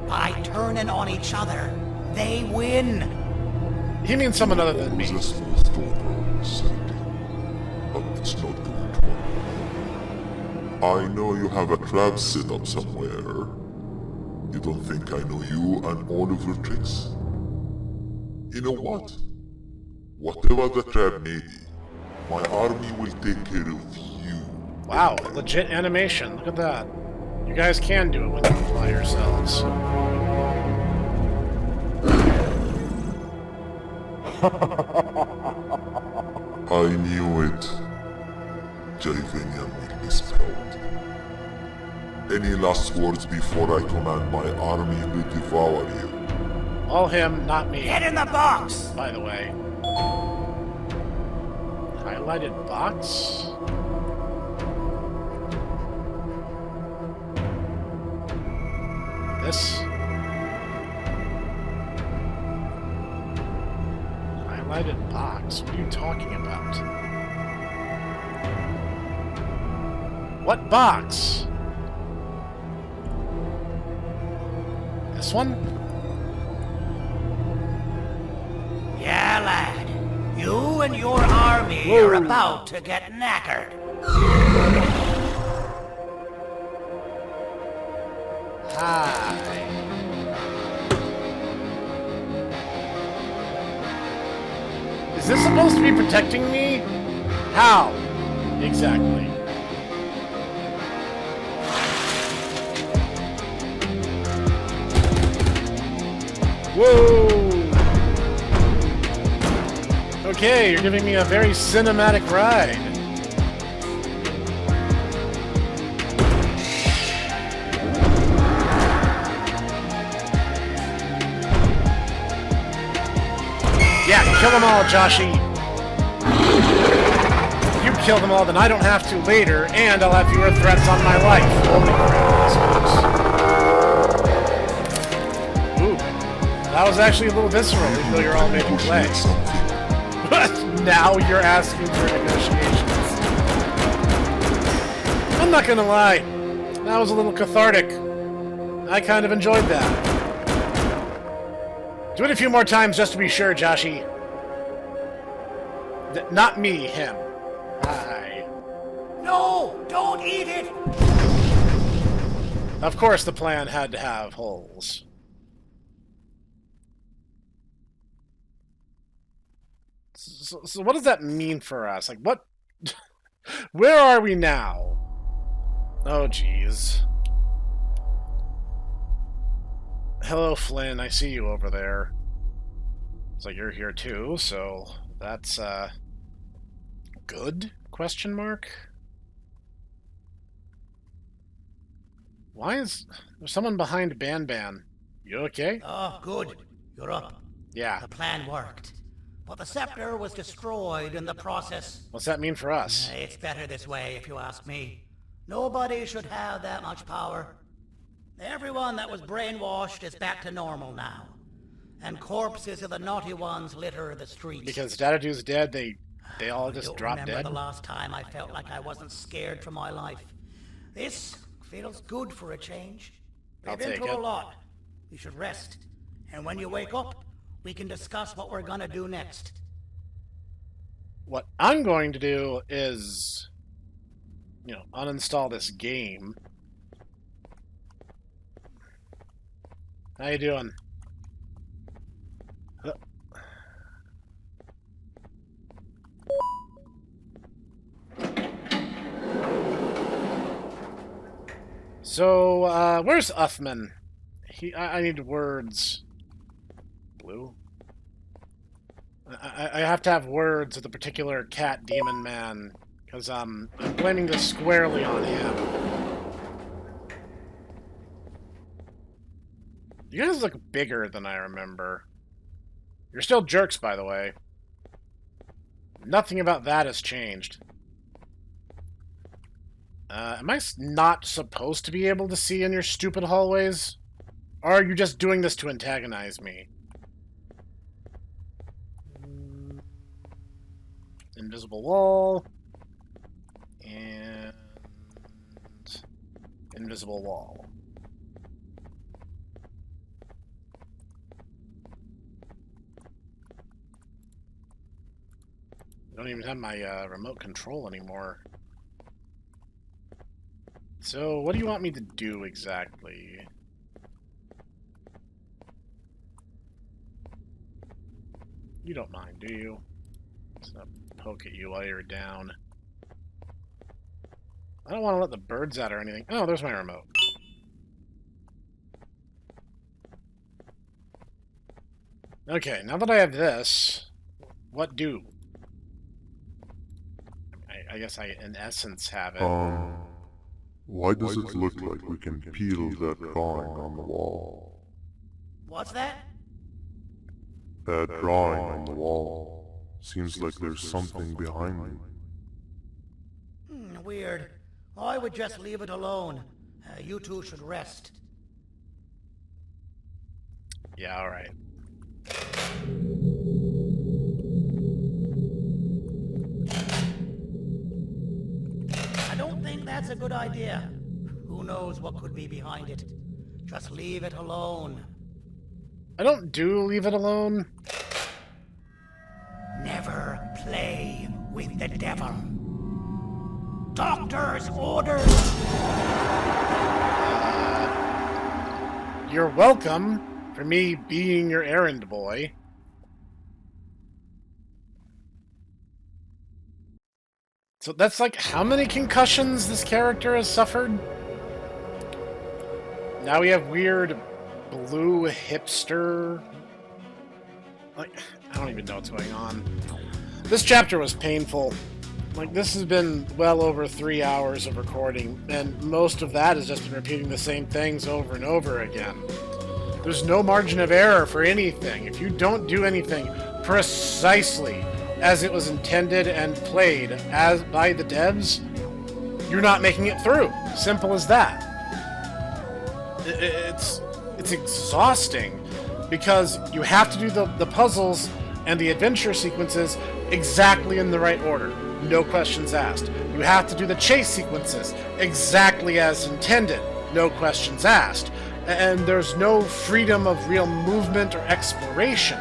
S3: By turning on each other, they win.
S1: He means someone other than me.
S11: It was a smooth talker, Sandy, but it's not going to work. I know you have a trap set up somewhere. You don't think I know you and all of your tricks? You know what? Whatever the trap may be, my army will take care of you.
S1: Wow, legit animation. Look at that. You guys can do it when you fly yourselves.
S11: I knew it. Javenia misspelled. Any last words before I command my army to devour you?
S1: All him, not me.
S3: Get in the box!
S1: By the way. Highlighted box? This? Highlighted box? What are you talking about? What box? This one?
S3: Yeah, lad. You and your army are about to get knackered.
S1: Hi. Is this supposed to be protecting me? How? Exactly. Whoa! Okay, you're giving me a very cinematic ride. Yeah, kill them all, Joshy. You kill them all, then I don't have to later, and I'll have fewer threats on my life. Holy crap, ooh, that was actually a little visceral, even though you're all making play. Now you're asking for negotiations. I'm not gonna lie, that was a little cathartic. I kind of enjoyed that. Do it a few more times just to be sure, Joshy. Not me, him. Hi.
S3: No! Don't eat it!
S1: Of course the plan had to have holes. So what does that mean for us? Like, what? Where are we now? Oh, jeez. Hello, Flynn. I see you over there. So you're here too, so that's, good? Question mark? Why is there someone behind Banban? You okay?
S3: Oh, good. You're up.
S1: Yeah.
S3: The plan worked. But the scepter was destroyed in the process.
S1: What's that mean for us?
S3: It's better this way, if you ask me. Nobody should have that much power. Everyone that was brainwashed is back to normal now. And corpses of the naughty ones litter the streets.
S1: Because Dadadu's dead, they all just drop dead?
S3: I remember the last time I felt like I wasn't scared for my life. This Feels good for a change.
S1: I'll
S3: We've been
S1: take
S3: through
S1: it.
S3: a lot. You should rest. And when you wake up, we can discuss what we're gonna do next.
S1: What I'm going to do is, uninstall this game. How you doing? So, where's Uthman? I need words. Blue? I have to have words with a particular cat demon man, because I'm blaming this squarely on him. You guys look bigger than I remember. You're still jerks, by the way. Nothing about that has changed. Am I not supposed to be able to see in your stupid hallways? Or are you just doing this to antagonize me? Invisible wall. And... invisible wall. I don't even have my remote control anymore. So, what do you want me to do exactly? You don't mind, do you? Just gonna poke at you while you're down. I don't want to let the birds out or anything. Oh, there's my remote. Okay, now that I have this, what do? I guess I, in essence, have it.
S11: Why does it look like we can peel that drawing on the wall?
S3: What's that?
S11: That drawing on the wall. Seems like there's something behind it.
S3: Weird. I would just leave it alone. You two should rest.
S1: Yeah, alright.
S3: I don't think that's a good idea. Who knows what could be behind it? Just leave it alone.
S1: I don't do leave it alone.
S3: Never play with the devil. Doctor's orders!
S1: You're welcome for me being your errand boy. So that's like how many concussions this character has suffered? Now we have weird blue hipster. Like, I don't even know what's going on. This chapter was painful. Like, this has been well over 3 hours of recording, and most of that has just been repeating the same things over and over again. There's no margin of error for anything. If you don't do anything precisely as it was intended and played as by the devs, you're not making it through. Simple as that. It's exhausting because you have to do the puzzles and the adventure sequences exactly in the right order. No questions asked. You have to do the chase sequences exactly as intended. No questions asked. And there's no freedom of real movement or exploration.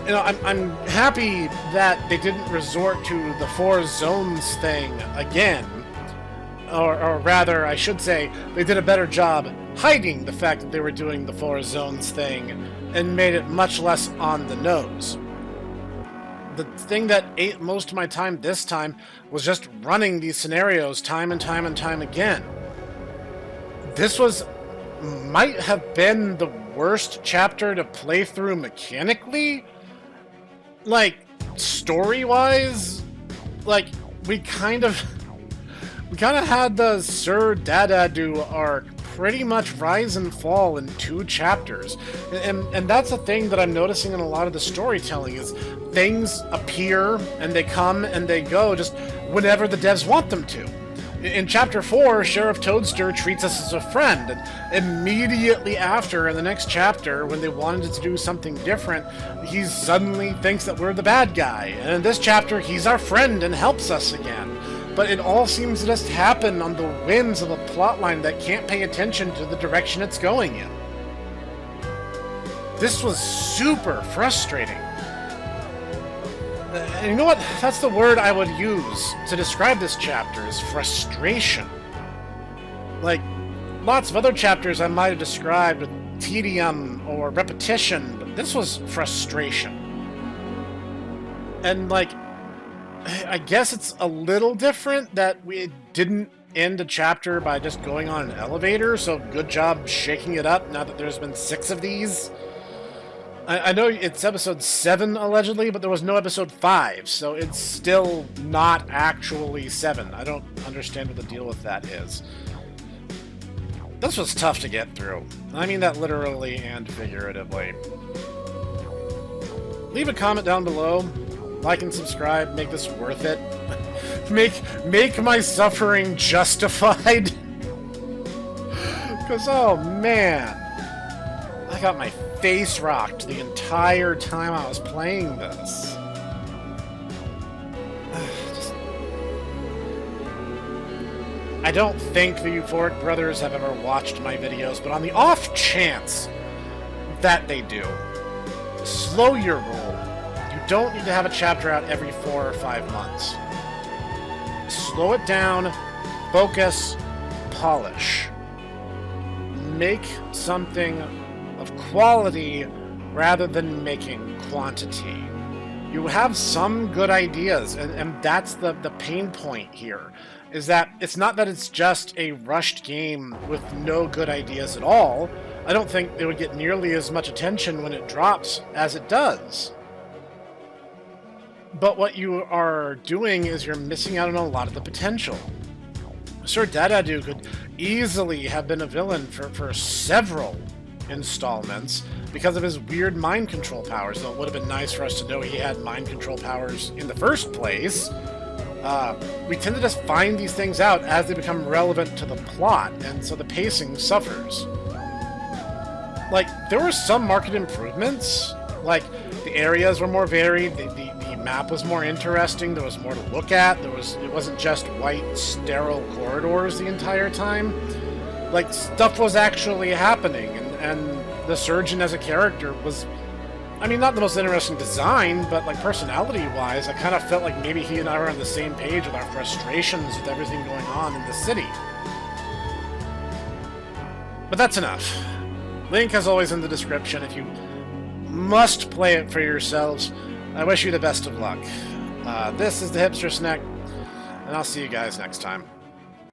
S1: You know, I'm happy that they didn't resort to the 4 zones thing again. Or rather, I should say, they did a better job hiding the fact that they were doing the 4 zones thing and made it much less on the nose. The thing that ate most of my time this time was just running these scenarios time and time and time again. This might have been the worst chapter to play through mechanically. Like, story-wise, like, we kind of had the Sir Dadadu arc pretty much rise and fall in 2 chapters. And that's a thing that I'm noticing in a lot of the storytelling is things appear and they come and they go just whenever the devs want them to. In Chapter 4, Sheriff Toadster treats us as a friend, and immediately after, in the next chapter, when they wanted to do something different, he suddenly thinks that we're the bad guy. And in this chapter, he's our friend and helps us again. but it all seems to just happen on the whims of a plotline that can't pay attention to the direction it's going in. This was super frustrating. And you know what? That's the word I would use to describe this chapter, is frustration. Like, lots of other chapters I might have described with tedium or repetition, but this was frustration. And, like, I guess it's a little different that we didn't end a chapter by just going on an elevator, so good job shaking it up now that there's been 6 of these. I know it's episode 7, allegedly, but there was no episode 5, so it's still not actually 7. I don't understand what the deal with that is. This was tough to get through. I mean that literally and figuratively. Leave a comment down below. Like and subscribe. Make this worth it. make my suffering justified. Because, oh man. I got my face rocked the entire time I was playing this. I don't think the Euphoric Brothers have ever watched my videos, but on the off chance that they do, slow your roll. You don't need to have a chapter out every 4 or 5 months. Slow it down, focus, polish. Make something of quality rather than making quantity. You have some good ideas, and that's the pain point here, is that it's not that it's just a rushed game with no good ideas at all. I don't think it would get nearly as much attention when it drops as it does. But what you are doing is you're missing out on a lot of the potential. Sir Dadadu could easily have been a villain for several installments because of his weird mind control powers, though it would have been nice for us to know he had mind control powers in the first place. We tend to just find these things out as they become relevant to the plot, and so the pacing suffers. Like, there were some marked improvements, like the areas were more varied, the map was more interesting, there was more to look at, it wasn't just white, sterile corridors the entire time. Like, stuff was actually happening, and the Surgeon as a character was, I mean, not the most interesting design, but like personality-wise, I kind of felt like maybe he and I were on the same page with our frustrations with everything going on in the city. But that's enough. Link, as always, in the description if you must play it for yourselves. I wish you the best of luck. This is the Hipster Snek, and I'll see you guys next time.